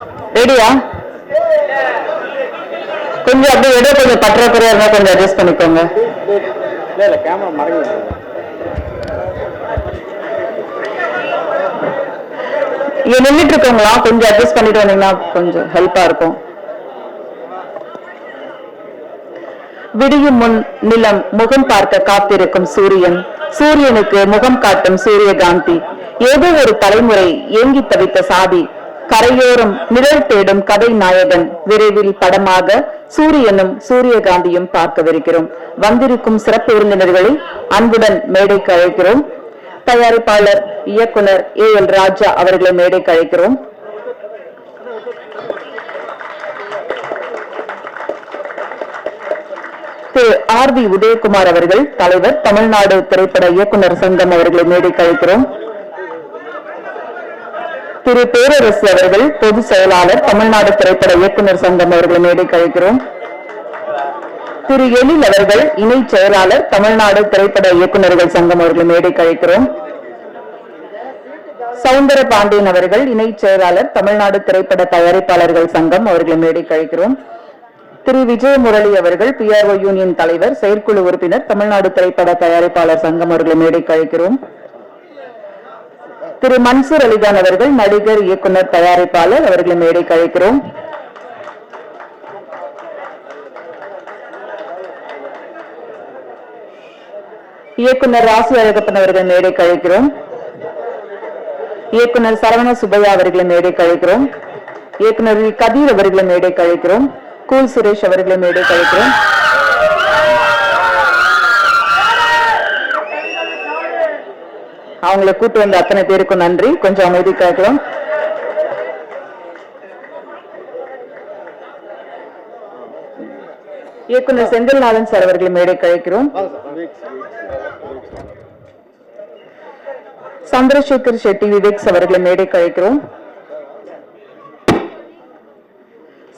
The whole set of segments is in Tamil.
ரெடியா? கொஞ்சம் அப்படியே ஏதோ கொஞ்சம் பற்றாக்குறையா இருந்தா கொஞ்சம் அட்ஜஸ்ட் பண்ணிக்கோங்க. இல்ல கேமரா மறைஞ்சு இங்க நின்றுட்டு இருக்கவங்களா கொஞ்சம் அட்ஜஸ்ட் பண்ணிட்டு வந்தீங்கன்னா கொஞ்சம் ஹெல்ப்பா இருக்கும். விடியும் முன் நிலம் முகம் பார்க்க காத்திருக்கும் சூரியன், சூரியனுக்கு முகம் காட்டும் சூரியகாந்தி, ஏதோ ஒரு தலைமுறை ஏங்கி தவித்த சாதி, கரையோரம் நிழல் தேடும் கதை நாயகன், விரைவில் படமாக சூரியனும் சூரியகாந்தியும் பார்க்கவிருக்கிறோம். வந்திருக்கும் சிறப்பு விருந்தினர்களை அன்புடன் மேடைக்கு அழைக்கிறோம். தயாரிப்பாளர் இயக்குனர் ஏ.எல். ராஜா அவர்களை மேடைக்கு அழைக்கிறோம். திரு ஆர்.வி. உதயகுமார் அவர்கள் தலைவர், தமிழ்நாடு திரைப்பட இயக்குனர் சங்கம் அவர்களை மேடைக்கு அழைக்கிறோம். திரு பேரரசு அவர்கள் பொதுச் செயலாளர், தமிழ்நாடு திரைப்பட இயக்குனர் சங்கம் அவர்களை மேடைக்கு அழைக்கிறோம். திரு எழில் அவர்கள் இணை செயலாளர், தமிழ்நாடு திரைப்பட இயக்குநர்கள் சங்கம் அவர்களை மேடைக்கு அழைக்கிறோம். சவுந்தர பாண்டியன் அவர்கள் இணை செயலாளர், தமிழ்நாடு திரைப்பட தயாரிப்பாளர்கள் சங்கம் அவர்களை மேடைக்கு அழைக்கிறோம். திரு விஜய முரளி அவர்கள் PRO யூனியன் தலைவர், செயற்குழு உறுப்பினர், தமிழ்நாடு திரைப்பட தயாரிப்பாளர் சங்கம் அவர்களை மேடைக்கு அழைக்கிறோம். திரு மன்சூர் அலிகான் அவர்கள் நடிகர், இயக்குனர், தயாரிப்பாளர், அவர்களை மேடைக்கு அழைக்கிறோம். இயக்குனர் ராசி அழகப்பன் அவர்களை மேடைக்கு அழைக்கிறோம். இயக்குனர் சரவண சுப்பையா அவர்களை மேடைக்கு அழைக்கிறோம். இயக்குனர் கதீர் அவர்களை மேடைக்கு அழைக்கிறோம். கூல் சுரேஷ் அவர்களை மேடைக்கு அழைக்கிறோம். அவங்களை கூட்டு வந்த அத்தனை பேருக்கும் நன்றி. கொஞ்சம் அமைதி கேட்கலாம். இயக்குனர் செந்தில்நாதன் சார் அவர்களை மேடைக்கு அழைக்கிறோம். சந்திரசேகர் ஷெட்டி விவேக்ஸ் அவர்களை மேடைக்கு அழைக்கிறோம்.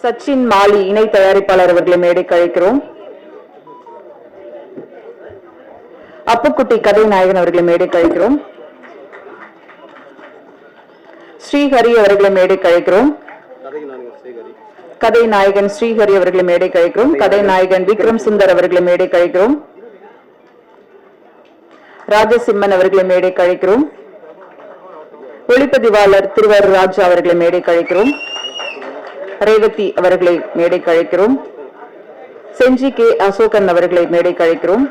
சச்சின் மாலி இணை தயாரிப்பாளர் அவர்களை மேடைக்கு அழைக்கிறோம். அப்புக்குட்டி கதை நாயகன் அவர்களை மேடைக்கு அழைக்கிறோம். ஸ்ரீஹரி அவர்களை மேடைக்கு அழைக்கிறோம். கதை நாயகன் ஸ்ரீஹரி அவர்களை மேடைக்கு அழைக்கிறோம். கதை நாயகன் விக்ரம் சுந்தர் அவர்களை மேடைக்கு அழைக்கிறோம். ராஜசிம்மன் அவர்களை மேடைக்கு அழைக்கிறோம். ஒளிப்பதிவாளர் திருவர் ராஜா அவர்களை மேடைக்கு அழைக்கிறோம். ரேவதி அவர்களை மேடைக்கு அழைக்கிறோம். செஞ்சி கே அசோகன் அவர்களை மேடைக்கு அழைக்கிறோம்.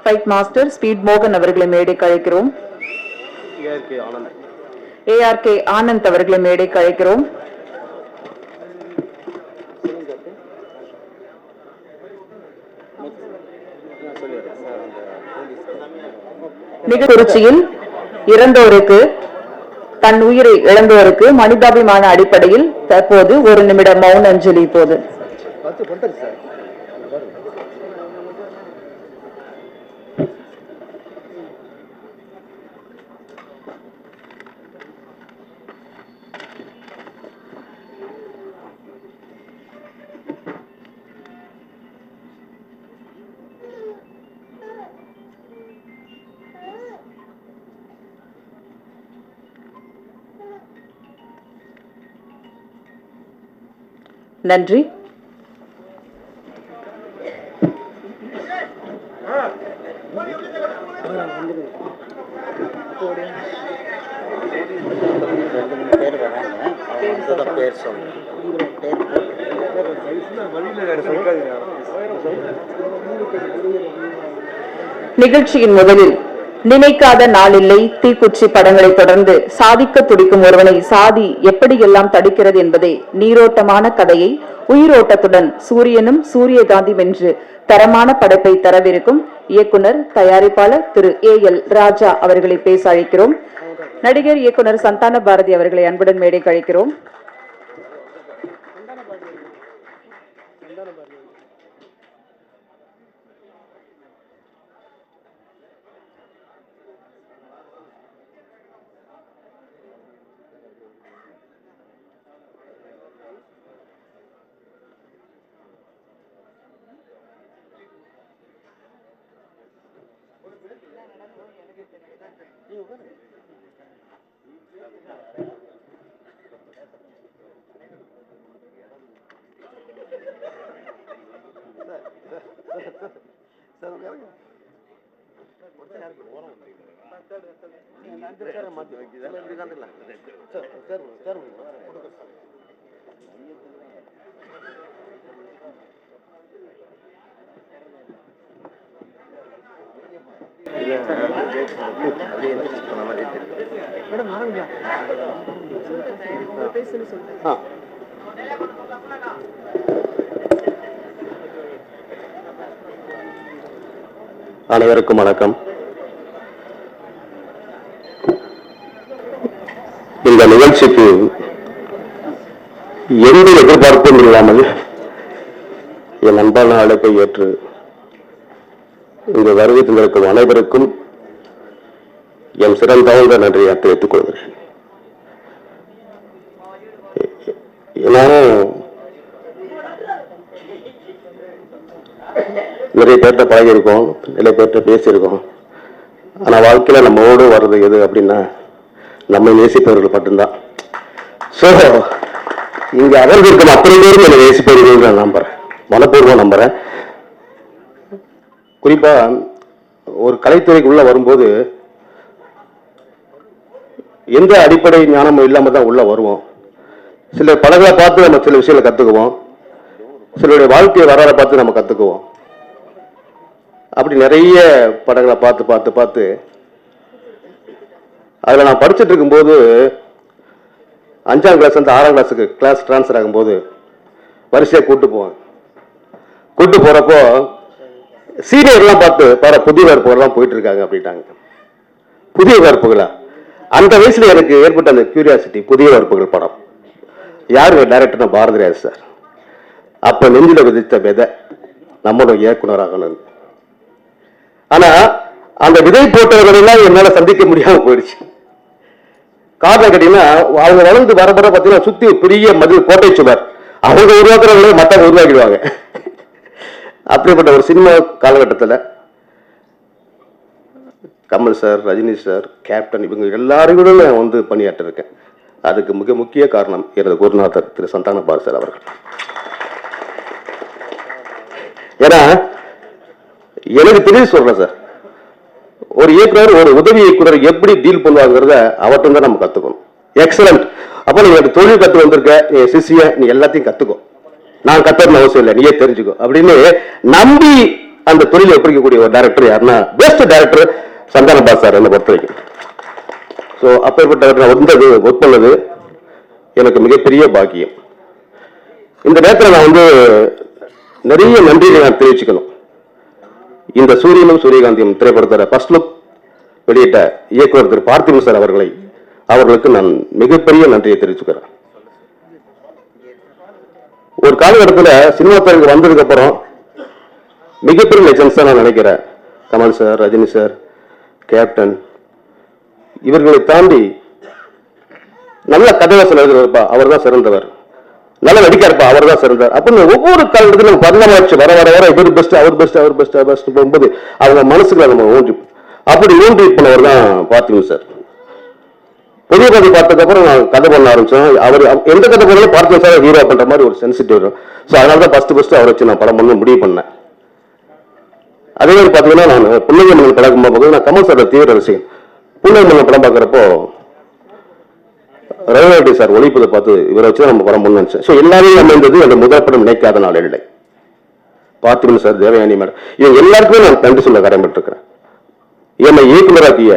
ஃபைட் மாஸ்டர் ஸ்பீட் மோகன் அவர்களை மேடைக்கு அழைக்கிறோம். ARK ஆனந்த் அவர்களை மேடைக்கு அழைக்கிறோம். நிகழ்ச்சியில் இறந்தோருக்கு, தன் உயிரை இழந்தோருக்கு மனிதாபிமான அடிப்படையில் தற்போது 1 நிமிடம் மௌன அஞ்சலி. இப்போது நன்றி. நிகழ்ச்சியின் முதலில் நினைக்காத நாளில்லை தீக்குச்சி படங்களை தொடர்ந்து சாதிக்க துடிக்கும் ஒருவனை சாதி எப்படியெல்லாம் தடுக்கிறது என்பதை நீரோட்டமான கதையை உயிரோட்டத்துடன் சூரியனும் சூரியகாந்தி வென்று தரமான படைப்பை தரவிருக்கும் இயக்குனர் தயாரிப்பாளர் திரு ஏ.எல். ராஜா அவர்களை பேச அழைக்கிறோம். நடிகர் இயக்குனர் சந்தான பாரதி அவர்களை அன்புடன் மேடைக்கு அழைக்கிறோம். அனைவருக்கும் வணக்கம். இந்த நிகழ்ச்சிக்கு எந்த எதிர்பார்ப்பும் இல்லாமல் என் அன்பான அழைப்பை ஏற்று இங்கு வருகை தந்திருக்கும் அனைவருக்கும் என் சிறந்தாழ்ந்த நன்றியை தெரிவித்துக் கொள்கிறேன். எல்லாரும் நிறைய பேர்கிட்ட பழகியிருக்கோம், நிறைய பேர்கிட்ட பேசியிருக்கோம். ஆனால் வாழ்க்கையில் நம்மோடு வர்றது எது அப்படின்னா நம்மை நேசிப்பவர்கள் மட்டும்தான். ஸோ இங்கே அவர்கள் இருக்கும் அத்தனை பேரும் என்னை நேசிப்பவர்கள் நான் நம்புறேன், மனப்பூர்வம் நம்புறேன். குறிப்பாக ஒரு கலைத்துறைக்குள்ள வரும்போது எந்த அடிப்படை ஞானமும் இல்லாமல் தான் உள்ள வருவோம். சில படங்களை பார்த்து நம்ம சில விஷயங்களை கற்றுக்குவோம், சிலருடைய வாழ்க்கையை வரலாறை பார்த்து நம்ம கற்றுக்குவோம். அப்படி நிறைய படங்களை பார்த்து பார்த்து பார்த்து அதில் நான் படிச்சுட்டு இருக்கும்போது 5ஆம் கிளாஸ் வந்து 6ஆம் கிளாஸுக்கு கிளாஸ் ட்ரான்ஸ்ஃபர் ஆகும்போது வரிசையாக கூட்டு போவேன். கூட்டு போகிறப்போ சீனியர்லாம் பார்த்து பாரு புதிய வகுப்புகள்லாம் போயிட்டு இருக்காங்க அப்படின்ட்டாங்க. புதிய வகுப்புகளா? அந்த வயசுல எனக்கு ஏற்பட்ட அந்த கியூரியாசிட்டி. புதிய வகுப்புகள் படம் யாரு டைரக்டர்னா பாரதிராஜ் சார். அப்ப நெஞ்சில விதித்த விதை நம்மளோட இயக்குனராகணும். ஆனா அந்த விதை போட்டவர்களெல்லாம் என்னால சந்திக்க முடியாம போயிடுச்சு. காரணம் கேட்டீங்கன்னா அவங்க வளர்ந்து வரப்பட பார்த்தீங்கன்னா சுத்தி பெரிய மதில் கோட்டை சுவர் அவங்க உருவாக்குறவங்களே மற்றவங்க உருவாக்கிடுவாங்க. அப்படிப்பட்ட ஒரு சினிமா காலகட்டத்தில் Kamal sir, Rajini sir, captain இவங்க எல்லாரும் நான் வந்து பணியாற்றிருக்கேன். அதுக்கு மிக முக்கிய காரணம் எனது குருநாதர் திரு சந்தான பாரதி சார் அவர்கள். ஏன்னா எனக்கு தெரிஞ்சு சொல்றேன் சார், ஒரு இயக்குனர் ஒரு உதவி இயக்குனர் எப்படி டீல் பண்ணுவாங்கிறத அவர்கிட்ட தான் நம்ம கத்துக்கணும். எக்ஸலண்ட். அப்போ நீ எனக்கு தொழில் கத்து வந்திருக்க, என் சிஷிய நீ எல்லாத்தையும் கத்துக்கோ, நான் கத்துறதுன்னு அவசியம் இல்லை, நீயே தெரிஞ்சுக்கோ அப்படின்னு நம்பி அந்த தொழிலை ஒப்படைக்கக்கூடிய ஒரு டைரக்டர் யாருன்னா பெஸ்ட் டைரக்டர் சந்தான பாஸ் சார் என்னை பொறுத்த வரைக்கும். ஸோ அப்பேற்பட்ட நான் வந்தது ஒர்க் பண்ணது எனக்கு மிகப்பெரிய பாக்கியம். இந்த நேரத்தில் நான் வந்து நிறைய நன்றியை நான் தெரிவிச்சுக்கணும். இந்த சூரியனும் சூரியகாந்தியும் திரைப்படத்தோட ஃபர்ஸ்ட் லுக் வெளியிட்ட இயக்குனர் திரு பார்த்திபன் சார் அவர்களுக்கு நான் மிகப்பெரிய நன்றியை தெரிவிச்சுக்கிறேன். ஒரு காலகட்டத்தில் சினிமா துறைக்கு வந்ததுக்கு அப்புறம் மிகப்பெரிய லெஜண்ட்ஸ் நான் நினைக்கிறேன். Kamal sir, Rajini sir, captain இவர்களை தாண்டி நல்ல கதைவாசல் எழுதுறப்பா அவர் தான் சிறந்தவர், நல்ல நடிக்காருப்பா அவர் தான் சிறந்தார் அப்படின்னு ஒவ்வொரு காலகட்டத்திலும் பரிணாமாச்சு வர வர வர இவர் பெஸ்ட் அவர் பெஸ்ட் அவர் பெஸ்ட் அவர் பெஸ்ட் போகும்போது அவங்க மனசுக்குள்ள நம்ம ஊன்றி அப்படி ஊன்றி பண்ணவர் தான் பார்த்திபன் சார். புதிய கதை பார்த்ததுக்கு அப்புறம் நான் கதை பண்ண ஆரம்பிச்சோம். அவர் எந்த கதை பண்ணாலும் பார்த்திபன் சார் ஹீரோ பண்ற மாதிரி ஒரு சென்சிட்டிவ் வரும். ஸோ அதனால தான் ஃபர்ஸ்ட் அவரை வச்சு நான் படம் பண்ண முடிவு பண்ணேன். அதே மாதிரி பார்த்தீங்கன்னா நான் புன்னகை மன்னன் படம் பார்க்கும்போது நான் கமல் சார் தீவிர ரசிகன். புன்னகை மன்னன் படம் பார்க்குறப்போ ரவிநாட்டி சார் ஒளிப்பதை பார்த்து இவரை வச்சு நம்ம படம் பண்ணு நினைச்சேன். ஸோ எல்லாமே அமைந்தது அந்த முதல் படம் நினைக்காத நாள் இல்லை. பார்த்திபன் சார், தேவயானி மேடம் இவங்க எல்லாருக்குமே நான் நன்றி சொல்ல கடமைப்பட்டிருக்கிறேன். என்னை இயக்குநராக்கிய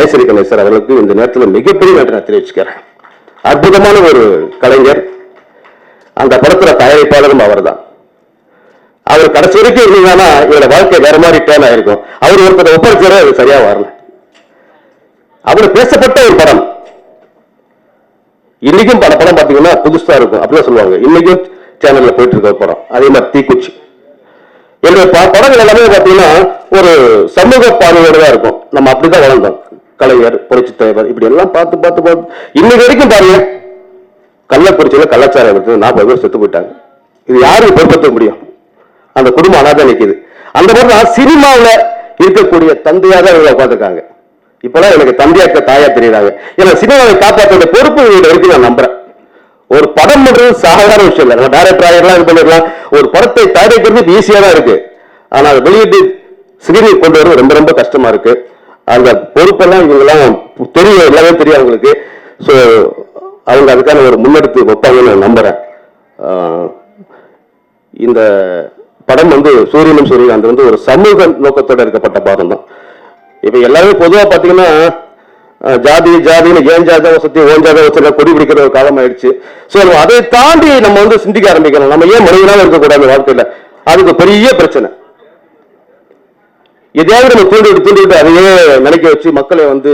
ஐஸ்வரி கணேஷ் சார் அவர்களுக்கு இந்த நேரத்தில் மிகப்பெரிய நன்றி நான் தெரிவிச்சுக்கிறேன். அற்புதமான ஒரு கலைஞர். அந்த படத்துல தயாரிப்பாளரும் அவர் தான். அவர் கடைசி வரைக்கும் இருந்தீங்கன்னா இவரோட வாழ்க்கை வேற மாதிரி டேர்ன் ஆயிருக்கும். அவர் ஒருத்தர் ஒப்படைச்சாரு, அது சரியா வரல. அவர் பேசப்பட்ட ஒரு படம். இன்னைக்கும் பல படம் பாத்தீங்கன்னா புதுசா இருக்கும் அப்படிதான் சொல்லுவாங்க. இன்னைக்கும் சேனல்ல போயிட்டு இருக்க படம். அதே மாதிரி தீக்குச்சி என்னுடைய படங்கள் எல்லாமே பாத்தீங்கன்னா ஒரு சமூக பார்வையோட தான் இருக்கும். நம்ம அப்படிதான் வளர்ந்தோம். கலைஞர், புரட்சி தலைவர் இப்படி எல்லாம் பார்த்து பார்த்து பார்த்து இன்னைக்கு வரைக்கும் பாருங்க, கள்ளக்குறிச்சியில கள்ளச்சாரம் எடுத்து 40 பேர் செத்து போயிட்டாங்க. இது யாருக்கு பொறுப்பேற்க முடியும்? அந்த குடும்பம் அனாதான் நிற்குது. அந்த மாதிரி சினிமாவில் இருக்கக்கூடிய தந்தையாக தான் இவங்க உட்காந்துருக்காங்க. இப்பெல்லாம் எனக்கு தந்தையாக்க தாயா தெரியுறாங்க. ஏன்னா சினிமாவை காப்பாற்ற பொறுப்பு இருக்கு நான் நம்புறேன். ஒரு படம் பண்றது சாதாரண விஷயம் இல்லை. நம்ம டைரக்டர் ஆகிடலாம், இது பண்ணிடலாம். ஒரு படத்தை தயாரிக்கிறது ஈஸியா தான் இருக்கு. ஆனா அதை வெளியிட்டு சிகிரி கொண்டு வரது ரொம்ப ரொம்ப கஷ்டமா இருக்கு. அந்த பொறுப்பெல்லாம் இவங்கெல்லாம் தெரியும், எல்லாமே தெரியும் அவங்களுக்கு. ஸோ அவங்க அதுக்கான ஒரு முன்னெடுத்து வைப்பாங்கன்னு நான் நம்புறேன். இந்த படம் வந்து சூரியனும் சூரியகாந்த் வந்து ஒரு சமூக நோக்கத்தோட இருக்கப்பட்ட படம் தான். இப்ப எல்லாருமே பொதுவா பாத்தீங்கன்னா ஜாதி ஜாதின்னு ஏன் ஜாத வசதி ஓன் ஜாத வசதி கொடி பிடிக்கிற ஒரு காலம் ஆயிடுச்சு. ஸோ அதை தாண்டி நம்ம வந்து சிந்திக்க ஆரம்பிக்கணும். நம்ம ஏன் மனிதனாக இருக்கக்கூடாது வாழ்க்கையில, அதுக்கு பெரிய பிரச்சனை. எதையாவது நம்ம தூண்டிவிட்டு அதையே நினைக்க வச்சு மக்களை வந்து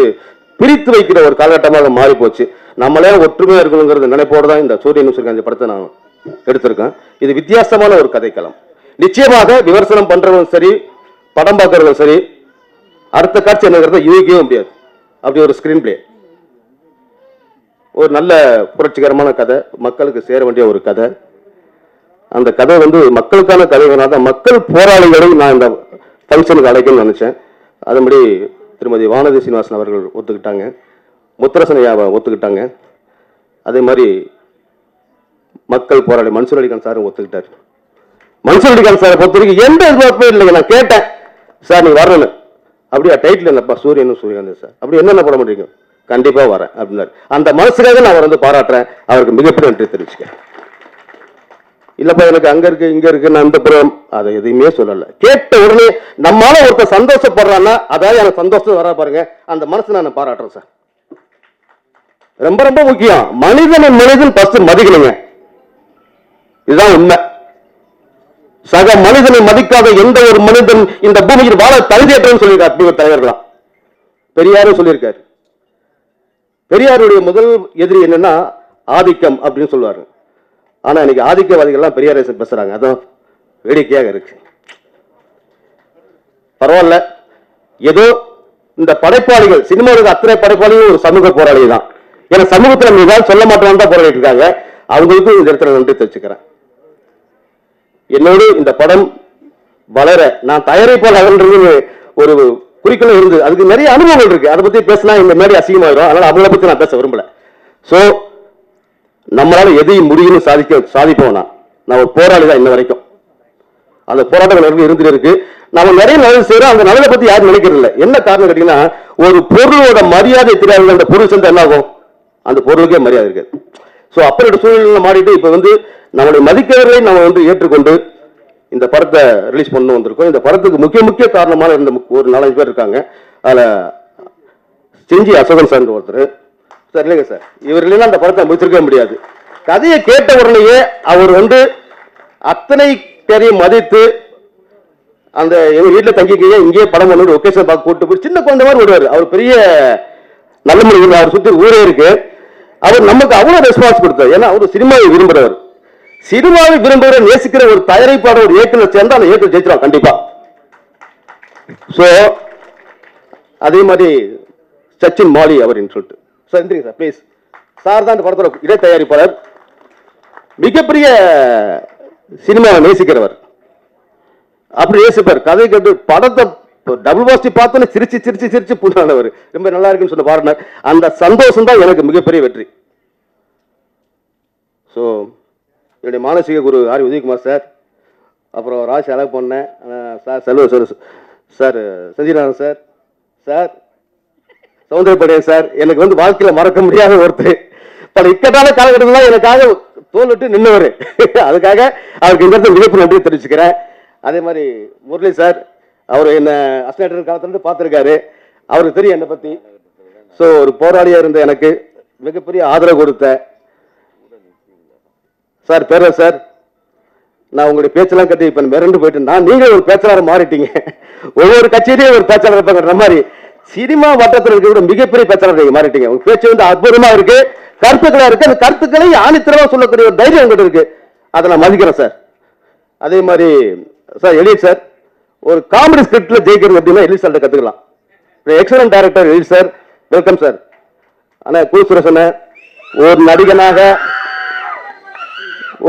பிரித்து வைக்கிற ஒரு காலகட்டமாக மாறி போச்சு. நம்மளே ஒற்றுமையா இருக்கணுங்கிறது நினைப்போடு தான் இந்த சூரியனும் சூரியகாந்த் படத்தை நான் எடுத்திருக்கேன். இது வித்தியாசமான ஒரு கதைக்களம். நிச்சயமாக விமர்சனம் பண்றவங்க சரி, படம் பார்க்கறவங்க சரி, அடுத்த காட்சி என்னங்கிறத யூகிக்கவே முடியாது. அப்படி ஒரு ஸ்கிரீன் பிளே, ஒரு நல்ல புரட்சிகரமான கதை, மக்களுக்கு சேர வேண்டிய ஒரு கதை. அந்த கதை வந்து மக்களுக்கான கதைகளாக மக்கள் போராளிகளை நான் இந்த ஃபங்க்ஷனுக்கு அழைக்கணும்னு நினைச்சேன். அதன்படி திருமதி வானதி சீனிவாசன் அவர்கள் ஒத்துக்கிட்டாங்க, முத்தரசன் ஐயாவை ஒத்துக்கிட்டாங்க. அதே மாதிரி மக்கள் போராளி மன்சூர் அலிகான் சாரும் ஒத்துக்கிட்டார். மன்சூர் அலிகான் சாரை பொறுத்த வரைக்கும் எந்த எதிர்பார்ப்பும் இல்லைங்க. நான் கேட்டேன், சார் நீங்க வரணும். அப்படியா டைட்டில் என்னப்பா சூரியனும் சூரியகாந்த் சார், அப்படி என்னென்ன போட முடியும், கண்டிப்பா வரேன் அப்படின்னாரு. அந்த மனசுக்காக நான் அவர் வந்து பாராட்டுறேன். அவருக்கு மிகப்பெரிய நன்றி தெரிவிச்சுக்கிறேன். இல்லப்பா எனக்கு அங்க இருக்கு இங்க இருக்கு நான் இந்த புறம் அதை எதையுமே சொல்லல. கேட்ட உடனே நம்மளால ஒருத்தர் சந்தோஷப்படுறான்னா அதாவது எனக்கு சந்தோஷம் வர பாருங்க, அந்த மனசு நான் பாராட்டுறேன் சார். ரொம்ப ரொம்ப முக்கியம், மனிதன் ஃபர்ஸ்ட் மதிக்கணுங்க. இதுதான் உண்மை. சக மனிதனை மதிக்காத எந்த ஒரு மனிதன் இந்த பூமியில் வாழ தகுதியற்றன்னு சொல்லியிருக்காரு தலைவர்களாம். பெரியாரும் சொல்லியிருக்காரு. பெரியாருடைய முதல் எதிரி என்னன்னா ஆதிக்கம் அப்படின்னு சொல்லுவாரு. ஆனா இன்னைக்கு ஆதிக்கவாதிகள்லாம் பெரியாரை பேசுறாங்க. அதான் வேடிக்கையாக இருக்கு. பரவாயில்ல, ஏதோ இந்த படைப்பாளிகள், சினிமாவுக்கு அத்தனை படைப்பாளிகள் ஒரு சமூக போராளி தான். ஏன்னா சமூகத்தில் ஏதாவது சொல்ல மாட்டோம் தான் போராடிட்டு இருக்காங்க. அவங்களுக்கும் இந்த இடத்துல நன்றி தெரிவிச்சுக்கிறேன். என்னோடு இந்த படம் வளர நான் தயாரிப்பாளர்கள் ஒரு குறிக்கோள் இருந்து அதுக்கு நிறைய அனுபவங்கள் இருக்கு. அதை பத்தி பேசினா இந்த மாதிரி அசிங்கமாயிரும். அதனால அவங்கள பத்தி நான் பேச விரும்பல. சோ நம்மளால எதையும் முடியும்னு சாதிப்போம். நான் ஒரு போராளி தான் இன்ன வரைக்கும். அந்த போராட்டங்கள் இருந்துட்டு இருக்கு. நம்ம நிறைய நல்லது செய்யறோம். அந்த நல்லதை பத்தி யாரும் நினைக்கிறது இல்லை. என்ன காரணம் கேட்டீங்கன்னா, ஒரு பொருளோட மரியாதை தெரியாத அந்த பொருள் சேர்ந்தா என்ன ஆகும், அந்த பொருளுக்கே மரியாதை இருக்கு. சோ அப்படி சூழ்நிலை மாறிட்டு இப்ப வந்து நம்மளுடைய மதிக்கவர்களை நம்ம வந்து ஏற்றுக்கொண்டு இந்த படத்தை ரிலீஸ் பண்ண வந்திருக்கோம். இந்த படத்துக்கு முக்கிய காரணமான இருந்த ஒரு 4-5 பேர் இருக்காங்க. அதுல செஞ்சி அசோகன் சார் ஒருத்தர் சார் இல்லைங்க சார், இவர் இல்லைன்னா அந்த படத்தை முடிச்சிருக்க முடியாது. கதையை கேட்ட உடனேயே அவர் வந்து அத்தனை பேரையும் மதித்து அந்த எங்க வீட்டில் தங்கிக்கையே இங்கேயே படம் பண்ணி ஒகேஷன் பார்க்க கூட்டு போய் சின்ன குழந்தை மாதிரி விடுவார். அவர் பெரிய நல்ல மனிதர், அவர் சுற்றி ஊரே இருக்கு. அவர் நமக்கு அவ்வளவு ரெஸ்பான்ஸ் கொடுத்தார். ஏன்னா அவர் சினிமாவை விரும்புறவர். சினிமாவை விரும்புகிற நேசிக்கிற ஒரு தயாரிப்பாளர் ஒரு இயக்குனர் சேர்ந்தா அந்த இயக்குனர் ஜெயிச்சிடும் கண்டிப்பா. சோ அதே மாதிரி சச்சின் மாலி அவர்னு சொல்லிட்டு சார் சார் ப்ளீஸ் சார் தான் இந்த படத்தோட இடை தயாரிப்பாளர். மிகப்பெரிய சினிமாவை நேசிக்கிறவர். அப்படி நேசிப்பார். கதை கேட்டு படத்தை டபுள் பாஸ்டி பார்த்தோன்னு சிரிச்சு சிரிச்சு சிரிச்சு புண்ணானவர். ரொம்ப நல்லா இருக்குன்னு சொன்ன பாருங்க. அந்த சந்தோஷம் தான் எனக்கு மிகப்பெரிய வெற்றி. ஸோ என்னுடைய மானசீக குரு ஆர் உதயகுமார் சார், அப்புறம் ராஜ் அழகு பொண்ணேன் சார், செல்வ சார், சார் சஞ்சீநாதன் சார், சார் சௌந்தரப்படியன் சார், எனக்கு வந்து வாழ்க்கையில் மறக்க முடியாத ஒருத்தர். பல இக்கட்டான காலகட்டத்தில் எனக்காக தோல்விட்டு நின்னவர். அதுக்காக அவருக்கு இந்த இடத்துல மிகப்பெரிய நன்றி தெரிவிச்சுக்கிறேன். அதே மாதிரி முரளி சார், அவர் என்ன அஸ்டேட்டர் காலத்துல பார்த்துருக்காரு. அவருக்கு தெரியும் என்னை பத்தி. ஸோ ஒரு போராளியா இருந்த எனக்கு மிகப்பெரிய ஆதரவு கொடுத்த சார் பேரர் சார், நான் உங்களுடைய பேச்செல்லாம் கட்டி இப்ப மிரண்டு போயிட்டு நீங்க ஒரு பேச்சாளர் மாறிட்டீங்க. ஒவ்வொரு கட்சியிலையும் ஒரு பேச்சாளர் இருப்பாங்க மாதிரி சினிமா வட்டத்தில் இருக்க மிகப்பெரிய பேச்சாளர் நீங்க மாறிட்டீங்க. உங்க பேச்சு வந்து அற்புதமா இருக்கு, கருத்துக்களா இருக்கு. அந்த கருத்துக்களை ஆணித்தரமா சொல்லக்கூடிய ஒரு தைரியம் உங்ககிட்ட இருக்கு. அதை நான் மதிக்கிறேன் சார். அதே மாதிரி சார் எலியட் சார், ஒரு காமெடி ஸ்கிரிப்ட்ல ஜெயிக்கிறது அப்படின்னா எலியட் சார் கத்துக்கலாம். Excellent director Elliot sir, welcome sir. ஆனா குரு சுரேசன ஒரு நடிகனாக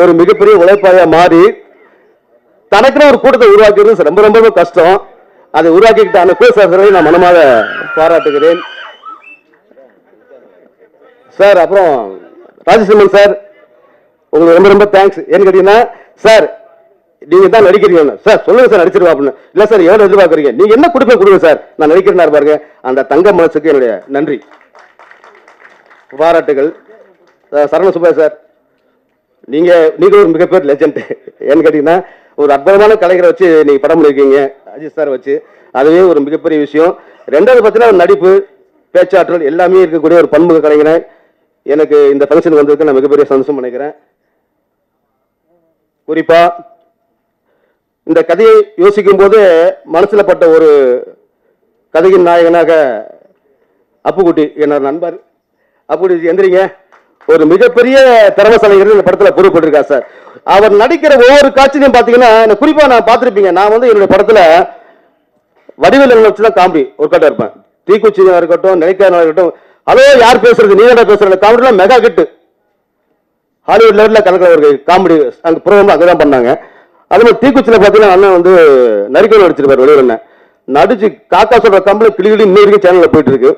ஒரு மிகப்பெரிய உழைப்பாக மாறி தனக்குன்னு ஒரு கூட்டத்தை உருவாக்குறது ரொம்ப ரொம்ப கஷ்டம். அதை உருவாக்கிக்கிட்ட அந்த குரு சாரை நான் மனமாக பாராட்டுகிறேன் சார். அப்புறம் ராஜசிம்மன் சார், உங்களுக்கு ரொம்ப ரொம்ப தேங்க்ஸ். ஏன்னு கேட்டீங்கன்னா சார், நீங்க தான் நடிக்கிறீங்க சார், சொல்லுங்க சார் நடிச்சிருவா அப்படின்னு. இல்ல சார் எவ்வளவு எதிர்பார்க்குறீங்க, நீங்க என்ன கொடுப்பேன் கொடுங்க சார், நான் நடிக்கிறேன் பாருங்க. அந்த தங்க மனசுக்கு என்னுடைய நன்றி பாராட்டுகள். சரவண சுப்பா சார், நீங்க ஒரு மிகப்பெரிய லெஜெண்ட். ஏன்னு கேட்டீங்கன்னா ஒரு அற்புதமான கலைஞரை வச்சு நீங்க படம் பண்ணிருக்கீங்க, அஜித் சார் வச்சு, அதுவே ஒரு மிகப்பெரிய விஷயம். ரெண்டாவது பார்த்தீங்கன்னா நடிப்பு, பேச்சாற்றல் எல்லாமே இருக்கக்கூடிய ஒரு பன்முக கலைஞரை எனக்கு இந்த ஃபங்க்ஷன் வந்ததுக்கு நான் மிகப்பெரிய சந்தோஷம் நினைக்கிறேன். குறிப்பா இந்த கதையை யோசிக்கும் போது மனசுல பட்ட ஒரு கதையின் நாயகனாக அப்புக்குட்டி என்ன நண்பர் அப்புக்குட்டி எந்திரிங்க, ஒரு மிகப்பெரிய திறமசாலிகள் இந்த படத்துல பொறுப்பட்டிருக்கார் சார். அவர் நடிக்கிற ஒவ்வொரு காட்சியும் பாத்தீங்கன்னா குறிப்பா நான் பார்த்திருப்பீங்க, நான் வந்து என்னுடைய படத்துல வடிவேல் வச்சுதான் காமெடி ஒரு கட்ட இருப்பேன். தீக்குச்சியா இருக்கட்டும், நினைக்காதா இருக்கட்டும், அதோ யார் பேசுறது நீங்க பேசுற காமெடிலாம் மெகா கிட்டு ஹாலிவுட் லெவல்ல கலக்கிற ஒரு காமெடி அந்த ப்ரோக்ராம் அங்கதான் பண்ணாங்க. அதே மாதிரி தீக்குச்சியில பாத்தீங்கன்னா அண்ணன் வந்து நரிக்கோல் நடிச்சிருப்பாரு வெளியில நடிச்சு காக்கா சொல்ற கம்பளை கிளிகிளி இன்னொரு சேனல்ல போயிட்டு இருக்கு.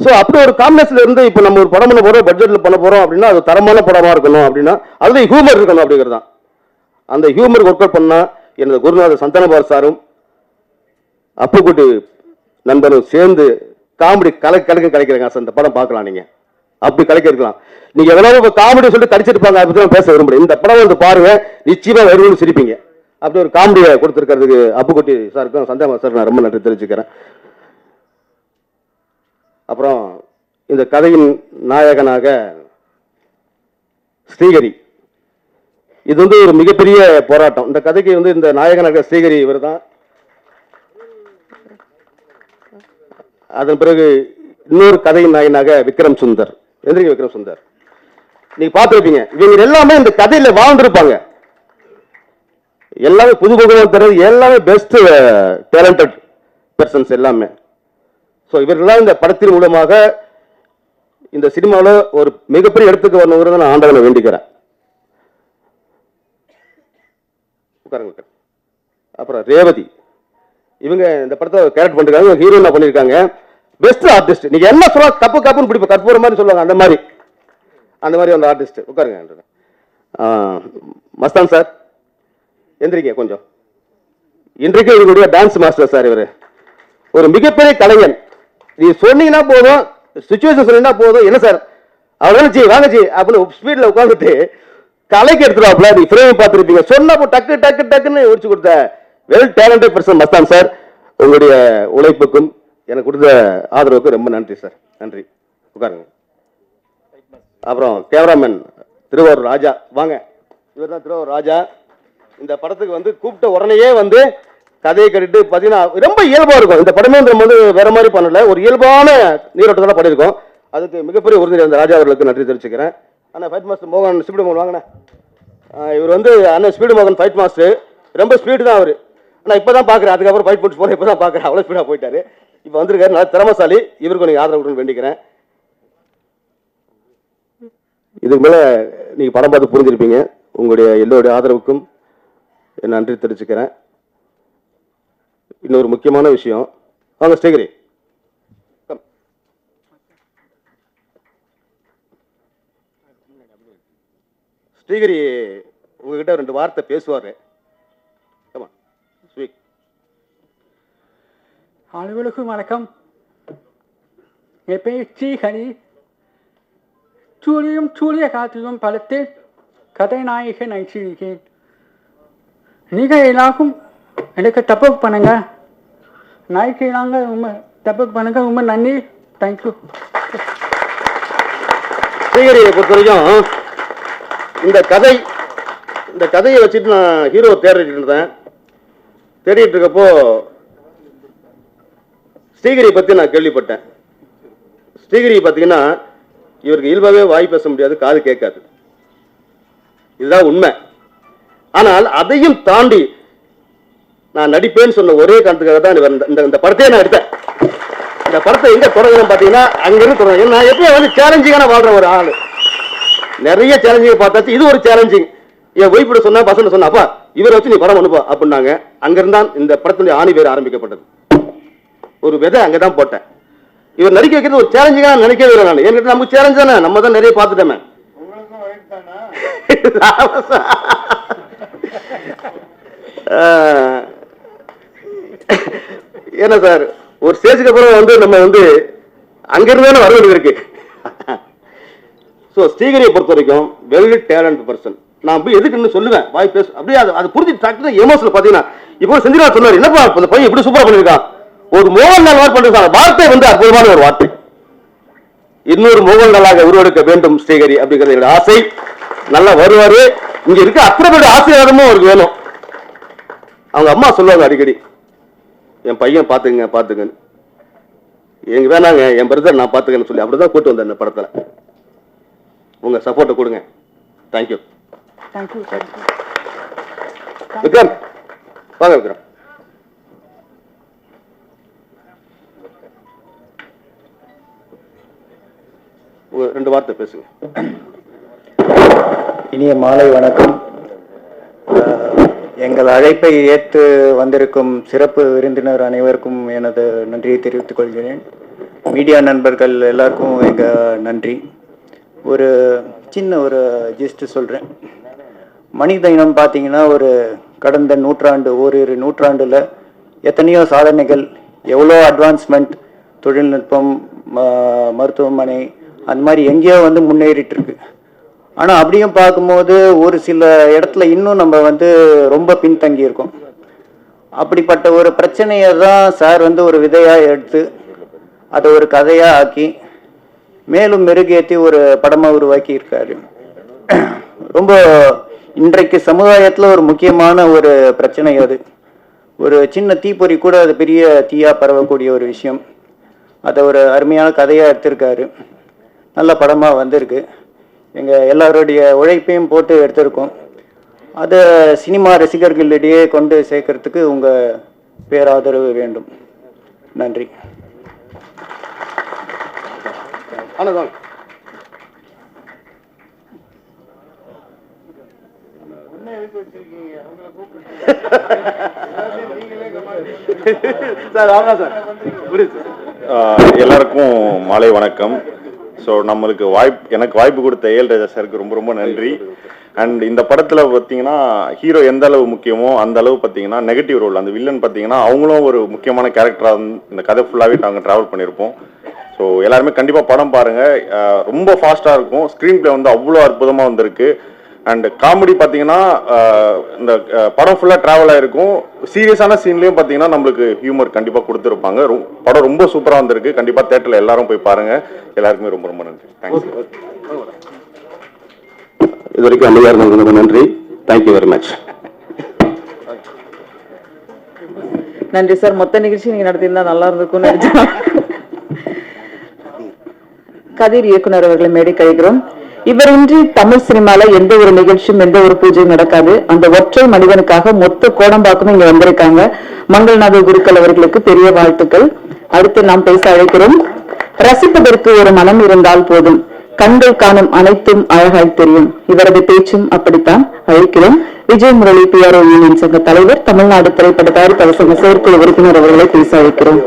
ஸோ அப்படி ஒரு காம்பினேஷன்ல இருந்து இப்போ நம்ம ஒரு படம் பண்ண போறோம், பட்ஜெட்ல பண்ண போறோம் அப்படின்னா அது தரமான படமா இருக்கணும் அப்படின்னா அதுல ஹியூமர் இருக்கணும் அப்படிங்கிறது தான். அந்த ஹியூமர் ஒர்க் அவுட் பண்ணா எனது குருநாதர் சந்தானபார் சாரும் அப்புக்குட்டி நண்பரும் சேர்ந்து காமெடி கலைக்கிறாங்க சார். இந்த படம் பார்க்கலாம், நீங்க அப்படி கலைக்கலாம். நீங்க எவ்வளவு காமெடி சொல்லிட்டு கடிச்சிருப்பாங்க, அதை பத்தி பேச விரும்புறேன். இந்த படம் வந்து பாருங்க, நிச்சயமா வருவீங்க, சிரிப்பீங்க. அப்படி ஒரு காமெடியை கொடுத்திருக்கிறதுக்கு அப்புக்குட்டி சாருக்கும் சந்தானபார் சார் நான் ரொம்ப நன்றி தெரிவிச்சுக்கிறேன். அப்புறம் இந்த கதையின் நாயகனாக ஸ்ரீஹரி, இது வந்து ஒரு மிகப்பெரிய போராட்டம். இந்த கதைக்கு வந்து இந்த நாயகனாக ஸ்ரீஹரி இவர் தான். அதன் பிறகு இன்னொரு கதையின் நாயகனாக விக்ரம் சுந்தர். எந்திரிங்க விக்ரம் சுந்தர், நீங்க பார்த்துருப்பீங்க. இவங்க எல்லாமே இந்த கதையில வாழ்ந்திருப்பாங்க, எல்லாமே புது புதுவாக தர்றது, எல்லாமே பெஸ்ட் டேலண்டட் பர்சன்ஸ் எல்லாமே. ஸோ இவர்கள்லாம் இந்த படத்தின் மூலமாக இந்த சினிமாவில் ஒரு மிகப்பெரிய இடத்துக்கு வரணுங்கிறத நான் ஆண்டவனை வேண்டிக்கிறேன். அப்புறம் ரேவதி, இவங்க இந்த படத்தை கேரக்டர் பண்ணிருக்காங்க, ஹீரோயினா பண்ணிருக்காங்க. Best artist. நீங்க என்ன சொல்ல கப்பு கப்புன்னு பிடிப்ப கற்பூர மாதிரி சொல்லுவாங்க, அந்த மாதிரி அந்த ஆர்டிஸ்ட். உட்காருங்க. மஸ்தான் சார் எந்திரிங்க கொஞ்சம். இன்றைக்கு இவருடைய டான்ஸ் மாஸ்டர் சார். இவர் ஒரு மிகப்பெரிய கலைஞன். நீ சொன்னீங்கன்னா போதும், சிச்சுவேஷன் சொன்னீங்கன்னா போதும், என்ன சார் அவ்வளவு ஜி வாங்க ஜி அப்படின்னு ஸ்பீட்ல உட்காந்துட்டு கலைக்கு எடுத்துருவாப்ல. நீ ஃப்ரேம் பார்த்துருப்பீங்க, சொன்னப்போ டக்கு டக்கு டக்குன்னு உடிச்சு கொடுத்த well talented person Mastan sir. உங்களுடைய உழைப்புக்கும் எனக்கு கொடுத்த ஆதரவுக்கு ரொம்ப நன்றி சார். நன்றி. உட்காருங்க. அப்புறம் கேமராமேன் திருவாரூர் ராஜா, வாங்க. இவர் தான் திருவாரூர் ராஜா. இந்த படத்துக்கு வந்து கூப்பிட்ட உடனேயே வந்து கதையை கட்டிட்டு பார்த்தீங்கன்னா ரொம்ப இயல்பா இருக்கும். இந்த படமே நம்ம வந்து வேற மாதிரி பண்ணல, ஒரு இயல்பான நீரோட்டத்தில் பண்ணியிருக்கோம். அதுக்கு மிகப்பெரிய உறுதியாக இருந்த ராஜா அவர்களுக்கு நன்றி தெரிவிச்சுக்கிறேன். ஆனால் ஃபைட் மாஸ்டர் மோகன் ஸ்பீடு மோகன் வாங்கினேன். இவர் வந்து அண்ணன் ஸ்பீடு மோகன் ஃபைட் மாஸ்டர், ரொம்ப ஸ்பீடு தான் அவர். ஆனால் இப்போ தான் பார்க்குறேன், அதுக்கப்புறம் ஃபைட் பண்ணிட்டு போகிறேன், இப்போ தான் பார்க்குறேன், அவ்வளோ ஸ்பீடாக போயிட்டாரு. இப்போ வந்திருக்காரு, நல்லா திறமசாலி. இவருக்கு நீங்கள் ஆதரவு வேண்டிக்கிறேன். இதுக்கு மேலே நீங்கள் படம் பார்த்து புரிஞ்சிருப்பீங்க. உங்களுடைய எல்லோருடைய ஆதரவுக்கும் நன்றி தெரிவிச்சுக்கிறேன். இன்னொரு முக்கியமான விஷயம், வாங்க ஸ்ரீஹரி. ஸ்ரீஹரி உங்ககிட்ட 2 வார்த்தை பேசுவாரு. அனைவருக்கும் வணக்கம். என் பெயர் ஸ்ரீஹரி. சூரிய காத்திலும் படத்தில் கதைநாயகன் நடிச்சிருக்கேன். நீங்கள் எல்லாருக்கும் எனக்கு சப்போர்ட் பண்ணுங்க, நடிக்கிறாங்க, ரொம்ப சப்போர்ட் பண்ணுங்க. ரொம்ப நன்றி, தேங்க்யூ. ஸ்ரீஹரியை பொறுத்த வரைக்கும் இந்த கதையை வச்சுட்டு நான் ஹீரோ தேடிட்டு இருந்தேன். தேடிட்டு இருக்கப்போ ஸ்ரீஹரியை பற்றி நான் கேள்விப்பட்டேன். ஸ்ரீஹரி பார்த்தீங்கன்னா இவருக்கு இயல்பாகவே வாய் பேச முடியாது, காது கேட்காது, இதுதான் உண்மை. ஆனால் அதையும் தாண்டி நான் நடிப்பேன்னு சொன்ன ஒரே காரணத்துக்காக தான் இந்த படத்தையே நான் எடுத்தேன். இந்த படத்தை எங்க தொடங்குறேன் பார்த்தீங்கன்னா அங்கிருந்து தொடங்க. நான் எப்பயும் வந்து சேலஞ்சிங்கான வாழ்ற ஒரு ஆள். நிறைய சேலஞ்சிங் பார்த்தாச்சு, இது ஒரு சேலஞ்சிங். என் ஒய்ஃபிட சொன்னா, பசங்க சொன்னா, அப்பா இவரை வச்சு நீ படம் அனுப்பா அப்படின்னாங்க. அங்கிருந்தான் இந்த படத்துடைய ஆணி பேர் ஆரம்பிக்கப்பட்டது. ஒரு விதை அங்கதான் போட்டேன். இவர் நடிக்க வைக்கிறது ஒரு சேலஞ்சிங்கா நினைக்கவே இல்லை நான். என்கிட்ட நமக்கு சேலஞ்ச் தானே, நம்ம தான் நிறைய பார்த்துட்டோமே. ஏன்னா சார் ஒரு ஸ்டேஜுக்கு அப்புறம் வந்து நம்ம வந்து அங்கிருந்து தானே வர வேண்டியது இருக்கு. ஸோ ஸ்ரீகரியை பொறுத்த வரைக்கும் வெல் டேலண்ட் பர்சன். நான் போய் எதுக்குன்னு சொல்லுவேன், வாய் பேச அப்படியே அது புரிஞ்சு டாக்டர் எமோஷனல் பார்த்தீங்கன்னா இப்போ செந்திலா சொன்னார், என்னப்பா அந்த பையன் இப்படி சூப்பராக பண்ணியிருக்கான், ஒரு மோகன்லால் வார்த்தை பண்ணிருக்காங்க, வார்த்தை வந்து அற்புதமான ஒரு வார்த்தை. இன்னொரு மோகன்லாலாக உருவெடுக்க வேண்டும் ஸ்ரீகரி அப்படிங்கிறது என்னோட ஆசை. நல்லா வருவாரு. இங்க இருக்க அத்தனை பேர் ஆசீர்வாதமும் அவருக்கு வேணும். அவங்க அம்மா சொல்லுவாங்க அடிக்கடி, என் பையன் பாத்துங்கன்னு. எங்க வேணாங்க, என் பிரதர் நான் பாத்துக்கன்னு சொல்லி அப்படிதான் கூட்டு வந்தேன் இந்த படத்துல. உங்க சப்போர்ட்டை கொடுங்க. தேங்க்யூ. விக்ரம் வாங்க. விக்ரம் ரெண்டு வார்த்தை பேசுங்க. இனிய மாலை வணக்கம். எங்கள் அழைப்பை ஏற்று வந்திருக்கும் சிறப்பு விருந்தினர் அனைவருக்கும் எனது நன்றியை தெரிவித்துக் கொள்கிறேன். மீடியா நண்பர்கள் எல்லாருக்கும் எங்கள் நன்றி. ஒரு சின்ன ஒரு ஜிஸ்ட் சொல்கிறேன். மனித இனம் பார்த்தீங்கன்னா ஒரு கடந்த ஓரிரு நூற்றாண்டில் எத்தனையோ சாதனைகள், எவ்வளோ அட்வான்ஸ்மெண்ட், தொழில்நுட்பம், மருத்துவமனை அந்த மாதிரி எங்கேயோ வந்து முன்னேறிட்டு இருக்கு. ஆனால் அப்படியும் பார்க்கும்போது ஒரு சில இடத்துல இன்னும் நம்ம வந்து ரொம்ப பின்தங்கி இருக்கோம். அப்படிப்பட்ட ஒரு பிரச்சனையை தான் சார் வந்து ஒரு விதையாக எடுத்து அதை ஒரு கதையாக ஆக்கி மேலும் மெருகேற்றி ஒரு படமாக உருவாக்கி இருக்காரு. ரொம்ப இன்றைக்கு சமுதாயத்தில் ஒரு முக்கியமான ஒரு பிரச்சனை அது. ஒரு சின்ன தீப்பொறி கூட அது பெரிய தீயாக பரவக்கூடிய ஒரு விஷயம். அதை ஒரு அருமையான கதையாக எடுத்திருக்காரு. நல்ல படமாக வந்திருக்கு. எங்கள் எல்லாருடைய உழைப்பையும் போட்டு எடுத்திருக்கோம். அதை சினிமா ரசிகர்களிடையே கொண்டு சேர்க்கறதுக்கு உங்கள் பேராதரவு வேண்டும். நன்றி. எல்லாருக்கும் மாலை வணக்கம். ஸோ நம்மளுக்கு எனக்கு வாய்ப்பு கொடுத்த ஏஎல் ராஜா சாருக்கு ரொம்ப ரொம்ப நன்றி. அண்ட் இந்த படத்தில் பார்த்தீங்கன்னா ஹீரோ எந்த அளவு முக்கியமோ அந்த அளவு பார்த்தீங்கன்னா நெகட்டிவ் ரோல் அந்த வில்லன் பார்த்தீங்கன்னா அவங்களும் ஒரு முக்கியமான கேரக்டராக வந்து இந்த கதை ஃபுல்லாகவே நாங்கள் ட்ராவல் பண்ணியிருப்போம். ஸோ எல்லாருமே கண்டிப்பாக படம் பாருங்கள். ரொம்ப ஃபாஸ்ட்டாக இருக்கும். ஸ்க்ரீன் பிளே வந்து அவ்வளோ அற்புதமாக வந்திருக்கு. அண்ட் காமெடி பார்த்தீங்கன்னா இந்த படம் ஃபுல்லாக ட்ராவல் ஆகிருக்கும். சீரியஸான சீன்லேயும் பார்த்தீங்கன்னா நம்மளுக்கு ஹியூமர் கண்டிப்பாக கொடுத்துருப்பாங்க. படம் ரொம்ப சூப்பராக வந்திருக்கு. கண்டிப்பாக தேட்டரில் எல்லாரும் போய் பாருங்கள். எல்லாருக்குமே ரொம்ப ரொம்ப நன்றி. தேங்க்யூ. இது வரைக்கும் அமைதியாக இருந்தது ரொம்ப நன்றி. Thank you very much. நன்றி சார். மொத்த நிகழ்ச்சி நீங்க நடத்தியிருந்தா நல்லா இருந்திருக்கும்னு நினைச்சேன். கதிர் இயக்குனர் அவர்களை மேடை கழிக்கிறோம். இவரின்றி தமிழ் சினிமால எந்த ஒரு நிகழ்ச்சியும் எந்த ஒரு பூஜையும் நடக்காது. அந்த ஒற்றை மனிதனுக்காக மொத்த கோடம்பாக்கும் இங்க வந்திருக்காங்க. மங்கள்நாத குருக்கள் அவர்களுக்கு பெரிய வாழ்த்துக்கள். அடுத்து நாம் பேச அழைக்கிறோம். ரசிப்பதற்கு ஒரு மனம் இருந்தால் போதும், கண்கள் காணும் அனைத்தும் அழகாய் தெரியும். இவரது பேச்சும் அப்படித்தான். அழைக்கிறோம் விஜய் முரளி, PRO யூனியன் சங்க தலைவர், தமிழ்நாடு திரைப்பட தயாரிப்பாளர் சங்க செயற்குழு உறுப்பினர் அவர்களை பேச அழைக்கிறோம்.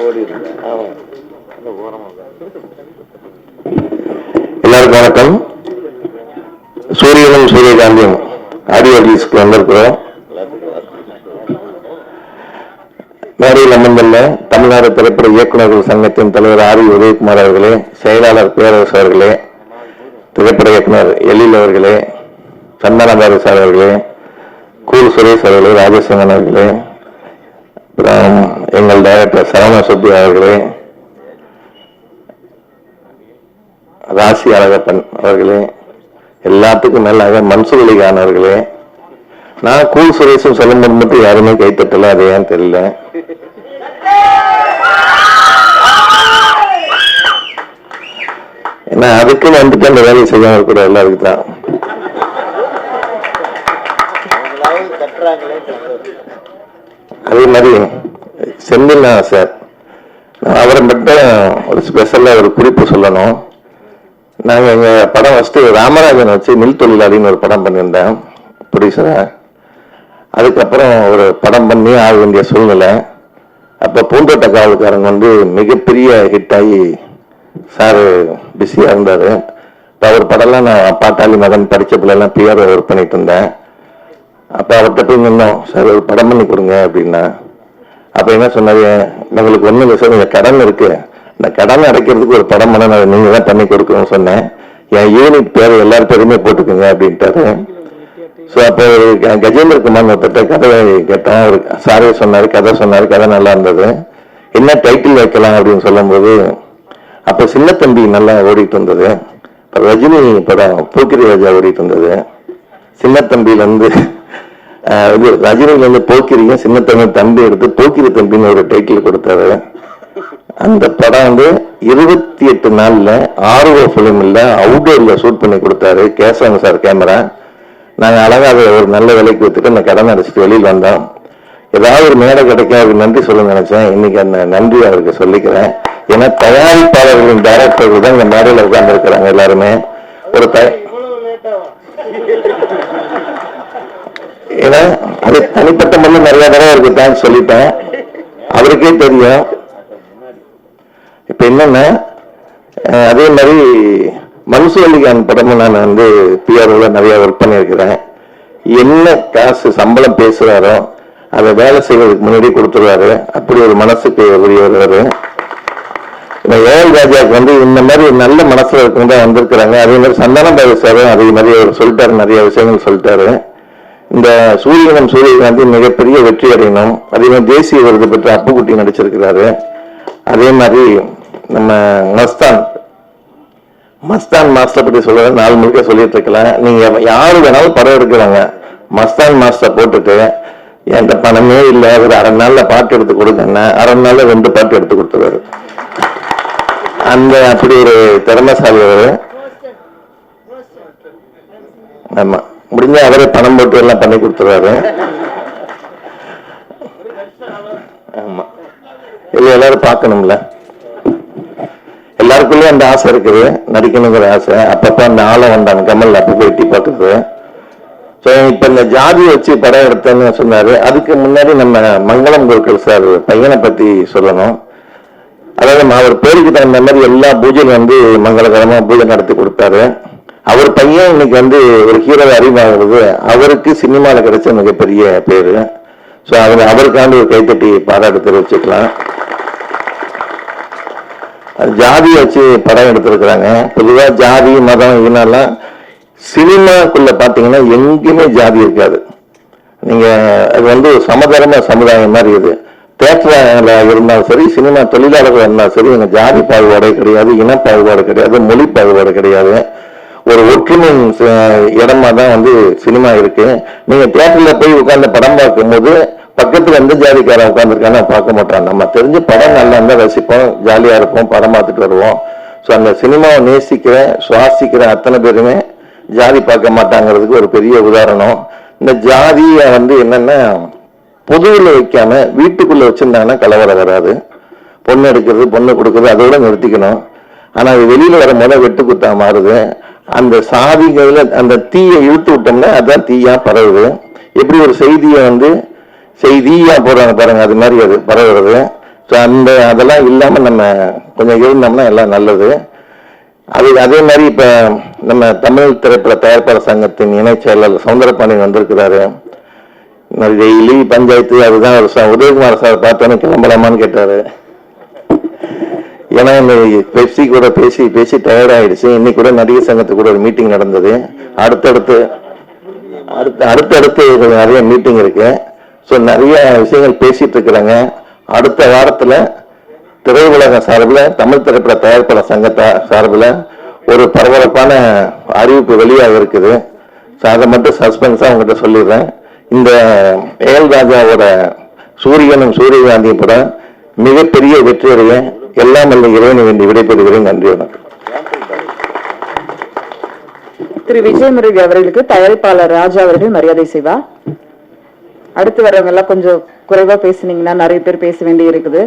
எல்லாருக்கும் வணக்கம். சூரியனும் சூரியகாந்தியும் ஆடியோ ரிலீஸ்க்கு வந்திருக்கிறோம். மேடையில் அமர்ந்துள்ள தமிழ்நாடு திரைப்பட இயக்குநர்கள் சங்கத்தின் தலைவர் ஆர் உதயகுமார் அவர்களே, செயலாளர் பேரரசு அவர்களே, திரைப்பட இயக்குனர் எழில் அவர்களே, சந்தனபாரதி சார் அவர்களே, கூல் சுரேஷ் அவர்களே, ராஜசேகரன் அவர்களே, அப்புறம் எங்கள் டைரக்டர் சரவண சுப்பி அவர்களே, ராசி அழகப்பன் அவர்களே, எல்லாத்துக்கும் மேலாக மன்சூர் அலிகான் அவர்களே. நான் கூல் சுரேஷும் சொல்லும்போது மட்டும் யாருமே கைத்தட்டல, அது ஏன் தெரியல. ஏன்னா அதுக்குன்னு வந்துட்டு அந்த வேலையை செய்யாம கூட எல்லாருக்கு தான். அதே மாதிரி செந்தில் சார், அவரை மட்டும் ஒரு ஸ்பெஷலா ஒரு குறிப்பு சொல்லணும். நாங்கள் எங்கள் படம் ஃபஸ்ட்டு ராமராஜன் வச்சு மில் தொழிலாளின்னு ஒரு படம் பண்ணியிருந்தேன் ப்ரொடியூசரா. அதுக்கப்புறம் ஒரு படம் பண்ணி ஆக வேண்டிய சூழ்நிலை. அப்போ பூந்தோட்ட காவல்காரங்க வந்து மிகப்பெரிய ஹிட் ஆகி சார் பிஸியாக இருந்தார். இப்போ அவர் படம்லாம் நான் பாட்டாளி மகன் படித்த பிள்ளைலாம் PRO ஒர்க் பண்ணிட்டு இருந்தேன். அப்போ அவர்கிட்ட போய் நின்னோம், சார் ஒரு படம் பண்ணி கொடுங்க அப்படின்னா. அப்போ என்ன சொன்னாரு, எங்களுக்கு ஒன்றும் இல்லை சார், இந்த கடன் இருக்கு, இந்த கடன் அடைக்கிறதுக்கு ஒரு படம் பண்ண நான் நீங்கள் தான் பண்ணி கொடுக்கணும்னு சொன்னேன். என் யூனிட் பேர் எல்லாரும் பேருமே போட்டுக்கோங்க அப்படின்ட்டாரு. ஸோ அப்போ ஒரு கஜேந்திர குமார் ஒருத்தட்ட கதை கேட்டோம். அவர் சாரே சொன்னார், கதை சொன்னார், கதை நல்லா இருந்தது. என்ன டைட்டில் வைக்கலாம் அப்படின்னு சொல்லும்போது அப்போ சின்ன தம்பி நல்லா ஓடிட்டு இருந்தது. ரஜினி படம் போக்கிரி ராஜா ஓடிட்டு இருந்தது. சின்ன தம்பியிலேருந்து ரஜினிலேருந்து போக்கிரியும் சின்ன தம்பி எடுத்து போக்கிரி தம்பின்னு ஒரு டைட்டில் கொடுத்தாரு. அந்த படம் 28 நாள்ல RO ஃபிலிம்ல அவுட்டோர்ல ஷூட் பண்ணி கொடுத்தாரு கேசவன் சார் கேமரா. நாங்கள் அழகாக ஒரு நல்ல விலைக்கு வித்துட்டு அந்த கடன் அடைச்சிட்டு வெளியில் வந்தோம். ஏதாவது ஒரு மேடை கிடைக்கும் அவருக்கு நன்றி சொல்ல நினைச்சேன். இன்னைக்கு அந்த நன்றி அவருக்கு சொல்லிக்கிறேன். ஏன்னா தயாரிப்பாளர்களின் டைரக்டர்கள் தான் இந்த மேடையில் உட்கார்ந்து இருக்கிறாங்க எல்லாருமே. ஒரு ஏன்னா அது தனிப்பட்ட முறையில் நிறைய தடவை அவருக்கு தேங்க்ஸ் சொல்லிட்டேன், அவருக்கே தெரியும். இப்ப என்னன்னா அதே மாதிரி மன்சூலிகான் படமும் நான் பிஆர்ஓல நிறைய ஒர்க் பண்ணியிருக்கிறேன். என்ன காசு சம்பளம் பேசுறாரோ அதை வேலை செய்வதற்கு முன்னாடி கொடுத்துருவாரு. அப்படி ஒரு மனசுக்கு உரியவர். ஏஎல் ராஜாவுக்கு இந்த மாதிரி நல்ல மனசுல இருக்கவங்க தான் வந்திருக்கிறாங்க. அதே மாதிரி சந்தானம் பாபு சாரும் அதே மாதிரி அவர் சொல்லிட்டாரு, நிறைய விஷயங்கள் சொல்லிட்டாரு. இந்த சூரியகாந்தி மிகப்பெரிய வெற்றி அடையணும். அதே மாதிரி தேசிய விருது பெற்ற அப்புக்குட்டி நடிச்சிருக்கிறாரு. அதே மாதிரி நம்ம மஸ்தான் மாஸ்டர் பற்றி சொல்ற நாள் முழுக்க சொல்லிட்டு இருக்கலாம். நீங்க யாரு வேணாலும் படம் எடுக்கிறாங்க, மஸ்தான் மாஸ்டர் போட்டுட்டு என்கிட்ட பணமே இல்லை, ஒரு அரை நாள்ல பாட்டு எடுத்து கொடுங்கன்னா அரை நாள்ல 2 பாட்டு எடுத்து கொடுத்துருவாரு. அப்படி ஒரு திறமைசாலி அவரு. ஆமா, முடிஞ்ச அவரே பணம் போட்டு எல்லாம் பண்ணி கொடுத்துருவாரு. ஆமா, இது எல்லாரும் பார்க்கணும்ல. எல்லாருக்குள்ளே அந்த ஆசை இருக்குது, நடிக்கணுங்கிற ஆசை. அப்பப்ப அந்த ஆளை வந்தாங்க கமல் அப்ப போய் எட்டி பார்க்குறது. ஸோ இப்ப இந்த ஜாதி வச்சு படம் எடுத்தேன்னு சொன்னாரு. அதுக்கு முன்னாடி நம்ம மங்களம் கோல்கர் சார் பையனை பத்தி சொல்லணும். அதாவது அவர் பேருக்கு தகுந்த மாதிரி எல்லா பூஜையும் மங்களகரமா பூஜை நடத்தி கொடுத்தாரு. அவர் பையன் இன்னைக்கு ஒரு ஹீரோ அறிவாகிறது. அவருக்கு சினிமாவில் கிடைச்ச மிகப்பெரிய பேரு. ஸோ அவருக்காண்டி ஒரு கைத்தட்டி பாராட்டு தெரிவிச்சுக்கலாம். ஜாதி வச்சு படம் எடுத்திருக்கிறாங்க. பொதுவா ஜாதி மதம் இதனாலாம் சினிமாக்குள்ள பாத்தீங்கன்னா எங்கேயுமே ஜாதி இருக்காது. நீங்க அது சமதர்ம சமுதாயம் மாதிரி இது. தியேட்டர்ல இருந்தாலும் சரி, சினிமா தொழிலாளர்கள் இருந்தாலும் சரி, எங்க ஜாதி பாகுபாடு கிடையாது, இன பாகுபாடு கிடையாது, மொழி பாகுபாடு கிடையாது. ஒரு ஒற்றுமை இடமா தான் சினிமா இருக்கு. நீங்க தியேட்டர்ல போய் உட்கார்ந்து படம் பார்க்கும்போது பக்கத்துல எந்த ஜாதிக்காரன் உட்காந்துருக்கான்னு பார்க்க மாட்டான். நம்ம தெரிஞ்ச படம் நல்லா இருந்தா ரசிப்போம், ஜாலியா இருப்போம், படம் பார்த்துட்டு வருவோம். ஸோ அந்த சினிமாவை நேசிக்கிற சுவாசிக்கிற அத்தனை பேருமே ஜாதி பார்க்க மாட்டாங்கிறதுக்கு ஒரு பெரிய உதாரணம். இந்த ஜாதியை என்னன்னா பொதுவில் வைக்காம வீட்டுக்குள்ள வச்சிருந்தாங்கன்னா கலவரம் வராது. பொண்ணு எடுக்கிறது, பொண்ணு கொடுக்கறது அதோட நிறுத்திக்கணும். ஆனா அது வெளியில வர முறை வெட்டு குத்தா மாறுது. அந்த சாதிகளை அந்த தீயை இழுத்து விட்டோம்னா அதுதான் தீயா பரவுது. எப்படி ஒரு செய்தியை செய்தியா போடுறாங்க பாருங்க, அது மாதிரி அது பரவுறது. ஸோ அதெல்லாம் இல்லாம நம்ம கொஞ்சம் இருந்தோம்னா எல்லாம் நல்லது. அதே மாதிரி இப்ப நம்ம தமிழ் திரைப்பட தயாரிப்பாளர் சங்கத்தின் இணைச் செயலாளர் சவுந்தரபாண்டியன் வந்திருக்கிறாரு. டெய்லி பஞ்சாயத்து அதுதான். உதயகுமார் சார் பார்த்தோன்னு கிளம்பலாமான்னு கேட்டாரு. ஏன்னா இந்த பெப்சி கூட பேசி பேசி டயர்ட் ஆயிடுச்சு. இன்னைக்கு கூட நடிகர் சங்கத்துக்கு கூட ஒரு மீட்டிங் நடந்தது. அடுத்தடுத்து நிறைய மீட்டிங் இருக்கு. ஸோ நிறைய விஷயங்கள் பேசிட்டு இருக்கிறாங்க. அடுத்த வாரத்துல திரையுலக சார்பில் தமிழ் திரைப்பட தயாரிப்பாளர் சங்கத்தை சார்பில் ஒரு பரபரப்பான அறிவிப்பு வெளியாக இருக்குது. ஸோ அதை மட்டும் சஸ்பென்ஸா உங்ககிட்ட சொல்லிடுறேன். இந்த ஏஎல் ராஜாவோட சூரியனும் சூரியகாந்தியும் படம் மிகப்பெரிய வெற்றியடைய எல்லாம் வல்ல இறைவனை வேண்டி விடைபெறுகிறேன். நன்றி, வணக்கம். திரு விஜயமுருகி அவர்களுக்கு தயாரிப்பாளர் ராஜா அவர்கள் மரியாதை செய்வார். அடுத்து வரவங்க எல்லாம் கொஞ்சம் குறைவா பேசுனீங்கன்னா நிறைய பேர் பேச வேண்டி இருக்குது.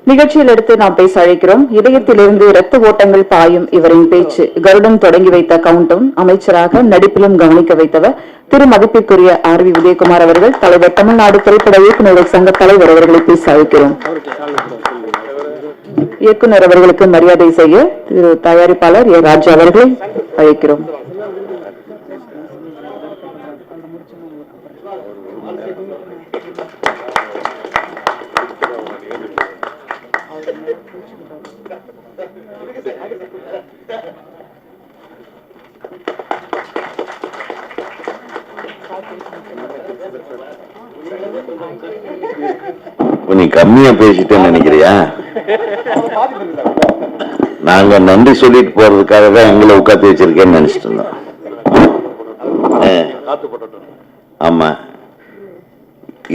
நிகழ்ச்சியில் எடுத்து நாம் பேச அழைக்கிறோம். இதயத்திலிருந்து இரத்த ஓட்டங்கள் பாயும் இவரின் பேச்சு கருடன் தொடங்கி வைத்த கவுண்டும் அமைச்சராக நடிப்பிலும் கவனிக்க வைத்தவர் திரு மதிப்பிற்குரிய RV உதயகுமார் அவர்கள். தலைவர் தமிழ்நாடு திரைப்பட இயக்குநர்கள் சங்க தலைவர் அவர்களை பேச அழைக்கிறோம். இயக்குனர் அவர்களுக்கு மரியாதை செய்ய திரு தயாரிப்பாளர் ஏ ராஜா அவர்களை அழைக்கிறோம். நீ கம்மியா பேசிட்டேன்னு நினைக்கிறியா? நாங்க நன்றி சொல்லிட்டு போறதுக்காக தான் எங்களை உட்காந்து வச்சிருக்கேன்னு நினைச்சிட்டு இருந்தோம். ஆமா,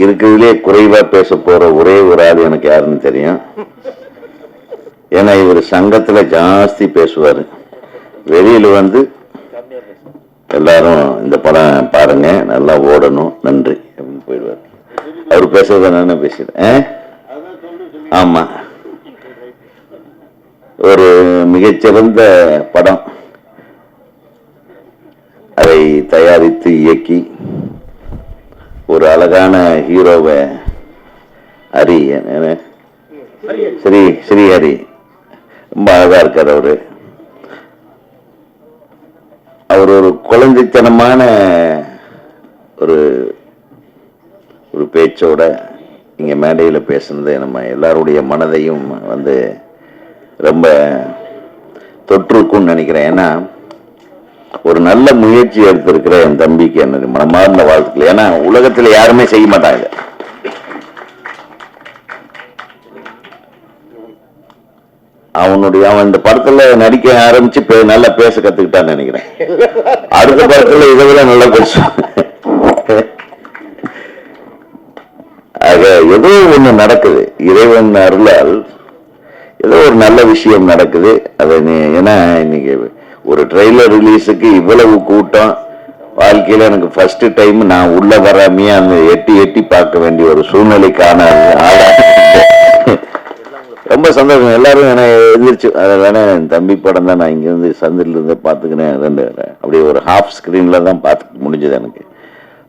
இருக்கிறதுலே குறைவா பேச போற ஒரே ஒரு ஆள் எனக்கு யாருன்னு தெரியும். ஏன்னா இவர் சங்கத்துல ஜாஸ்தி பேசுவாரு. வெளியில வந்து எல்லாரும் இந்த படம் பாருங்க, நல்லா ஓடணும், நன்றி அப்படின்னு போயிடுவார். அவர் பேசுறத நானே பேசுறேன். ஆமா, ஒரு மிகச்சிறந்த படம். அதை தயாரித்து இயக்கி ஒரு அழகான ஹீரோவை ஹரி, ஸ்ரீ ஹரி, ரொம்ப அழகா இருக்கார் அவரு. அவர் ஒரு குழந்தைத்தனமான ஒரு ஒரு பேச்சோட இங்க மேடையில பேசுனது நம்ம எல்லாருடைய மனதையும் வந்து ரொம்ப தொற்றுக்கும்னு நினைக்கிறேன். ஏன்னா ஒரு நல்ல முயற்சி எடுத்திருக்கிற என் தம்பிக்கு என்ன மனமார்ந்த வாழ்த்துக்கள். ஏன்னா உலகத்துல யாருமே செய்ய மாட்டாங்க. அவன் இந்த படத்துல நடிக்க ஆரம்பிச்சு நல்லா பேச கத்துக்கிட்டான்னு நினைக்கிறேன். அடுத்த படத்துல இதை விட நல்லா பேசுவான். ஆக ஏதோ ஒண்ணு நடக்குது, இறைவன் அருளால் ஏதோ ஒரு நல்ல விஷயம் நடக்குது. அதை ஏன்னா இன்னைக்கு ஒரு ட்ரெய்லர் ரிலீஸுக்கு இவ்வளவு கூட்டம் வாழ்க்கையில எனக்கு ஃபர்ஸ்ட் டைம் நான் உள்ள வராமையே அந்த எட்டி பார்க்க வேண்டிய ஒரு சூழ்நிலைக்கான ரொம்ப சந்தோஷம். எல்லாரும் என்ன எதிர்த்து அதை வேணா தம்பி படம் தான் நான் இங்கிருந்து சந்தில இருந்து பார்த்துக்கினேன். அப்படியே ஒரு ஹாஃப் ஸ்கிரீன்ல தான் பார்த்து முடிஞ்சது எனக்கு.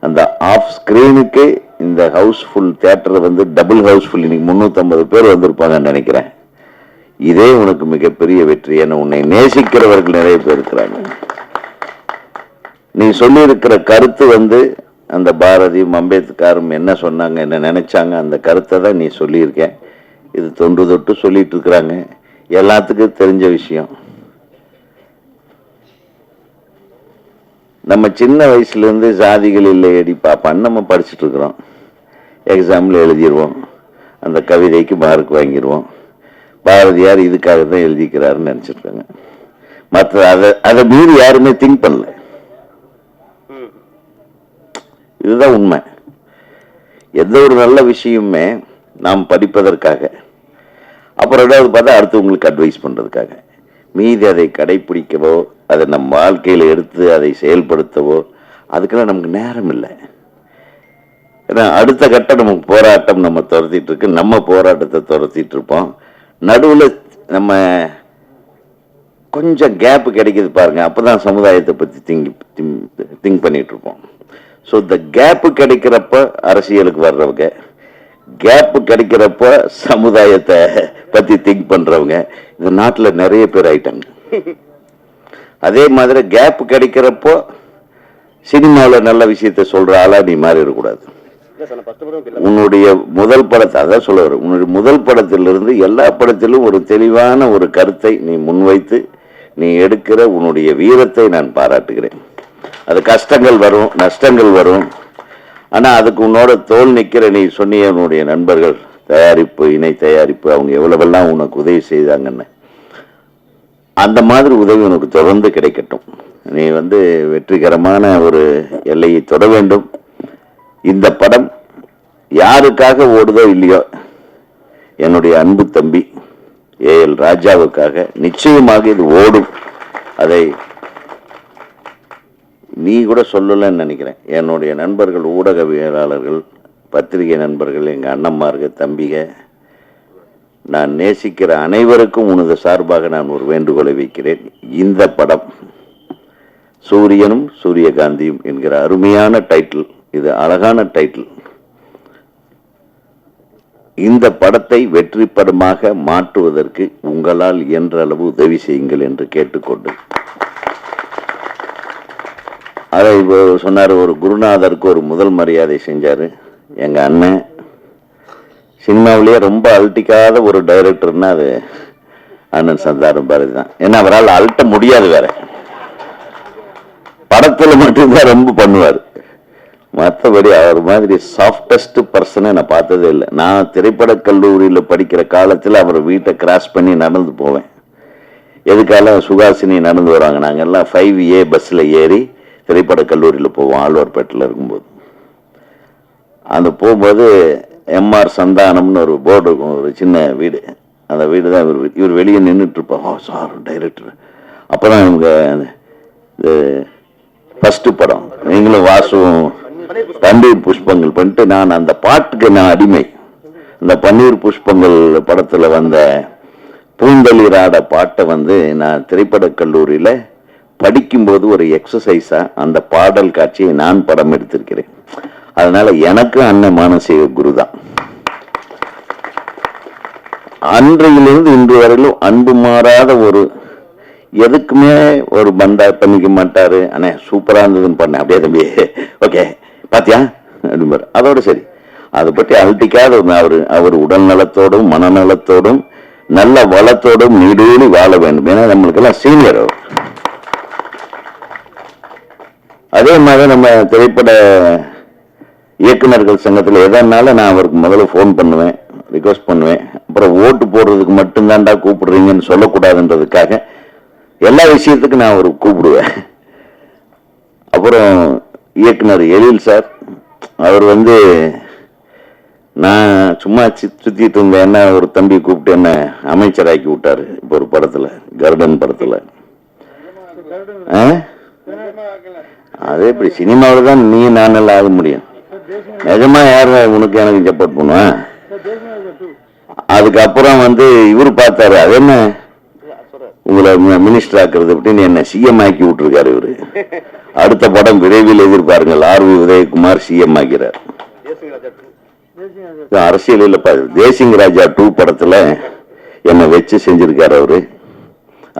அந்த ஆஃப் ஸ்கிரீனுக்கு இந்த ஹவுஸ்ஃபுல் தியேட்டர் வந்து டபுள் ஹவுஸ்ஃபுல். இன்னைக்கு 350 பேர் வந்திருப்பாங்கன்னு நினைக்கிறேன். இதே உனக்கு மிகப்பெரிய வெற்றி. ஏன்னா உன்னை நேசிக்கிறவர்கள் நிறைய பேர் இருக்கிறாங்க. நீ சொல்லி இருக்கிற கருத்து வந்து அந்த பாரதியும் அம்பேத்கரும் என்ன சொன்னாங்க, என்ன நினைச்சாங்க, அந்த கருத்தை தான் நீ சொல்லியிருக்கேன். இது தொன்று தொட்டு சொல்லிட்டு இருக்கிறாங்க, எல்லாத்துக்கும் தெரிஞ்ச விஷயம். நம்ம சின்ன வயசுல இருந்து ஜாதிகள் இல்லையடி பாப்பான்னு நம்ம படிச்சுட்டு இருக்கிறோம். எக்ஸாம்ல எழுதிடுவோம், அந்த கவிதைக்கு மார்க் வாங்கிடுவோம். பாரதியார் இதுக்காக தான் எழுதிக்கிறாருன்னு நினைச்சிருக்காங்க. மற்ற அதை மீறி யாருமே திங்க் பண்ணல. இதுதான் உண்மை. எந்த ஒரு நல்ல விஷயமுமே நாம் படிப்பதற்காக, அப்புறம் ரெண்டாவது பார்த்தா அடுத்தவங்களுக்கு அட்வைஸ் பண்றதுக்காக, மீதி அதை கடைபிடிக்கவோ அதை நம் வாழ்க்கையில எடுத்து அதை செயல்படுத்தவோ அதுக்கெல்லாம் நமக்கு நேரம் இல்லை. ஏன்னா அடுத்த கட்டம் நமக்கு போராட்டம் நம்ம துரத்திட்டு இருக்கு. நம்ம போராட்டத்தை துரத்திட்டு இருப்போம். நடுவில் நம்ம கொஞ்சம் கேப் கிடைக்குது பாருங்க, அப்பதான் சமுதாயத்தை பத்தி திங்க் பண்ணிட்டு இருப்போம். ஸோ இந்த கேப்பு கிடைக்கிறப்ப அரசியலுக்கு வர்றவங்க, கேப்பு கிடைக்கிறப்ப சமுதாயத்தை பத்தி திங்க் பண்றவங்க இந்த நாட்டில் நிறைய பேர் ஆயிட்டாங்க. அதே மாதிரி கேப் கிடைக்கிறப்போ சினிமாவில் நல்ல விஷயத்த சொல்ற ஆளா நீ மாறிடக்கூடாது. உன்னுடைய முதல் படத்தை அதான் சொல்ல வரும். உன்னுடைய முதல் படத்திலிருந்து எல்லா படத்திலும் ஒரு தெளிவான ஒரு கருத்தை நீ முன்வைத்து நீ எடுக்கிற உன்னுடைய வீரத்தை நான் பாராட்டுகிறேன். அது கஷ்டங்கள் வரும், நஷ்டங்கள் வரும். ஆனா அதுக்கு உன்னோட தோல் நிக்கிற நீ சொன்னிய உன்னுடைய நண்பர்கள், தயாரிப்பு, இணை தயாரிப்பு, அவங்க எவ்வளவெல்லாம் உனக்கு உதவி செய்தாங்கன்னு, அந்த மாதிரி உதவி உனக்கு தொடர்ந்து கிடைக்கட்டும். நீ வந்து வெற்றிகரமான ஒரு எல்லையை தொட வேண்டும். இந்த படம் யாருக்காக ஓடுதோ இல்லையோ, என்னுடைய அன்பு தம்பி ஏஎல் ராஜாவுக்காக நிச்சயமாக இது ஓடும். அதை நீ கூட சொல்லலன்னு நினைக்கிறேன். என்னுடைய நண்பர்கள், ஊடகவியலாளர்கள், பத்திரிகை நண்பர்கள், எங்க அண்ணம்மார்கள், தம்பிக, நான் நேசிக்கிற அனைவருக்கும் உனது சார்பாக நான் ஒரு வேண்டுகோளை வைக்கிறேன். இந்த படம் சூரியனும் சூரியகாந்தியும் என்கிற அருமையான டைட்டில், இது அழகான டைட்டில். இந்த படத்தை வெற்றி படமாக மாற்றுவதற்கு உங்களால் இயன்ற அளவு உதவி செய்யுங்கள் என்று கேட்டுக்கொண்டு, அதை சொன்னார், ஒரு குருநாதருக்கு ஒரு முதல் மரியாதை செஞ்சாரு எங்க அண்ணன். சினிமாவிலேயே ரொம்ப அழட்டிக்காத ஒரு டைரக்டர்னா அது அண்ணன் சந்தானம் பாரதி தான். ஏன்னா அவரால் அழட்ட முடியாது, வேற படத்துல மட்டும்தான் ரொம்ப பண்ணுவார். மற்றபடி அவர் மாதிரி சாஃப்டஸ்ட் பர்சனை நான் பார்த்ததே இல்லை. நான் திரைப்பட கல்லூரியில் படிக்கிற காலத்தில் அவர் வீட்டை கிராஸ் பண்ணி நடந்து போவேன். எதுக்கால சுகாசினி நடந்து வருவாங்க. நாங்கள்லாம் 5A பஸ்ஸில் ஏறி திரைப்பட கல்லூரியில் போவோம், ஆழ்வார்பேட்டில் இருக்கும்போது. அந்த போகும்போது MR சந்தானம்னு ஒரு போர்டு இருக்கும், ஒரு சின்ன வீடு. அந்த வீடு தான் இவர் வெளியே நின்றுட்டு இருப்பார். Sir director. அப்போ தான் இவங்க ஃபஸ்ட்டு படம் நீங்களும் வாசுவும் பன்னீர் புஷ்பங்கள் பண்ணிட்டு, நான் அந்த பாட்டுக்கு நான் அடிமை. இந்த பன்னீர் புஷ்பங்கள் படத்தில் வந்த பூந்தளிராட பாட்டை நான் திரைப்பட கல்லூரியில் படிக்கும்போது ஒரு எக்ஸசைஸா அந்த பாடல் காட்சியை நான் படம் எடுத்திருக்கிறேன். அதனால எனக்கு அண்ணன் மானசீக குரு தான். அன்றையிலிருந்து இன்று வரையிலும் அன்பு மாறாத ஒரு, எதுக்குமே ஒரு பந்தா பண்ணிக்க மாட்டாரு. அண்ணே சூப்பரா இருந்ததுன்னு பண்ணேன், அப்படியே தம்பி ஓகே பாத்தியா அப்படிம்பாரு. அதோட சரி, அதை பற்றி அழட்டிக்காத அவர் உடல் நலத்தோடும் மனநலத்தோடும் நல்ல வளத்தோடும் நீடூழி வாழ வேண்டும். ஏன்னா நம்மளுக்கெல்லாம் சீனியர் அவர். அதே மாதிரி நம்ம திரைப்பட இயக்குநர்கள் சங்கத்தில் எதனால நான் அவருக்கு முதல்ல ஃபோன் பண்ணுவேன், ரிக்வஸ்ட் பண்ணுவேன். அப்புறம் ஓட்டு போடுறதுக்கு மட்டும்தான்டா கூப்பிடுறீங்கன்னு சொல்லக்கூடாதுன்றதுக்காக எல்லா விஷயத்துக்கும் நான் அவருக்கு கூப்பிடுவேன். அப்புறம் இயக்குனர் எழில் சார், அவர் நான் சும்மா சுத்திட்டு இருந்தேன், என்ன ஒரு தம்பி கூப்பிட்டு என்ன அமைச்சராக்கி விட்டாரு. இப்போ ஒரு படத்துல, கருடன் படத்துல. அதே இப்படி சினிமாவில் தான் நீ நானெல்லாம் ஆக முடியும். நிஜமா யார் உனக்கு எனக்கு சப்போர்ட் பண்ணுவேன். அதுக்கப்புறம் இவரு பார்த்தாரு, அது என்ன உங்களை மினிஸ்டர் ஆக்குறது அப்படின்னு என்ன CM ஆக்கி விட்டுருக்காரு இவரு. அடுத்த படம் விரைவில் எதிர்பாருங்கள், RV உதயகுமார் CM ஆக்கிறார். அரசியல் இல்லப்பா, தேசிங் ராஜா 2 படத்துல என்னை வச்சு செஞ்சிருக்காரு அவரு.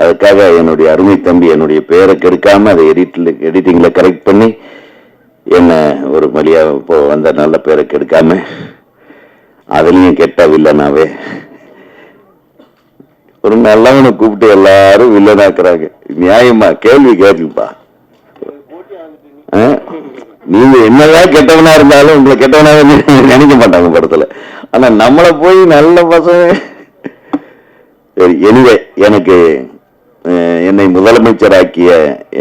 அதுக்காக என்னுடைய அருமை தம்பி என்னுடைய பேரை கெடுக்காம அதை எடிட்டிங்ல கரெக்ட் பண்ணி என்ன ஒரு மலியா இப்போ வந்த நல்ல பேரை கெடுக்காம அதுலயும் கெட்ட வில்லனாவே ஒரு நல்லவனை கூப்பிட்டு எல்லாரும் வில்லனாக்குறாங்க. நியாயமா கேள்வி கேட்குப்பா. நீங்க என்னதான் கெட்டவனா இருந்தாலும் உங்களை கெட்டவனாவே நினைக்க மாட்டாங்க படத்துல. ஆனா நம்மளை போய் நல்ல பசங்க. சரி, எனிவே எனக்கு என்னை முதலமைச்சராக்கிய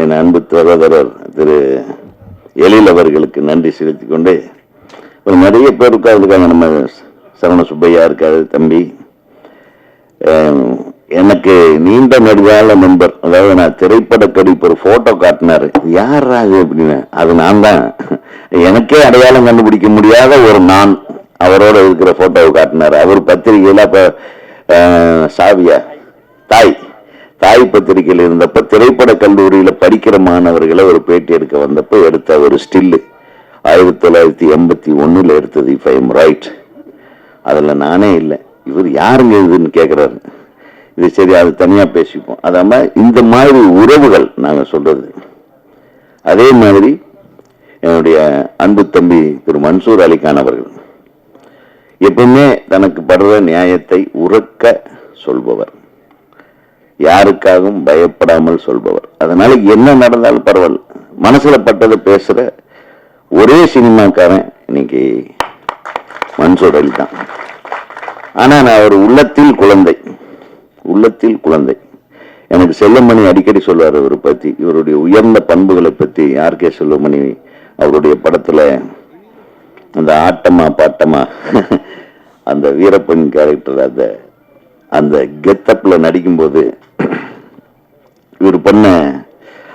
என் அன்பு சகோதரர் திரு எழில் அவர்களுக்கு நன்றி செலுத்திக் கொண்டு, ஒரு நிறைய பேர் உட்கார்ந்துருக்காங்க. நம்ம சரவண சுப்பையா இருக்காரு தம்பி, எனக்கு நீண்ட நெடுகால நண்பர். அதாவது நான் திரைப்பட கடிப்பு ஒரு போட்டோ காட்டினாரு, யாரா அப்படின்னு. அது நான் தான். எனக்கே அடையாளம் கண்டுபிடிக்க முடியாத ஒரு நான் அவரோட இருக்கிற போட்டோவை காட்டினாரு. அவர் பத்திரிகையில அப்ப சாவியா தாய் பத்திரிகையில் இருந்தப்ப திரைப்பட கல்லூரியில படிக்கிற மாணவர்களை ஒரு பேட்டி எடுக்க வந்தப்ப எடுத்த ஒரு ஸ்டில்லு 1981 எடுத்தது, இஃப் ஐ எம் ரைட். அதுல நானே இல்லை. இவர் யாருங்க இதுன்னு கேட்கிறாரு. இது சரி, அது தனியா பேசிப்போம். அதாம இந்த மாதிரி உறவுகள் நாங்க சொல்றது. அதே மாதிரி என்னுடைய அன்பு தம்பி திரு மன்சூர் அலிகான் அவர்கள் எப்பவுமே தனக்கு படுற நியாயத்தை உறக்க சொல்பவர், யாருக்காகவும் பயப்படாமல் சொல்பவர். அதனால என்ன நடந்தாலும் பரவாயில்ல, மனசுல பட்டதை பேசுற ஒரே சினிமாக்காரன் இன்னைக்கு மன்சூர் அலி தான். ஆனா நான் ஒரு உள்ளத்தில் குழந்தை. எனக்கு செல்லமணி அடிக்கடி சொல்வார் இவரை பத்தி, இவருடைய உயர்ந்த பண்புகளை பத்தி. RK செல்லமணி அவருடைய படத்துல அந்த ஆட்டமா பாட்டமா அந்த வீரப்பன் கேரக்டர் அந்த கெத்தப்ல நடிக்கும்போது இவர் பண்ண,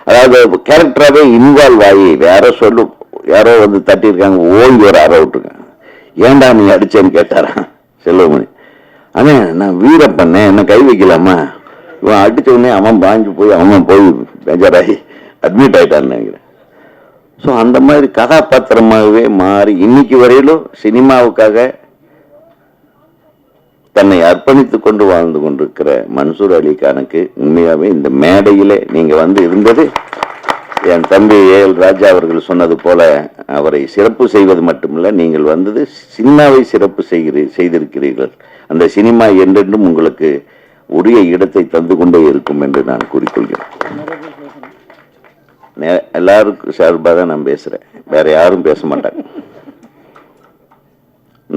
அதாவது கேரக்டராகவே இன்வால்வ் ஆகி யாரோ தட்டியிருக்காங்க, ஓய்வு ஒரு அற விட்டுருக்காங்க. ஏன்டா நீ அடிச்சேன்னு கேட்டாரா செல்வமணி. ஆனா நான் வீரப்பண்ண என்ன கை வைக்கலாமா, இவன் அடிச்ச உடனே அவன் பாஞ்சு போய் பேஜராகி அட்மிட் ஆயிட்டான்னு நினைக்கிறேன். ஸோ அந்த மாதிரி கதாபாத்திரமாகவே மாறி இன்னைக்கு வரையிலும் சினிமாவுக்காக தன்னை அர்ப்பணித்துக் கொண்டு வாழ்ந்து கொண்டிருக்கிற மன்சூர் அலிகானுக்கு உண்மையாவே இந்த மேடையிலே நீங்க இருந்தது, என் தம்பி AL ராஜா அவர்கள் சொன்னது போல அவரை சிறப்பு செய்வது மட்டுமல்ல, நீங்கள் வந்தது சினிமாவை சிறப்பு செய்திருக்கிறீர்கள். அந்த சினிமா என்றென்றும் உங்களுக்கு உரிய இடத்தை தந்து கொண்டே இருக்கும் என்று நான் கூறிக்கொள்கிறேன். எல்லாருக்கும் சார்பாக தான் நான் பேசுறேன், வேற யாரும் பேச மாட்டாங்க.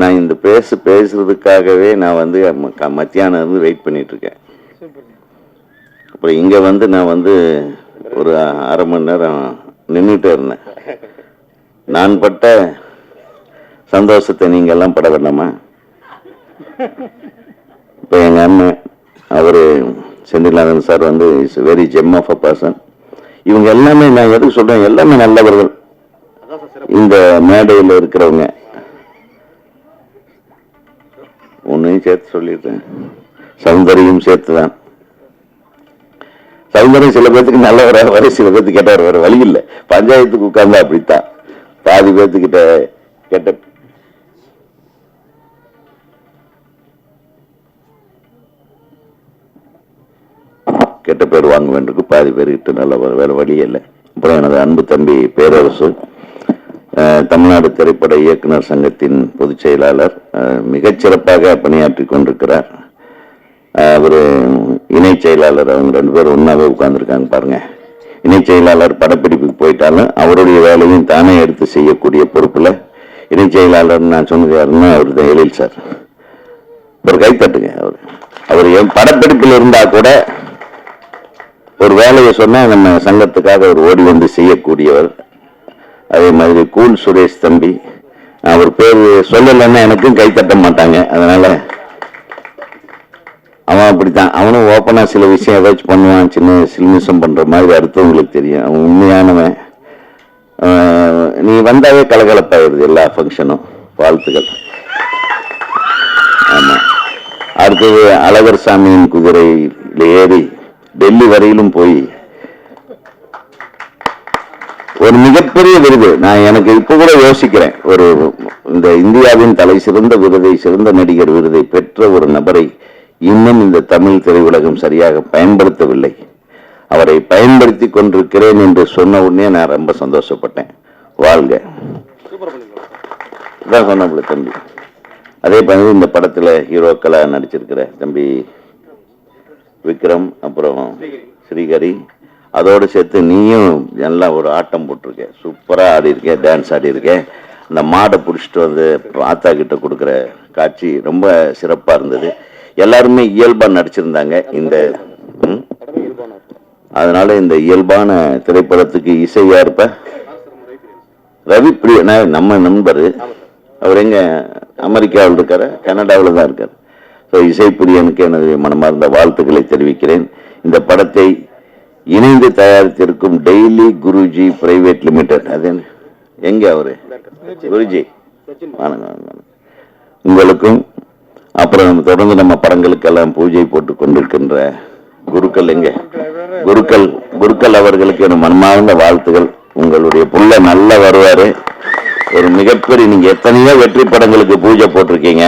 நான் இந்த பேசுறதுக்காகவே நான் வந்து மத்தியானம் இருந்து வெயிட் பண்ணிட்டு இருக்கேன். அப்புறம் இங்க வந்து நான் வந்து ஒரு 1/2 மணி நேரம் நின்றுட்டே இருந்தேன். நான் பட்ட சந்தோஷத்தை நீங்க எல்லாம் பட வேண்டாமா? இப்போ எங்க அண்ணன் அவரு செந்தில்நாதன் சார் வந்து is very gem of a person. இவங்க எல்லாமே நான் எதுக்கு சொல்றேன், எல்லாமே நல்லவர்கள். இந்த மேடையில் இருக்கிறவங்க ஒன்னையும் சேர்த்து சொல்லிட்டேன், சௌந்தரியும் சேர்த்துதான். சௌந்தரியம் சில பேர்த்துக்கு நல்லவராக வர, சில பேர்த்துக்கு கேட்டவர் வேற வழி இல்லை. பஞ்சாயத்துக்கு உட்கார்ந்தா அப்படித்தான், பாதி பேர்த்துக்கிட்ட கெட்ட பேர் வாங்க வேண்டியிருக்கு, பாதி பேர்கிட்ட நல்ல வேற வழியே இல்லை. அப்புறம் எனது அன்பு தம்பி பேரரசு, தமிழ்நாடு திரைப்பட இயக்குனர் சங்கத்தின் பொதுச் செயலாளர், மிகச்சிறப்பாக பணியாற்றி கொண்டிருக்கிறார். அவர் இணை செயலாளர், அவங்க 2 பேரும் ஒன்னாவே உட்கார்ந்துருக்காங்க பாருங்க. இணை செயலாளர் படப்பிடிப்புக்கு போயிட்டாலும் அவருடைய வேலையும் தானே எடுத்து செய்யக்கூடிய பொறுப்புல இணை செயலாளர் நான் சொன்னது யாருன்னா அவர் தான் எழில் சார். ஒரு கைத்தட்டுங்க. அவர் என் படப்பிடிப்பில் இருந்தா கூட ஒரு வேலையை சொன்னா நம்ம சங்கத்துக்காக அவர் ஓடி வந்து செய்யக்கூடியவர். அதே மாதிரி கூல் சுரேஷ் தம்பி, அவர் பேர் சொல்லலைன்னா எனக்கும் கைத்தட்ட மாட்டாங்க. அதனால அவன் அப்படித்தான், அவனும் ஓப்பனா சில விஷயம் ஏதாச்சும் பண்ணுவான், சின்ன சில்மிசம் பண்ற மாதிரி அடுத்தவங்களுக்கு தெரியும். அவன் உண்மையானவன். நீ வந்தாவே கலகலப்பாயிருது எல்லா ஃபங்க்ஷனும். வாழ்த்துக்கள். ஆமா. அடுத்தது அழகர் சாமியின் குதிரையில ஏறி டெல்லி வரையிலும் போய் ஒரு மிகப்பெரிய விருது. நான் எனக்கு இப்ப கூட யோசிக்கிறேன், ஒரு இந்த இந்தியாவின் தலை சிறந்த விருதை, சிறந்த நடிகர் விருதை பெற்ற ஒரு நபரை இன்னும் இந்த தமிழ் திரையுலகம் சரியாக பயன்படுத்தவில்லை. அவரை பயன்படுத்தி கொண்டிருக்கிறேன் என்று சொன்ன உடனே நான் ரொம்ப சந்தோஷப்பட்டேன். வாழ்க. இதான் சொன்ன தம்பி. அதே மாதிரி இந்த படத்துல ஹீரோக்களா நடிச்சிருக்கிற தம்பி விக்ரம், அப்புறம் ஸ்ரீஹரி, அதோடு சேர்த்து நீயும் நல்லா ஒரு ஆட்டம் போட்டிருக்க, சூப்பரா ஆடி இருக்க, டான்ஸ் ஆடி இருக்க. அந்த மாடை பிடிச்சிட்டு வந்து ஆத்தா கிட்ட கொடுக்குற காட்சி ரொம்ப சிறப்பா இருந்தது. எல்லாருமே இயல்பா நடிச்சிருந்தாங்க. இந்த அதனால இந்த இயல்பான திரைப்படத்துக்கு இசையா இருப்ப ரவி பிரியா, நம்ம நண்பர், அவர் எங்க அமெரிக்காவில் இருக்காரு, கனடாவில் தான் இருக்காரு. இசைப்பிரியனுக்கு எனது மனமார்ந்த வாழ்த்துக்களை தெரிவிக்கிறேன். இந்த படத்தை இணைந்து தயாரித்திருக்கும் டெய்லி குருஜி பிரைவேட் லிமிடெட், அது எங்க அவரு குருஜி, உங்களுக்கும், அப்புறம் தொடர்ந்து நம்ம படங்களுக்கெல்லாம் பூஜை போட்டு கொண்டிருக்கின்ற குருக்கள், எங்க குருக்கள் அவர்களுக்கு என் மனமார்ந்த வாழ்த்துகள். உங்களுடைய புள்ள நல்லா வருவாரு. ஒரு மிகப்பெரிய, நீங்க எத்தனையோ வெற்றி படங்களுக்கு பூஜை போட்டிருக்கீங்க,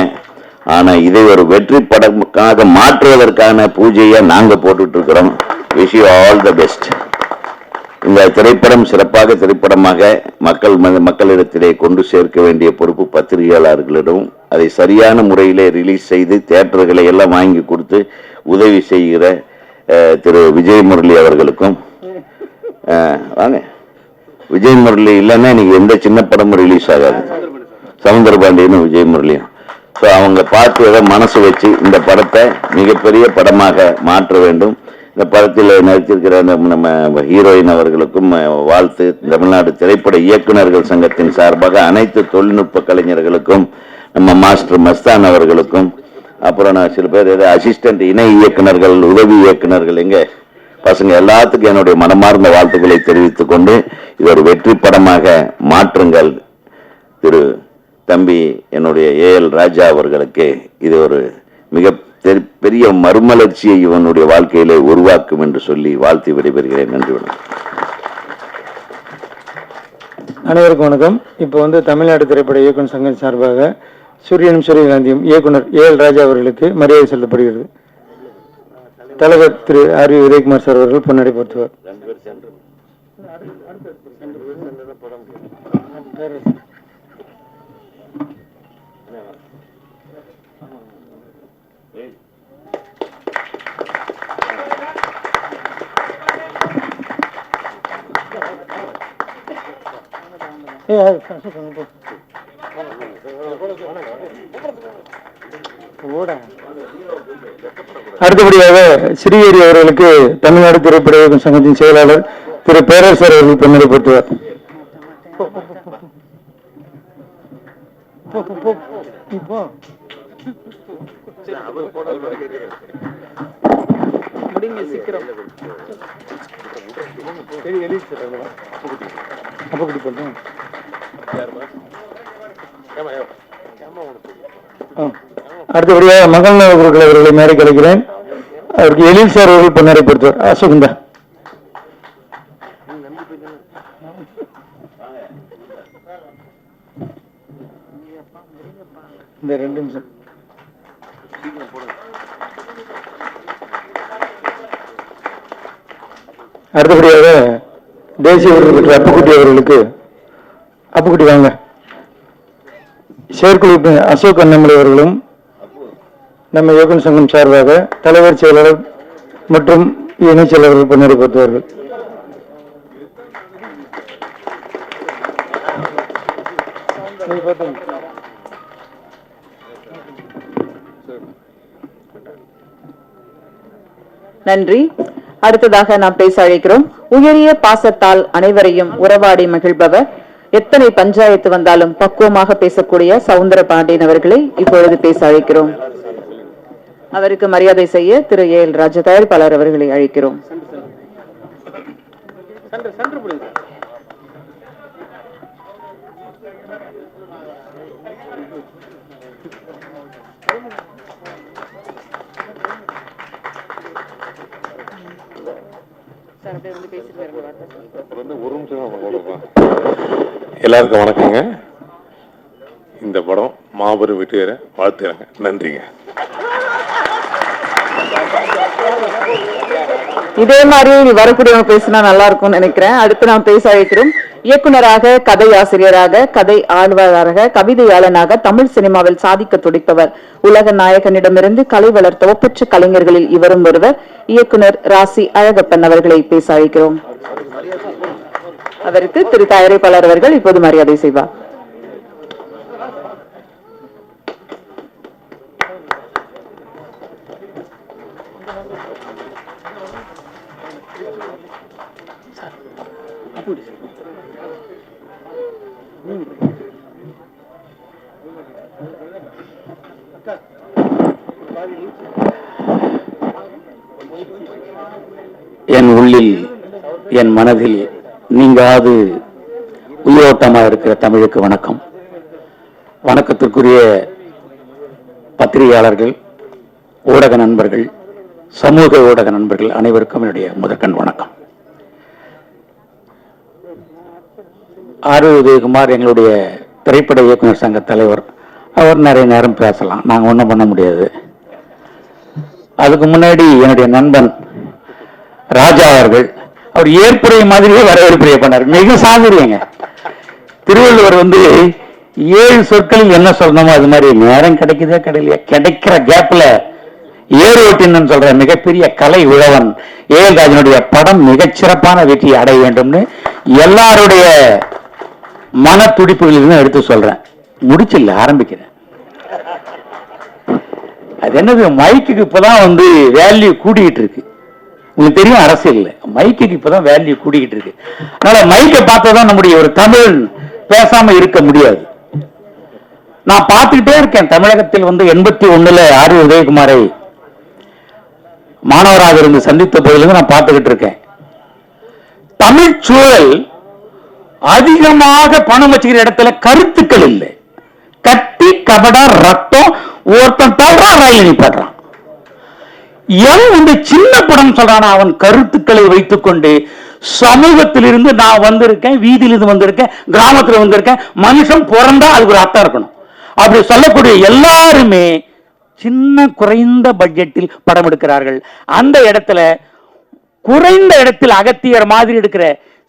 ஆனா இதை ஒரு வெற்றி படமாக மாற்றுவதற்கான பூஜையை நாங்க போட்டுட்டு இருக்கிறோம். Wish you all the best. இந்த திரைப்படம் சிறப்பாக திரைப்படமாக மக்களிடத்திலே கொண்டு சேர்க்க வேண்டிய பொறுப்பு பத்திரிகையாளர்களிடம், அதை சரியான முறையிலே ரிலீஸ் செய்து தியேட்டர்களை எல்லாம் வாங்கி கொடுத்து உதவி செய்கிற திரு விஜய் முரளி அவர்களுக்கும், வாங்க, விஜய் முரளி இல்லைன்னா நீங்க எந்த சின்ன படமும் ரிலீஸ் ஆகாது. சவுந்தரபாண்டியனும் விஜய் முரளியும். ஸோ அவங்க பார்த்து ஏதோ மனசு வச்சு இந்த படத்தை மிகப்பெரிய படமாக மாற்ற வேண்டும். இந்த படத்தில் நடித்திருக்கிற நம்ம ஹீரோயின் அவர்களுக்கும் வாழ்த்து. தமிழ்நாடு திரைப்பட இயக்குநர்கள் சங்கத்தின் சார்பாக அனைத்து தொழில்நுட்ப கலைஞர்களுக்கும், நம்ம மாஸ்டர் மஸ்தான் அவர்களுக்கும், அப்புறம் நான் சில பேர் அசிஸ்டன்ட் இணை இயக்குநர்கள், உதவி இயக்குநர்கள், எங்க பசங்க எல்லாத்துக்கும் என்னுடைய மனமார்ந்த வாழ்த்துக்களை தெரிவித்துக் கொண்டு இது ஒரு வெற்றி படமாக மாற்றுங்கள். திரு தம்பி என்னுடைய ஏஎல் ராஜா அவர்களுக்கு இது ஒரு மிக பெரிய மறுமலர்ச்சியை இவனுடைய வாழ்க்கையிலே உருவாக்கும் என்று சொல்லி வாழ்த்தி விடைபெறுகிறேன். நன்றி. வணக்கம். அனைவருக்கும் வணக்கம். இப்போ தமிழ்நாடு திரைப்பட இயக்குனர் சங்கம் சார்பாக சூரியனும் சூரியகாந்தியும் இயக்குனர் ஏஎல் ராஜா அவர்களுக்கு மரியாதை செலுத்தப்படுகிறது. தலைவர் திரு ஆர் வி உதயகுமார் சார் அவர்கள் பொன்னாடை போர்த்துவார். அடுத்தபடியாக சிறியேரி அவர்களுக்கு தமிழ்நாடு திரைப்பட இயக்கம் சங்கத்தின் செயலாளர் திரு பேரரசர் அவர்கள் பொன்னிலைப்படுத்துவார். அடுத்தபடியாக மகள் நல குருக்கள் அவர்களை மேடை கிடைக்கிறேன். அவருக்கு எழில் சார் அவர்கள் பொன்னிலைப்படுத்துவார். அசோகந்தா இந்த 2 நிமிஷம். அடுத்தபடியாக தேசிய விருது பெற்ற அப்புக்குட்டி அவர்களுக்கு, அப்புக்குட்டி வாங்க, செயற்குழு அசோக் அண்ணாமலை அவர்களும் நம்ம இயக்குநர் சங்கம் சார்பாக தலைவர் செயலாளர் மற்றும் இணைச் செயலாளர்கள் பொன்னிலைப்படுத்துவார்கள். நன்றி. அடுத்ததாக நாம் பேச அழைக்கிறோம் உயரிய பாசத்தால் அனைவரையும் உறவாடி மகிழ்பவர், எத்தனை பஞ்சாயத்து வந்தாலும் பக்குவமாக பேசக்கூடிய சவுந்தர பாண்டியன் அவர்களை இப்பொழுது பேச அழைக்கிறோம். அவருக்கு மரியாதை செய்ய திரு ஏஎல் ராஜா தயாரிப்பாளர் அவர்களை அழைக்கிறோம். எல்லாருக்கும் வணக்கங்க. இந்த படம் மாபெரும் வெற்றியரை வாழ்த்துறேங்க. நன்றிங்க. இதே மாதிரி நீ வரக்கூடியவங்க பேசினா நல்லா இருக்கும்னு நினைக்கிறேன். அடுத்து நாம் பேச அழைக்கிறோம் இயக்குனராக, கதை ஆசிரியராக, கதை ஆழ்வாராக, கவிதையாளனாக தமிழ் சினிமாவில் சாதிக்க துடிப்பவர், உலக நாயகனிடமிருந்து கலை வளர்த்த ஒப்பற்ற கலைஞர்களில் இவரும் ஒருவர், இயக்குனர் ராசி அழகப்பன் அவர்களை பேச அழைக்கிறோம். அவருக்கு திரு தயாரிப்பாளர் அவர்கள் இப்போது மரியாதை செய்வார். என் உள்ளில், என் மனதில் நீங்காது உயிரோட்டமாக இருக்கிற தமிழுக்கு வணக்கம். வணக்கத்திற்குரிய பத்திரிகையாளர்கள், ஊடக நண்பர்கள், சமூக ஊடக நண்பர்கள் அனைவருக்கும் என்னுடைய முதற்கண் வணக்கம். ஆர் உதயகுமார் எங்களுடைய திரைப்பட இயக்குனர் சங்க தலைவர். அவர் நிறைய நேரம் பேசலாம், நாங்கள் ஒன்றும் பண்ண முடியாது. அதுக்கு முன்னாடி என்னுடைய நண்பன் ராஜா அவர்கள், அவர் ஏற்புரை மாதிரியே வரவேற்புரையை பண்ணார். மிக சாதுரியங்க. திருவள்ளுவர் 7 சொற்களில் என்ன சொல்லணுமோ அது மாதிரி நேரம் கிடைக்குதே கிடைக்கலையா, கிடைக்கிற கேப்ல ஏறு ஓட்டின்னு சொல்ற மிகப்பெரிய கலை உழவன் ஏஎல் ராஜனுடைய படம் மிகச்சிறப்பான வெற்றியை அடைய வேண்டும்னு எல்லாருடைய மன துடிப்புகளிலும் எடுத்து சொல்றேன். முடிச்சில்ல, ஆரம்பிக்கிறேன். அது என்னது, மைக்குக்கு இப்பதான் வேல்யூ கூடிக்கிட்டு இருக்கு. உங்களுக்கு தெரியும், அரசியல் மைக்குக்கு இப்பதான் வேல்யூ கூடிக்கிட்டு இருக்கு. அதனால மைக்கை பார்த்ததான் நம்முடைய ஒரு தமிழ் பேசாம இருக்க முடியாது. நான் பார்த்துக்கிட்டே இருக்கேன். தமிழகத்தில் 81 ஆர் உதயகுமாரை மாணவராக இருந்து சந்தித்த போதிலிருந்து நான் பார்த்துக்கிட்டு இருக்கேன். தமிழ் சூழல் அதிகமாக பணம் வச்சுக்கிற இடத்துல கருத்துக்கள் இல்லை. கட்டி கபடா ரத்தம், ஒருத்தன் தள்ளுறான், ரயில் நிப்பாடுறான். எவன் சின்ன படம் சொல்றான், அவன் கருத்துக்களை வைத்துக் கொண்டு சமூகத்திலிருந்து நான் வந்திருக்கேன், வீதியிலிருந்து வந்திருக்கேன், கிராமத்தில் வந்திருக்கேன், மனுஷன் பிறந்தா அதுக்கு ஒரு அர்த்தம் இருக்கணும் அப்படி சொல்லக்கூடிய எல்லாருமே சின்ன குறைந்த பட்ஜெட்டில் படம் எடுக்கிறார்கள். அந்த இடத்துல குறைந்த இடத்தில் அகத்தியர் மாதிரி எடுக்கிற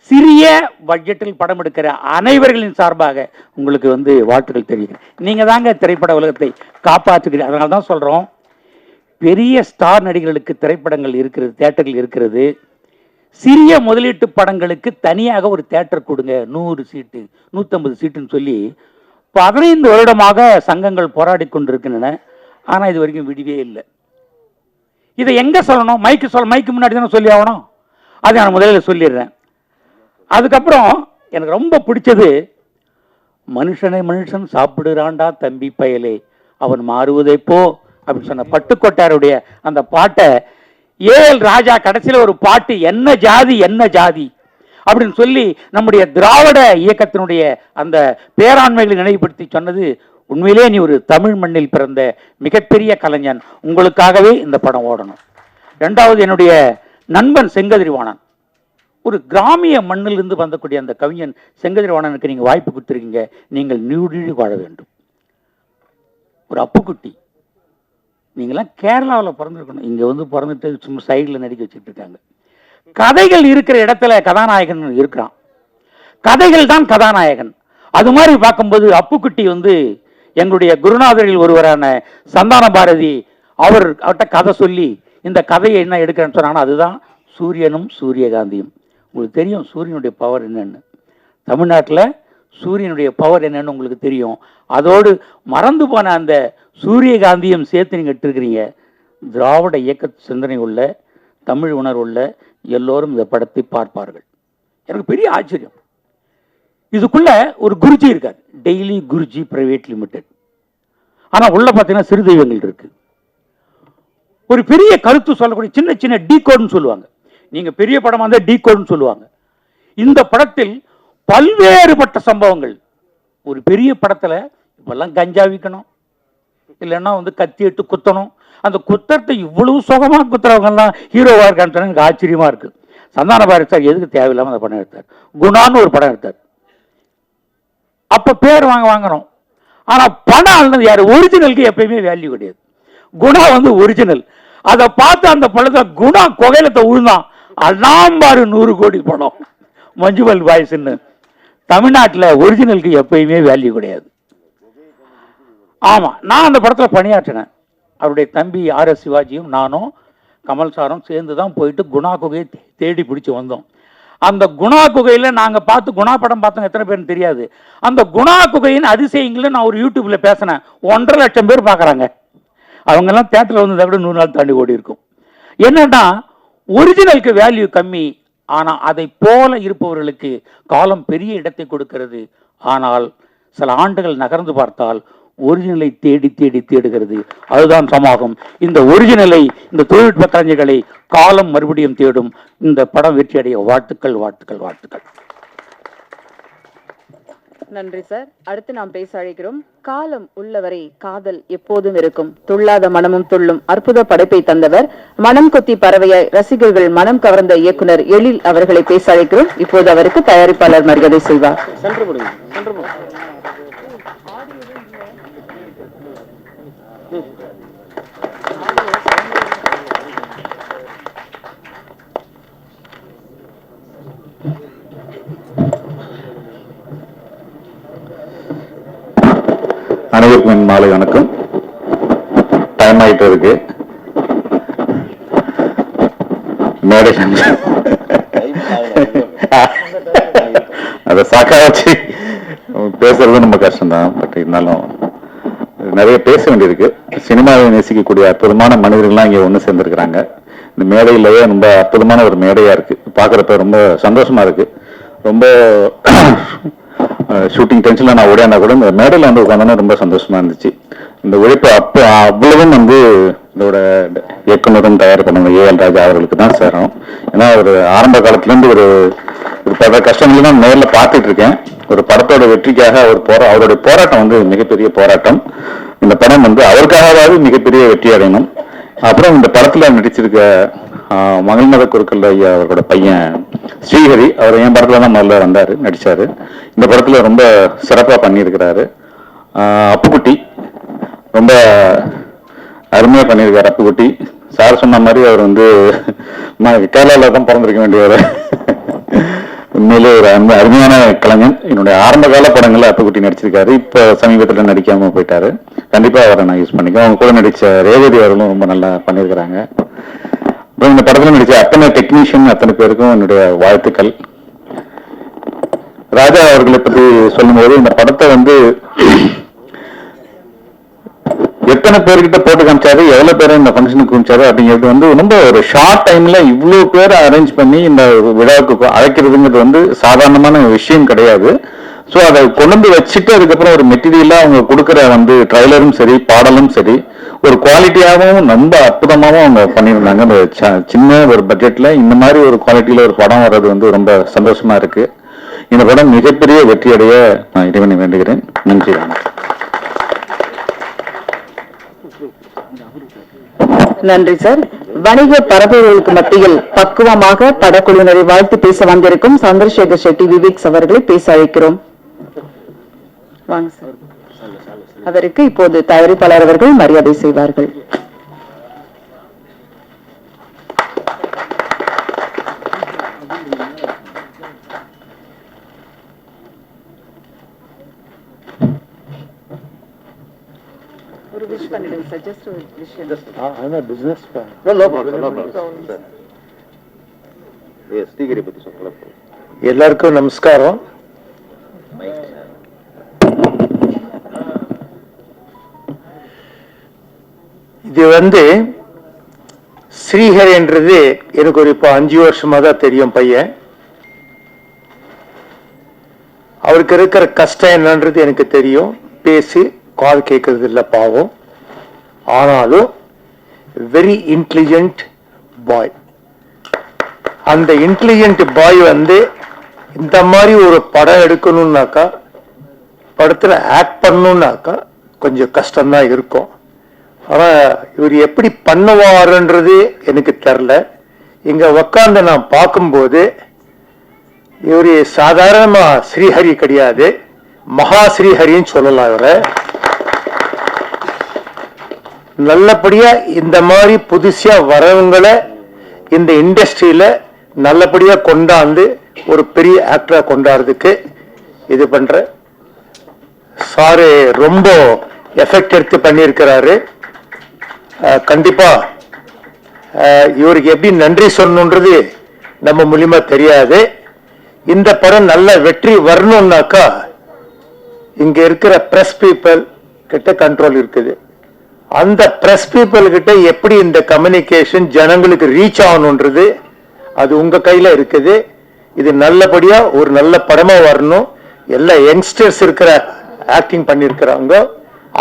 சிறிய பட்ஜெட்டில் படம் எடுக்கிற அனைவர்களின் சார்பாக உங்களுக்கு வாழ்த்துக்கள் தெரிவிக்கிறேன். நீங்க தாங்க திரைப்பட உலகத்தை காப்பாற்றுகிறீர்கள். அதனால தான் சொல்றோம், பெரிய ஸ்டார் நடிகர்களுக்கு திரைப்படங்கள் இருக்கிறது, தியேட்டர்கள் இருக்கிறது. சிறிய முதலீட்டு படங்களுக்கு தனியாக ஒரு தியேட்டர் கொடுங்க, 100 சீட்டு 150 சீட்டுன்னு சொல்லி 15 வருடமாக சங்கங்கள் போராடி கொண்டிருக்கின்றன. ஆனால் இது வரைக்கும் விடிவே இல்லை. இதை எங்க சொல்லணும்? மைக்கு முன்னாடி தானே சொல்லி ஆகணும். அதை நான் முதலில் சொல்லிடுறேன். அதுக்கப்புறம் எனக்கு ரொம்ப பிடிச்சது, மனுஷனை மனுஷன் சாப்பிடுறான்டா தம்பி பயலே, அவன் மாறுவதை போ அப்படின்னு சொன்ன பட்டுக்கோட்டாருடைய அந்த பாட்டை ஏஎல் ராஜா கடைசியில் ஒரு பாட்டு, என்ன ஜாதி என்ன ஜாதி அப்படின்னு சொல்லி நம்முடைய திராவிட இயக்கத்தினுடைய அந்த பேராண்மைகளை நினைவுபடுத்தி சொன்னது, உண்மையிலே நீ ஒரு தமிழ் மண்ணில் பிறந்த மிகப்பெரிய கலைஞன், உங்களுக்காகவே இந்த படம் ஓடணும். ரெண்டாவது, என்னுடைய நண்பன் செங்கதிரிவாணன், ஒரு கிராமிய மண்ணிலிருந்து வந்தக்கூடிய அந்த கவிஞன் செங்கதிரிவாணனுக்கு நீங்கள் வாய்ப்பு கொடுத்துருக்கீங்க. நீங்கள் நீடூழி வாழ வேண்டும். ஒரு அப்புக்குட்டி, நீங்களாம் கேரளாவில் பிறந்திருக்கணும். இங்கே வந்து பிறந்துட்டு சும்மா சைடில் நடிக்க வச்சுட்டு இருக்காங்க. கதைகள் இருக்கிற இடத்துல கதாநாயகன் இருக்கிறான். கதைகள் தான் கதாநாயகன். அது மாதிரி பார்க்கும்போது அப்புக்குட்டி வந்து எங்களுடைய குருநாதரில் ஒருவரான சந்தான பாரதி அவர்கிட்ட கதை சொல்லி இந்த கதையை என்ன எடுக்கிறேன்னு சொன்னாங்கன்னா அதுதான் சூரியனும் சூரியகாந்தியும். உங்களுக்கு தெரியும் சூரியனுடைய பவர் என்னன்னு, தமிழ்நாட்டில் சூரியனுடைய பவர் என்னன்னு உங்களுக்கு தெரியும். அதோடு மறந்து போன அந்த சூரியகாந்தியும் சேர்த்து நீங்கள் எடுத்துருக்கிறீங்க. திராவிட இயக்க சிந்தனை உள்ள, தமிழ் உணர்வுள்ள எல்லோரும் இந்த படத்தை பார்ப்பார்கள். எனக்கு பெரிய ஆச்சரியம். இதுக்குள்ள ஒரு குருஜி இருக்கார், டெய்லி குருஜி பிரைவேட் லிமிடெட். ஆனால் உள்ள பார்த்தீங்கன்னா சிறு தெய்வங்கள் இருக்கு. ஒரு பெரிய கருத்து சொல்லக்கூடிய சின்ன சின்ன டீ கோட்னு சொல்லுவாங்க. நீங்க பெரிய படமா இருந்தால் டீ கோட்னு சொல்லுவாங்க. இந்த படத்தில் பல்வேறுபட்ட சம்பவங்கள். ஒரு பெரிய படத்துல இப்பெல்லாம் கஞ்சா விற்கணும், இல்லைன்னா வந்து கத்தி எட்டு குத்தணும். அந்த குத்தத்தை இவ்வளவு சுகமா குத்துறவங்க எல்லாம் ஹீரோவா இருக்கான்னு எனக்கு ஆச்சரியமா இருக்கு. சந்தான பாரதி சார் எதுக்கு தேவையில்லாம அந்த படம் எடுத்தார். குணான்னு ஒரு படம் எடுத்தார். அப்ப பேர் வாங்கணும். ஆனா படம் அல்லது யாரு, ஒரிஜினலுக்கு எப்பயுமே வேல்யூ கிடையாது. குணா வந்து ஒரிஜினல். அதை பார்த்து அந்த படத்தை குணா கொகைலத்தை உழுந்தான். அண்ணாம்பாரு 100 கோடி படம் மஞ்சுமல் பாய்ஸ்ன்னு. தமிழ்நாட்டில் ஒரிஜினலுக்கு எப்பயுமே வேல்யூ கிடையாது. ஆமா, நான் அந்த படத்துல பணியாற்றினேன். அவருடைய தம்பி RS சிவாஜியும் நானும் கமல் சாரும் சேர்ந்து தான் போயிட்டு குணா குகையை தேடி பிடிச்சி வந்தோம். அந்த குணா குகையில நாங்க பார்த்து குணா படம் பார்த்தோம். எத்தனை பேர் தெரியாது. அந்த குணா குகையின் அதிசயங்களை நான் ஒரு யூடியூப்ல பேசினேன். 1.5 லட்சம் பேர் பார்க்குறாங்க. அவங்க எல்லாம் தேட்டரில் வந்து விட 100 நாள் தாண்டி ஓடி இருக்கும். என்னன்னா ஒரிஜினலுக்கு வேல்யூ கம்மி, ஆனா அதை போல இருப்பவர்களுக்கு காலம் பெரிய இடத்தை கொடுக்கிறது. ஆனால் சில ஆண்டுகள் நகர்ந்து பார்த்தால் ஒரிஜினலை தேடி தேடி தேடுகிறது. அதுதான் சமூகம். இந்த ஒரிஜினலை, இந்த தொழில்நுட்ப கலைஞர்களை காலம் மறுபடியும் தேடும். இந்த படம் வெற்றி அடைய வாழ்த்துக்கள், வாழ்த்துக்கள், வாழ்த்துக்கள். நன்றி சார். அடுத்து நாம் பேச அழைக்கிறோம். காலம் உள்ளவரை காதல் எப்போதும் இருக்கும், துள்ளாத மனமும் துள்ளும் அற்புத படைப்பை தந்தவர், மனம் கொத்தி பறவையாய் ரசிகர்கள் மனம் கவர்ந்த இயக்குனர் எழில் அவர்களை பேச அழைக்கிறோம். இப்போது அவருக்கு தயாரிப்பாளர் மரியாதை செய்வார். அனைவருக்கும் மாலை வணக்கம். டைம் ஆயிட்டு இருக்கு. அதை சாக்கா வச்சு பேசுறது ரொம்ப கஷ்டம்தான். பட் இருந்தாலும் நிறைய பேச வேண்டியிருக்கு. சினிமாவை நேசிக்கக்கூடிய அற்புதமான மனிதர்கள்லாம் இங்கே ஒன்று சேர்ந்துருக்கிறாங்க. இந்த மேடையிலேயே ரொம்ப அற்புதமான ஒரு மேடையா இருக்கு. பார்க்குறப்ப ரொம்ப சந்தோஷமா இருக்கு. ரொம்ப ஷூட்டிங் டென்ஷன்ல நான் ஓடியாந்தா கூட இந்த மேடையில் வந்து உட்காந்தோன்னா ரொம்ப சந்தோஷமா இருந்துச்சு. இந்த உழைப்பு அப்போ அவ்வளவும் வந்து இதோட இயக்குனரும் தயார் பண்ணவங்க ஏஎல் ராஜா அவர்களுக்கு தான் சேரும். ஏன்னா ஒரு ஆரம்ப காலத்துலேருந்து ஒரு பல கஷ்டங்கள் தான் நேரில் பார்த்துட்டு இருக்கேன். ஒரு படத்தோட வெற்றிக்காக அவருடைய போராட்டம் வந்து மிகப்பெரிய போராட்டம். இந்த படம் வந்து அவருக்காகவாவது மிகப்பெரிய வெற்றி அடையணும். அப்புறம் இந்த படத்துல நடிச்சிருக்க மகிழ்மத குருக்கள் ஐயா அவரோட பையன் ஸ்ரீஹரி, அவர் என் படத்துல தான் முதல்ல நடிச்சாரு. இந்த படத்துல ரொம்ப சிறப்பா பண்ணியிருக்கிறாரு. அப்புக்குட்டி ரொம்ப அருமையா பண்ணியிருக்காரு. அப்புக்குட்டி சார் சொன்ன மாதிரி அவர் வந்து கேரளால தான் பிறந்திருக்க வேண்டியவர். உண்மையிலே ஒரு அருமையான கலைஞன். என்னுடைய ஆரம்ப கால படங்கள்ல அப்புக்குட்டி நடிச்சிருக்காரு. இப்ப சமீபத்துல நடிக்காம போயிட்டாரு. கண்டிப்பா அவரை நான் யூஸ் பண்ணிக்கோ. அவங்க கூட நடிச்ச ரேவதி அவர்களும் ரொம்ப நல்லா பண்ணியிருக்கிறாங்க. இந்த படத்துல நடிச்ச அத்தனை டெக்னீஷியன் அத்தனை பேருக்கும் என்னுடைய வாழ்த்துக்கள். ராஜா அவர்களை பத்தி சொல்லும்போது இந்த படத்தை வந்து எத்தனை பேர்கிட்ட போட்டு காமிச்சாரு, எவ்வளவு பேரை இந்த ஃபங்க்ஷனுக்கு காமிச்சாரு அப்படிங்கிறது வந்து ரொம்ப ஒரு ஷார்ட் டைம்ல இவ்வளவு பேரை அரேஞ்ச் பண்ணி இந்த விழாவுக்கு அழைக்கிறதுங்கிறது வந்து சாதாரணமான விஷயம் கிடையாது. ஸோ அதை கொண்டு வச்சுட்டு அதுக்கப்புறம் ஒரு மெட்டீரியலா அவங்க கொடுக்குற வந்து ட்ரைலரும் சரி பாடலும் சரி ஒரு குவாலிட்டியாகவும் ரொம்ப அற்புதமாகவும் அவங்க பண்ணியிருந்தாங்க. அந்த சின்ன ஒரு பட்ஜெட்ல இந்த மாதிரி ஒரு குவாலிட்டியில ஒரு படம் வர்றது வந்து ரொம்ப சந்தோஷமா இருக்கு. இந்த படம் மிகப்பெரிய வெற்றியடைய நான் இறைவனை வேண்டுகிறேன். நன்றி. நன்றி சார். வணிக பரப்புகளுக்கு மத்தியில் பக்குவமாக படக்குழுவினரை வாழ்த்து பேச வந்திருக்கும் சந்திரசேகர் ஷெட்டி விவேக்ஸ் அவர்களை பேச அழைக்கிறோம். வாங்க சார். அதற்கு இப்போது தயாரிப்பாளர் அவர்கள் மரியாதை செய்வார்கள். ஒரு விஷ் பண்ணிடுங்க சார். ஜஸ்ட் ஒரு விஷயம். I'm a businessman. No problem. Srigiri பத்தி சொல்லலாம். எல்லாருக்கும் நமஸ்காரம். இது வந்து ஸ்ரீஹரின்றது எனக்கு ஒரு இப்போ 5 வருஷமா தான் தெரியும் பையன். அவருக்கு இருக்கிற கஷ்டம் என்னன்றது எனக்கு தெரியும். பேசி கால் கேட்கறது இல்லை பாவம். ஆனாலும் வெரி இன்டெலிஜென்ட் பாய். அந்த இன்டெலிஜென்ட் பாய் வந்து இந்த மாதிரி ஒரு படம் எடுக்கணும்னாக்கா, படத்துல ஆக்ட் பண்ணணும்னாக்கா கொஞ்சம் கஷ்டம்தான் இருக்கும். ஆனா இவர் எப்படி பண்ணுவாருன்றது எனக்கு தெரியல. இங்க உக்காந்து நான் பார்க்கும்போது இவரு சாதாரணமா ஸ்ரீஹரி கிடையாது, மகா ஸ்ரீஹரின்னு சொல்லலாம். இவரை நல்லபடியா இந்த மாதிரி புதுசா வரவங்களை இந்த இண்டஸ்ட்ரியில நல்லபடியா கொண்டாந்து ஒரு பெரிய ஆக்டரா கொண்டாடுறதுக்கு இது பண்ற சாரு ரொம்ப எஃபெக்ட் எடுத்து பண்ணியிருக்கிறாரு. கண்டிப்பா இவருக்கு எப்படி நன்றி சொல்லணுன்றது நம்ம மூலியமா தெரியாது. இந்த படம் நல்ல வெற்றி வரணும்னாக்கா இங்க இருக்கிற பிரஸ் பீப்புள் கிட்ட கண்ட்ரோல் இருக்குது. அந்த பிரஸ் பீப்புள் கிட்ட எப்படி இந்த கம்யூனிகேஷன் ஜனங்களுக்கு ரீச் ஆகணுன்றது அது உங்க கையில இருக்குது. இது நல்லபடியா ஒரு நல்ல படமா வரணும். எல்லா யங்ஸ்டர்ஸ் இருக்கிற ஆக்டிங் பண்ணிருக்கிறாங்க,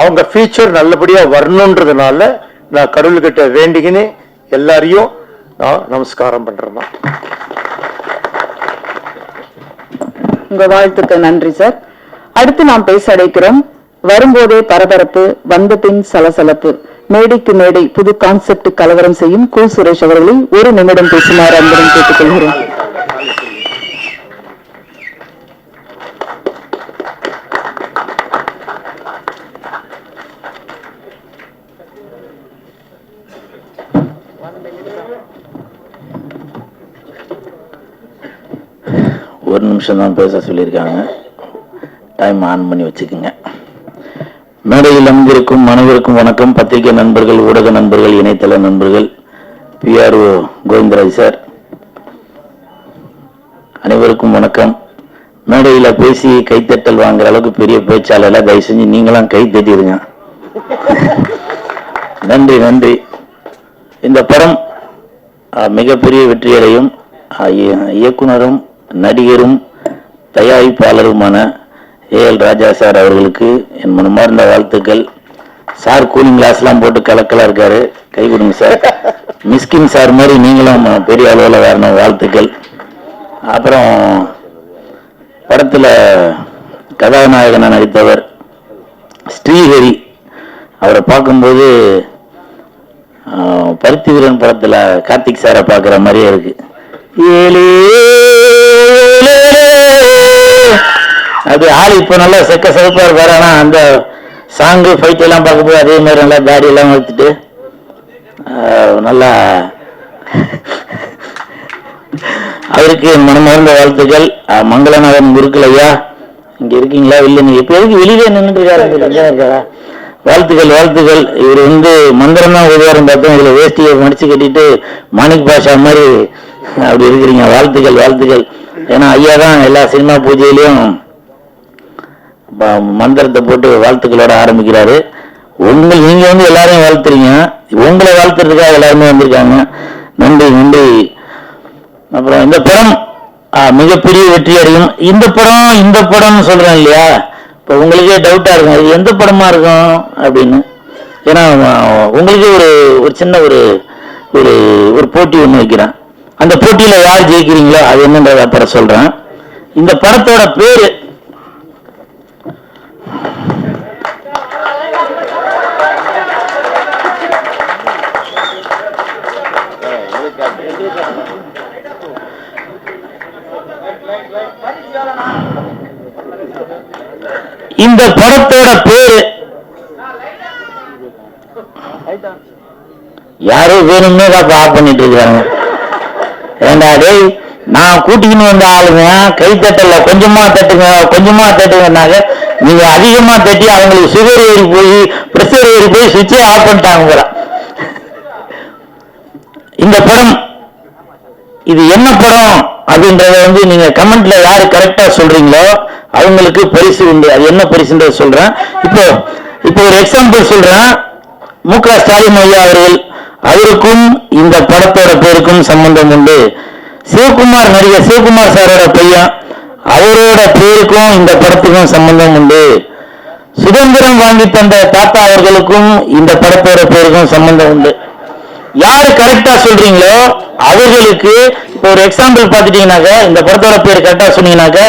அவங்க ஃபியூச்சர் நல்லபடியா வரணுன்றதுனால நான் கடவுள்கிட்ட வேண்டிக்கின்னு எல்லாரையும் நான் நமஸ்காரம் பண்றேன். உங்க வாழ்த்துக்கு நன்றி சார். அடுத்து நாம் பேச அழைக்கிறோம். வரும்போதே பரபரப்பு, வந்த பின் சலசலப்பு, மேடைக்கு மேடை புது கான்செப்ட் கலவரம் செய்யும் கு சுரேஷ் அவர்களை 1 நிமிடம் பேசுமாறு அன்புடன் கேட்டுக்கொள்கிறேன். ஒரு நிமிஷம் தான் பேச சொல்லியிருக்காங்க. டைம் ஆன் பண்ணி வச்சுக்கோங்க. மேடையில் அமர்ந்திருக்கும் அனைவருக்கும் வணக்கம். பத்திரிகை நண்பர்கள், ஊடக நண்பர்கள், இணையதள நண்பர்கள், PRO கோவிந்தராஜ் சார் அனைவருக்கும் வணக்கம். மேடையில் பேசி கைத்தட்டல் வாங்குற அளவுக்கு பெரிய பேச்சாளர் தயவு செஞ்சு நீங்களாம் கை தட்டிடுங்க. நன்றி நன்றி. இந்த படம் மிகப்பெரிய வெற்றியடையும். இயக்குனரும் நடிகரும் தயாரிப்பாளருமான AL ராஜா சார் அவர்களுக்கு என் மனமார்ந்த வாழ்த்துக்கள். சார் கூலிங் கிளாஸ்லாம் போட்டு கலக்கலா இருக்காரு, கை கொடுங்க சார். மிஸ்கின் சார் மாதிரி நீங்களும் பெரிய அளவில் வரணும், வாழ்த்துக்கள். அப்புறம் படத்தில் கதாநாயகனாக நடித்தவர் ஸ்ரீஹரி, அவரை பார்க்கும்போது பருத்தி வீரன் படத்தில் கார்த்திக் சாரை பார்க்குற மாதிரியே இருக்கு. அது ஆள் இப்போ நல்லா செக்க சிறப்பா இருப்பாரு. ஆனா அந்த சாங்கு ஃபைட் எல்லாம் பார்க்கும்போது அதே மாதிரி நல்லா தாடி எல்லாம் வச்சுட்டு நல்லா அவருக்கு என் மனமார்ந்த வாழ்த்துக்கள். மங்களநாதன் குருக்கள் ஐயா இங்க இருக்கீங்களா? இல்லை, நீங்க எப்ப எதுக்கு வெளியிலே நின்றுட்டு இருக்காரா? வாழ்த்துக்கள் வாழ்த்துக்கள். இவர் வந்து மந்திரம் தான் உதவாரம் பார்த்தோம், இதுல வேஷ்டியை மடிச்சு கட்டிட்டு மாணிக் பாஷா மாதிரி அப்படி இருக்கிறீங்க. வாழ்த்துக்கள் வாழ்த்துக்கள். ஏன்னா ஐயா தான் எல்லா சினிமா பூஜையிலையும் மந்திரத்தை போட்டு வாழ்த்துக்களோட ஆரம்பிக்கிறாரு. நீங்க வந்து எல்லாரையும் வாழ்த்துறீங்க, உங்களை வாழ்த்துறதுக்காக எல்லாருமே வந்திருக்காங்க. நன்றி நன்றி. அப்புறம் இந்த படம் மிகப்பெரிய வெற்றி அடையும். இந்த படம்னு சொல்றேன் இல்லையா, இப்போ உங்களுக்கே டவுட்டா இருக்கும் இது எந்த படமா இருக்கும் அப்படின்னு. ஏன்னா உங்களுக்கு ஒரு சின்ன ஒரு போட்டி ஒன்று வைக்கிறேன். அந்த போட்டியில யார் ஜெயிக்கிறீங்களோ அது என்னன்றத அப்புறம் சொல்றேன். இந்த படத்தோட பேரு இந்த படத்தோட பேரு யாரோ வேணும்னே ஆஃப் பண்ணிட்டு இருக்காங்க. ஏண்டா டேய், நான் கூட்டிக்கின்னு வந்த ஆளுங்க கை தட்டல, கொஞ்சமா தட்டுங்கன்னாக்க நீங்க அதிகமா தட்டி அவங்களுக்கு சுகர் ஏறி போய் பிரஷர் ஏறி போய் சுவிட்சே ஆஃப் பண்ணிட்டாங்க போல. இந்த படம் இது என்ன படம் அப்படின்றத வந்து நீங்க கமெண்ட்ல யாரு கரெக்டா சொல்றீங்களோ அவங்களுக்கு பரிசு உண்டு. அது என்ன பரிசுன்றது சொல்றேன். இப்போ ஒரு எக்ஸாம்பிள் சொல்றேன். மு.க. ஸ்டாலின் ஐயா அவர்கள், அவருக்கும் இந்த படத்தோட பேருக்கும் சம்பந்தம் உண்டு. நடிகர் சிவகுமார் சாரோட பையன், அவரோட பேருக்கும் இந்த படத்துக்கும் சம்பந்தம் உண்டு. சுதந்திரம் வாங்கி தந்த தாத்தா அவர்களுக்கும் இந்த படத்தோட பேருக்கும் சம்பந்தம் உண்டு. யாரு கரெக்டா சொல்றீங்களோ அவர்களுக்கு இப்போ ஒரு எக்ஸாம்பிள் பார்த்துட்டீங்கன்னாக்க, இந்த படத்தோட பேர் கரெக்டா சொன்னீங்கன்னாக்க,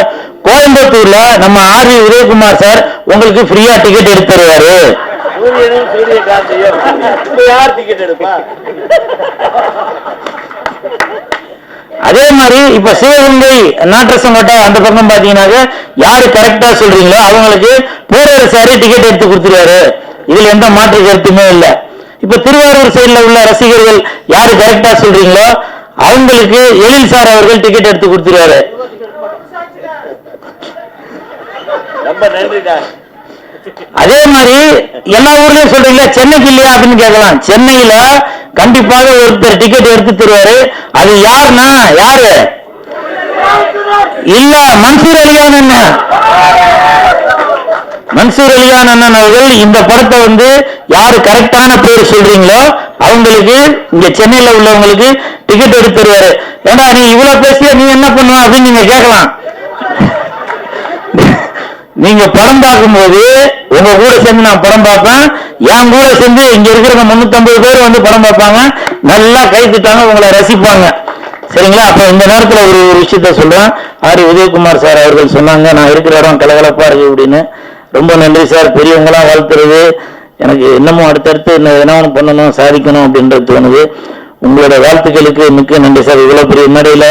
கோயம்புத்தூர்ல நம்ம ஆர்வி உதயகுமார் சார் உங்களுக்கு ஃப்ரீயா டிக்கெட் எடுத்து தருவாரு. அதே மாதிரி இப்ப சிவகங்கை நாட்டரசங்கோட்டை அந்த பக்கம் பாத்தீங்கன்னாக்க, யாரு கரெக்டா சொல்றீங்களோ அவங்களுக்கு பேரரசாரு டிக்கெட் எடுத்து கொடுத்துருவாரு. இதுல எந்த மாற்று கருத்துமே இல்லை. இப்ப திருவாரூர் சைட்ல உள்ள ரசிகர்கள் யாரு கரெக்டா சொல்றீங்களோ அவங்களுக்கு எழில் சார் அவர்கள் டிக்கெட் எடுத்து கொடுத்துருவாரு. அதே மாதிரி எல்லா ஊர்லயும் சொல்றீங்களா, சென்னைக்கு இல்லையா அப்படின்னு கேட்கலாம். சென்னையில கண்டிப்பாக ஒருத்தர் டிக்கெட் எடுத்து தருவாரு. அது யாருன்னா யாரு இல்ல, மன்சூர் அலிகான் அண்ணன் அவர்கள் இந்த படத்தை வந்து யாரு கரெக்டான பேர் சொல்றீங்களோ அவங்களுக்கு இங்க சென்னையில உள்ளவங்களுக்கு டிக்கெட் எடுத்து தருவாரு. ஏன்னா நீ இவ்வளவு பேசிய நீ என்ன பண்ணுவ அப்படின்னு நீங்க கேட்கலாம். நீங்க படம் பார்க்கும்போது உங்க கூட சேர்ந்து நான் படம் பார்ப்பேன், என் கூட சேர்ந்து இங்க இருக்கிற 350 பேர் வந்து படம் பார்ப்பாங்க, நல்லா கை தட்டாங்க, உங்களை ரசிப்பாங்க. சரிங்களா? அப்ப இந்த நேரத்துல ஒரு விஷயத்த சொல்றேன். ஆர்வி உதயகுமார் சார் அவர்கள் சொன்னாங்க, நான் இருக்கிற இடம் கலகலப்பா இருக்கு அப்படின்னு. ரொம்ப நன்றி சார். பெரியவங்களா வாழ்த்துறது எனக்கு இன்னமும் அடுத்தடுத்து என்ன பண்ணணும், சாதிக்கணும் அப்படின்றது தோணுது. உங்களோட வாழ்த்துக்களுக்கு மிக்க நன்றி சார். இவ்வளவு பெரிய மேடையில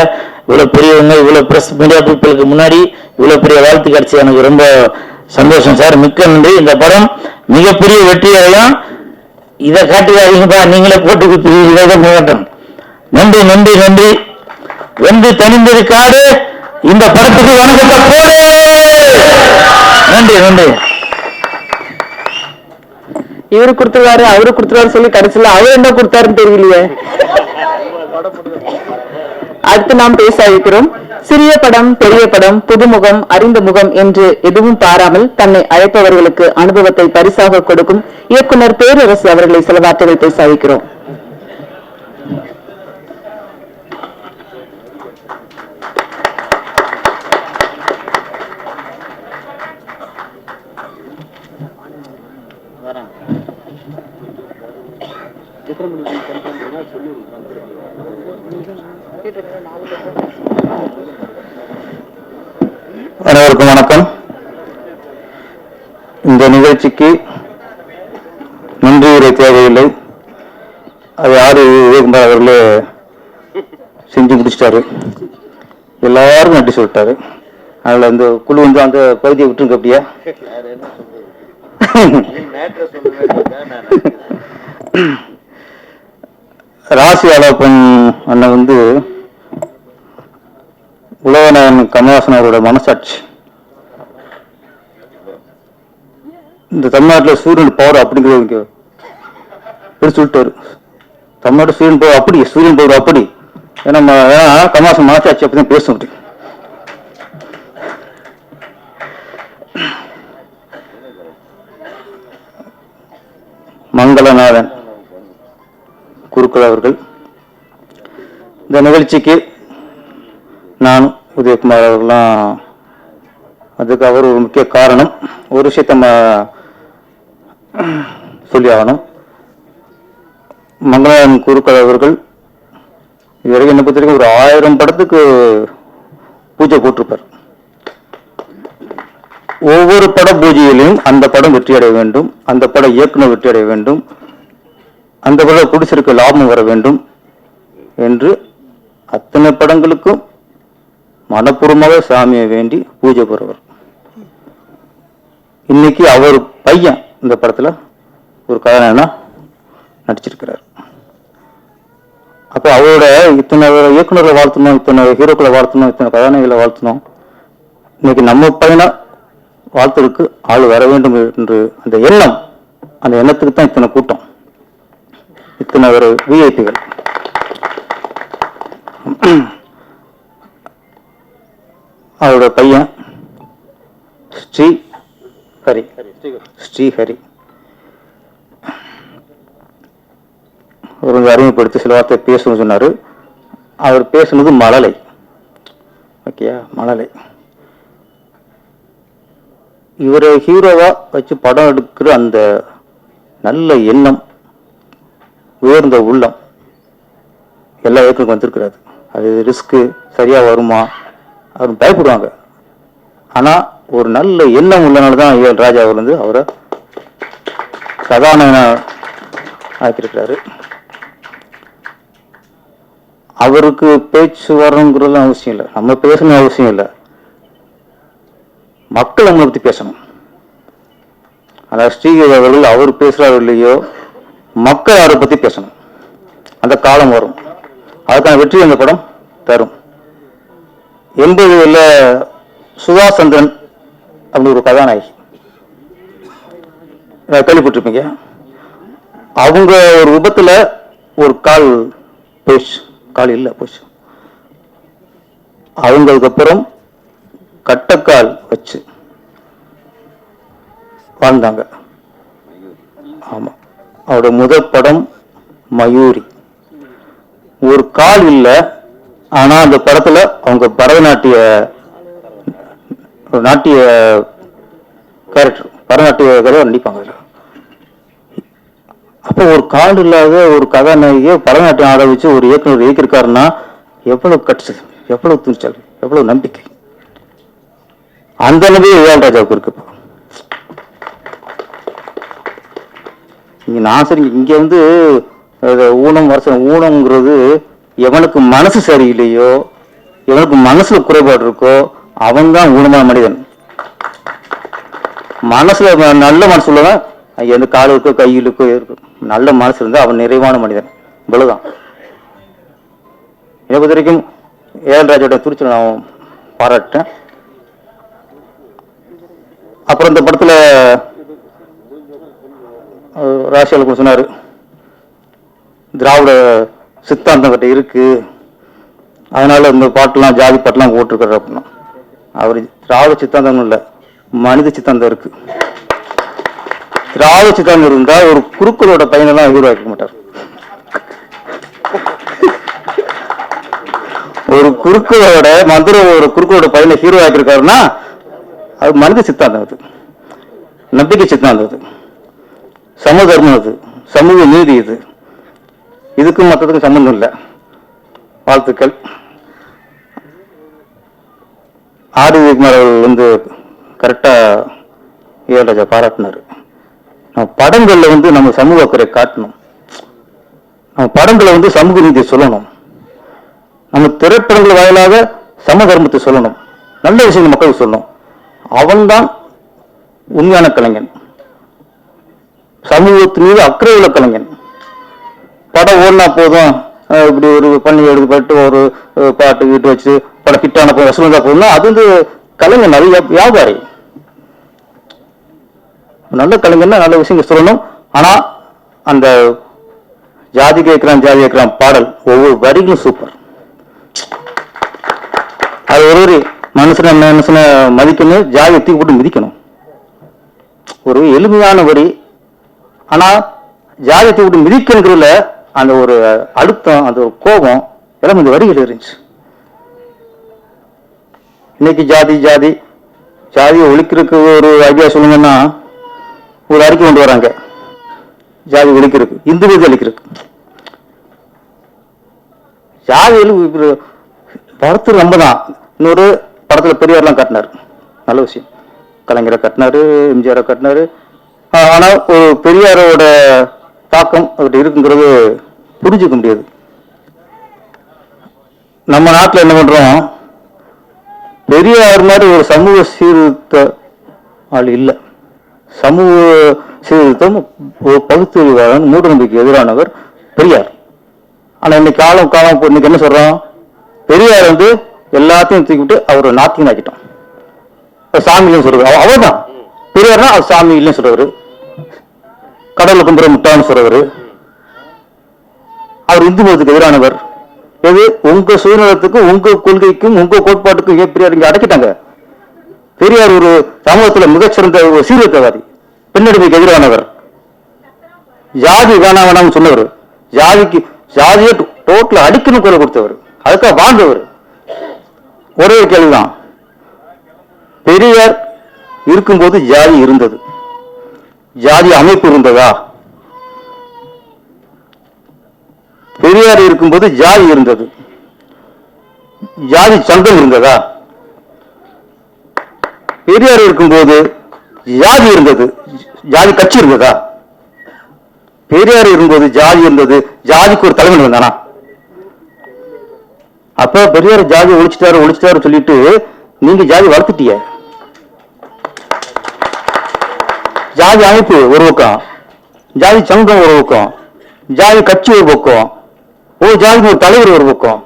இவ்வளவு பெரியவங்க, இவ்வளவு பிரஸ் மீடியா பீப்புளுக்கு முன்னாடி இவ்வளவு பெரிய வாழ்த்து கிடைச்சி எனக்கு ரொம்ப சந்தோஷம் சார். மிக்க நன்றி. இந்த படம் மிகப்பெரிய வெற்றி அடையும். இதை காட்டுவாதீங்கப்பா, நீங்களே போட்டு கொடுத்து. நன்றி நன்றி நன்றி. வென்று தனிந்தது காடு. இந்த படத்துக்கு வணக்கத்தை போடு. நன்றி நன்றி. இவரு கொடுத்துருவாரு அவரு கொடுத்துருவாரு சொல்லி கடைசியில அவர் என்ன கொடுத்தாருன்னு தெரியலையே. அடுத்து நாம் பேச இருக்கிறோம். சிறிய படம், பெரிய படம், புதுமுகம், அறிந்த முகம் என்று எதுவும் பாராமல் தன்னை அழைப்பவர்களுக்கு அனுபவத்தை பரிசாக கொடுக்கும் இயக்குனர் பேரரசு அவர்களை சில வார்த்தைகள் பேச இருக்கிறோம். அனைவருக்கும் வணக்கம். இந்த நிகழ்ச்சிக்கு நன்றி உரை தேவையில்லை, அது ஆர்வி உதயகுமார் அவர்களே செஞ்சு முடிச்சிட்டாரு. எல்லாரும் நன்றி சொல்லிட்டாரு. அதில் அந்த குழு வந்து அந்த பகுதியை விட்டுருங்க. அப்படியா ராசி ஆலோப்பன் அண்ணன் வந்து உலகநாயகன் கமலஹாசன் அவரோட மனசாட்சி. இந்த தமிழ்நாட்டில் சூரியன் பவர் அப்படிங்கிறது எப்படி சொல்லிட்டாரு. தமிழ்நாட்டு சூரியன் பவர் அப்படி, சூரியன் பவர் அப்படி. ஏன்னா கமாசம் மாச்சாச்சு அப்படிதான் பேச முடியும். மங்களநாதன் குருக்கள் அவர்கள் இந்த நிகழ்ச்சிக்கு நான் உதயகுமார் அவர்கள்லாம் அதுக்கு அவர் ஒரு முக்கிய காரணம். ஒரு விஷயத்த சொல்லி ஆகணும். மங்களநாதன் குருக்கள் அவர்கள் இதுவரைக்கும் என்ன பொறுத்த வரைக்கும் ஒரு 1000 படத்துக்கு பூஜை போட்டிருப்பார். ஒவ்வொரு பட பூஜையிலையும் அந்த படம் வெற்றி அடைய வேண்டும், அந்த பட இயக்குனர் வெற்றி அடைய வேண்டும், அந்த பட குடிசிற்கு லாபம் வர வேண்டும் என்று அத்தனை படங்களுக்கும் மனப்பூர்வமாக சாமியை வேண்டி பூஜை பெறுவர். இன்னைக்கு அவர் பையன் இந்த படத்துல ஒரு கதாநாயகனா நடிச்சிருக்கிறார். அப்ப அவரோட இத்தனை இயக்குநர்களை வாழ்த்தணும், இத்தனை ஹீரோக்களை வாழ்த்தணும், இத்தனை கதாநாயகளை வாழ்த்தணும். இன்னைக்கு நம்ம பையனை வாழ்த்துக்கு ஆள் வர வேண்டும் என்று அந்த எண்ணம், அந்த எண்ணத்துக்கு தான் இத்தனை கூட்டம், இத்தனை ஒரு விஐபிகள். அவரோட பையன் ஸ்ரீஹரி அவர் அறிமுகப்படுத்தி சில வார்த்தை பேசணும்னு சொன்னாரு. அவர் பேசுனது மழலை. ஓகேயா, மழலை. இவரை ஹீரோவா வச்சு படம் எடுக்கிற அந்த நல்ல எண்ணம், உயர்ந்த உள்ளம் எல்லா இயக்குனருக்கும் வந்திருக்கிறாரு. அது ரிஸ்க்கு சரியா வருமா அவர் பயப்படுவாங்க. ஆனா ஒரு நல்ல எண்ணம் உள்ளனால தான் ஏஎல் ராஜா அவர் வந்து அவரை கதாநாயகனா ஆக்கியிருக்கிறாரு. அவருக்கு பேச்சு வரணுங்கிறது அவசியம் இல்லை, நம்ம பேசணும் அவசியம் இல்லை. மக்கள் நம்மளை பத்தி பேசணும். அதாவது ஸ்ரீஹரி அவர்கள் அவர் பேசுறாரு இல்லையோ, மக்கள் அவரை பத்தி பேசணும். அந்த காலம் வரும், அதுக்கான வெற்றி அந்த படம் தரும். 80களில் சுதா சந்திரன் அப்படி ஒரு கதாநாயகி கேள்விப்பட்டிருப்பீங்க. அவங்க ஒரு விபத்துல ஒரு கால் போச்சு, கால் இல்லை போச்சு. அவங்களுக்கு அப்புறம் கட்டக்கால் வச்சு வாழ்ந்தாங்க. ஆமா, அவரோட முதல் படம் மயூரி. ஒரு கால் இல்லை, ஆனா அந்த படத்துல அவங்க பரதநாட்டிய கேரக்டர், பரதநாட்டிய கதை நடிப்பாங்க. அப்போ ஒரு கால் இல்லாத ஒரு கதாநாயகியை பரதநாட்டியம் ஆட வச்சு ஒரு இயக்குனர் இயக்கியிருக்காருன்னா எவ்வளவு கட்சி, எவ்வளவு துணிச்சல், எவ்வளவு நம்பிக்கை. அந்த அளவே ஏஎல் ராஜாவுக்கு இருக்கு. நான் சரி, இங்க வந்து ஊனம்ங்கிறது எவனுக்கு மனசு சரியில்லையோ, எவனுக்கு மனசுல குறைபாடு இருக்கோ அவன் தான் ஊனமான மனிதன். மனசுல நல்ல மனசு உள்ளவன், எந்த கால் இருக்கோ கையிலுக்கோ இருக்கும், நல்ல மனசு இருந்தா அவன் நிறைவான மனிதன். இவ்வளவுதான். என்னை பொறுத்த வரைக்கும் ஏஎல் ராஜாவோட துணிச்சல் நான் பாராட்டேன். அப்புறம் இந்த படத்துல ராசியால் சொன்னாரு, திராவிட சித்தாந்தம் கிட்ட இருக்கு, அதனால இந்த பாட்டுலாம் ஜாதி பாட்டுலாம் போட்டிருக்காரு அப்படின்னா. அவர் திராவிட சித்தாந்தம் இல்லை, மனித சித்தாந்தம் இருக்கு. திராவிட சித்தாந்தம் இருந்தா ஒரு குருக்களோட பையனெல்லாம் ஹீரோ ஆக்க மாட்டார். ஒரு குருக்களோட ஒரு குருக்களோட பையனை ஹீரோ ஆக்கியிருக்காருன்னா அது மனித சித்தாந்தம், அது நம்பிக்கை சித்தாந்தம், அது சமூக தர்மம், அது சமூக நீதி. இது இதுக்கும் மற்றதுக்கும் சம்பந்தம் இல்லை. வாழ்த்துக்கள். ஆர் விஜயகுமார் அவர்கள் வந்து கரெக்டா ஏஎல் ராஜா பாராட்டினாரு. நம்ம படங்கள்ல வந்து நம்ம சமூக அக்கறை காட்டணும், நம்ம படங்களை வந்து சமூக நீதியை சொல்லணும், நம்ம திரைப்படங்கள் வாயிலாக சம தர்மத்தை சொல்லணும், நல்ல விஷயங்கள் மக்களுக்கு சொல்லணும். அவன்தான் உண்மையான கலைஞன், சமூகத்தின் மீது அக்கறை உள்ள கலைஞன். படம் ஓடினா போதும், இப்படி ஒரு பண்ணி எடுக்கப்பட்டு ஒரு பாட்டு வீட்டு வச்சு படம் ஹிட்டான போதும், வசூல் போதும்னா அது வந்து கலைஞன், அது வியாபாரி. நல்ல கலைஞர்னா நல்ல விஷயங்கள் சொல்லணும். ஆனா அந்த ஜாதி கேட்கிறான் பாடல் ஒவ்வொரு வரிகளும் சூப்பர். அது ஒரு மனுஷனை மதிக்கணும், ஜாதியை தூக்கி போட்டு மிதிக்கணும். ஒரு எளிமையான வரி, ஆனா ஜாதியை தூக்கி போட்டு மிதிக்கணுங்கிறதுல அந்த ஒரு அழுத்தம், அந்த ஒரு கோபம் எல்லாம் இந்த வரிகள் இருந்துச்சு. இன்னைக்கு ஜாதியை ஒழிக்கிறதுக்கு ஒரு ஐடியா சொல்லுங்கன்னா ஒரு அறிக்கை கொண்டு வராங்க, ஜாதி ஒழிக்கிறதுக்கு, இந்து மதத்தை அழிக்கிறதுக்கு. ஜாதியில் படத்து ரொம்ப தான். இன்னொரு படத்துல பெரியார்லாம் கட்டினார், நல்ல விஷயம். கலைஞரை கட்டினாரு, எம்ஜிஆரை கட்டினாரு. ஆனா ஒரு பெரியாரோட தாக்கம் அவர்கிட்ட இருக்குங்கிறது புரிஞ்சுக்க முடியாது. நம்ம நாட்டில் என்ன பண்றோம், பெரியார் மாதிரி ஒரு சமூக சீர்திருத்த ஆள் இல்லை. சமூக சீர்திருத்தம், பகுத்தறிவாளன், மூட நம்பிக்கைக்கு எதிரானவர் பெரியார். ஆனா இன்னைக்கு காலம் இன்னைக்கு என்ன சொல்றோம், பெரியார் எல்லாத்தையும் தூக்கிவிட்டு அவர் நாத்தியம் ஆக்கிட்டோம். சாமி இல்லைன்னு சொல்றாரு, அவர்தான் பெரியார்னா அவர் சாமி இல்லைன்னு சொல்றவரு, கடவுளை கும்பிட முட்டான்னு சொல்றவரு, அவர் இந்து மதத்துக்கு எதிரானவர். எது உங்க சுயநலத்துக்கும் உங்க கொள்கைக்கும் உங்க கோட்பாட்டுக்கும் பெரியார் இங்க அடக்கிட்டாங்க. பெரியார் ஒரு சமூகத்துல மிகச்சிறந்த ஒரு சீர்திருத்தவாதி, பெண்ணடிமைக்கு எதிரானவர், ஜாதி வேணாம்னு சொன்னவர், ஜாதியை டோட்டல் அடிக்கணும் குரல் கொடுத்தவர், அதுக்காக வாழ்ந்தவர். ஒரே கேள்விதான், பெரியார் இருக்கும்போது ஜாதி இருந்தது, ஜாதி அமைப்பு இருந்ததா? பெரியார் இருக்கும்போது ஜாதி இருந்தது, ஜாதி சங்கம் இருந்ததா? பெரியார் இருக்கும்போது ஜாதி இருந்தது, ஜாதி கட்சி இருந்ததா? பெரியார் இருக்கும்போது ஜாதி இருந்தது, ஜாதிக்கு ஒரு தலைவன் வந்தானா? அப்ப பெரியார் ஜாதி ஒழிச்சிட்டாரு சொல்லிட்டு நீங்க ஜாதி வளர்த்துட்டீங்க. ஜாதி அமைப்பு ஒரு பக்கம், ஜாதி சங்கம் ஒரு பக்கம், ஜாதி கட்சி ஒரு பக்கம், ஒரு ஜாதிக்கு ஒரு தலைவர் ஒரு பக்கம்.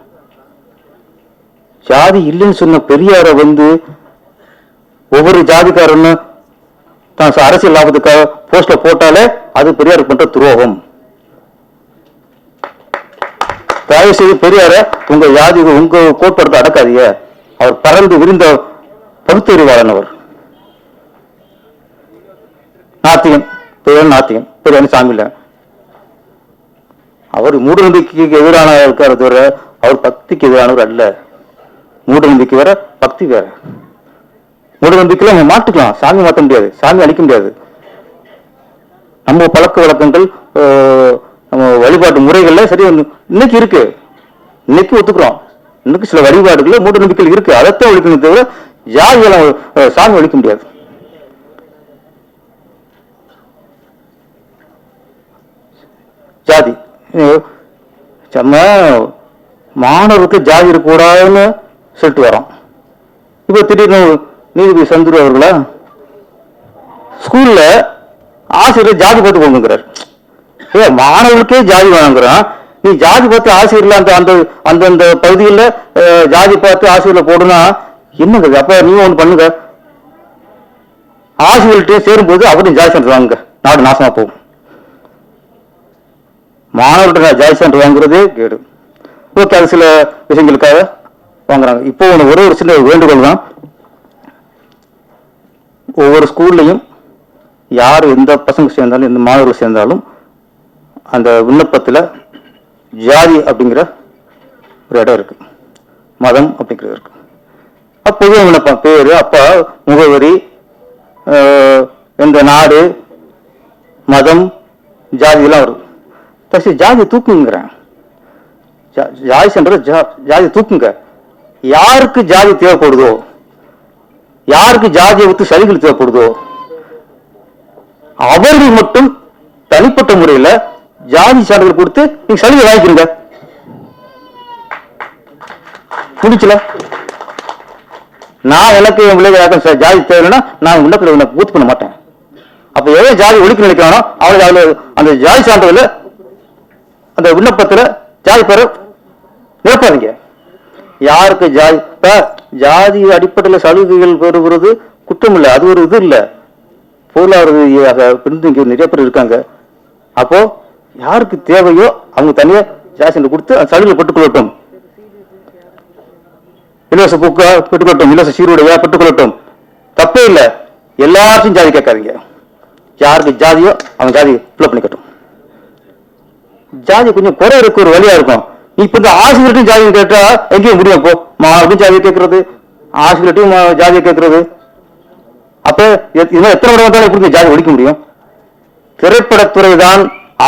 ஜாதி இல்லைன்னு சொன்ன பெரியார ஒவ்வொரு ஜாதிக்காரன்னு தான் அரசியல் லாபத்துக்காக போஸ்ட்ல போட்டாலே அது பெரியார் பண்ற துரோகம். தயவு செய்து பெரியார உங்க ஜாதி உங்க கோட்பாடு அடக்காதீங்க. அவர் பறந்து விரிந்த பகுத்தறிவாளன், அவர் நாத்தியம், பெரியார் சாமி இல்ல. அவர் மூட நம்பிக்கைக்கு எதிரான இருக்காரு தவிர அவர் பக்திக்கு எதிரானவர் அல்ல. மூட நம்பிக்கை வேற, பக்தி வேற. மூட நம்பிக்கையில நம்ம மாட்டுக்கலாம், சாமி மாற்ற முடியாது, சாமி அழிக்க முடியாது. நம்ம பழக்க வழக்கங்கள், நம்ம வழிபாட்டு முறைகள்ல சரி இன்னைக்கு இருக்கு, இன்னைக்கு ஒத்துக்கிறோம். இன்னைக்கு சில வழிபாடுகள் மூட நம்பிக்கைகள் இருக்கு, அதைத்தான் ஒழிக்கணும் தவிர ஜாதிகளை சாமி ஒழிக்க முடியாது. ஜாதி நம்ம மாணவருக்கு ஜாதி இருக்கக்கூடாதுன்னு சொல்லிட்டு வரோம். இப்ப திடீர்னு நீதிபதி சந்துரு அவர்களா ஸ்கூல்ல ஆசிரியர் ஜாதி பார்த்து கொண்டுங்கிறார். மாணவர்களுக்கே ஜாதி வேணுங்கிறான், நீ ஜாதி பார்த்து ஆசிரியர்ல அந்தந்த பகுதியில் ஜாதி பார்த்து ஆசிரியர்ல போடுனா என்னங்க? அப்ப நீங்க ஒண்ணு பண்ணுங்க, ஆசிரியர்கிட்ட சேரும்போது அவரையும் ஜாதி சென்டர் வாங்குங்க, நாடு நாசமா போகும். மாணவர்கிட்ட ஜாதி சென்டர் வாங்குறதே கேடு. ஓகே, அது சில விஷயங்களுக்காக வாங்குறாங்க. இப்போ ஒரே ஒரு சின்ன வேண்டுகோள் தான், ஒவ்வொரு ஸ்கூல்லையும் யார் எந்த பசங்க சேர்ந்தாலும் எந்த மாணவர்கள் சேர்ந்தாலும் அந்த விண்ணப்பத்தில் ஜாதி அப்படிங்கிற ஒரு இடம் இருக்கு, மதம் அப்படிங்கிறது இருக்கு. அப்போது விண்ணப்பம் பேரு, அப்பா, முகவரி, எந்த நாடு, மதம், ஜாதி எல்லாம் வருது. ஜாதி தூக்குங்கிறேன், ஜாதி சென்ற ஜாதி தூக்குங்க. யாருக்கு ஜாதி தேவைப்படுதோ, யாருக்கு ஜாதியை விட்டு சலுகைகள் தேவைப்படுதோ அவர்கள் மட்டும் தனிப்பட்ட முறையில் ஜாதி சான்றிதழ் கொடுத்து நீங்க சலுகை வாங்கிக்கிறீங்க. முடிச்சல நான் எனக்கு என் பிள்ளைங்க ஜாதி தேவைன்னா நான் விண்ணப்பத்தில் பூர்த்தி பண்ண மாட்டேன். அப்ப எவ்வளவு ஜாதி ஒழிக்க நினைக்கிறானோ அவளுக்கு அந்த ஜாதி சான்றிதழ் அந்த விண்ணப்பத்துல ஜாதி பெற நிரப்பாதீங்க. யாருக்கு ஜாதி அடிப்படையில் சலுகைகள் பெறுகிறது குற்றம் இல்லை, அது ஒரு இது இல்லை. பொருளாதார ரீதியாக பின்தங்கி நிறைய பேர் இருக்காங்க. அப்போ யாருக்கு தேவையோ அவங்க தனியா ஜாஸ்தி கொடுத்து அந்த சலுகை பெற்றுக்கொள்ளட்டும். இலவச புக்கா பெற்றுக்கொள்ளட்டும், இலவச சீருடையா பெற்றுக்கொள்ளட்டும், தப்பே இல்லை. எல்லாத்தையும் ஜாதி கேட்காதீங்க. யாருக்கு ஜாதியோ அவங்க ஜாதி ஃபில் பண்ணிக்கட்டும். ஜாதி கொஞ்சம் குறை இருக்க ஒரு வழியா இருக்கும். நீ இப்ப இந்த ஆசிரியர்ட்டையும் ஜாதியை கேட்டா எங்கேயும் முடியும். இப்போ மாவட்டம் ஜாதியை கேட்கறது, ஆசிரியர்ட்டையும் ஜாதியை கேட்கறது, அப்ப எத்தனை விட வந்தாலும் எப்படி ஜாதி ஒழிக்க முடியும்? திரைப்படத்துறை தான்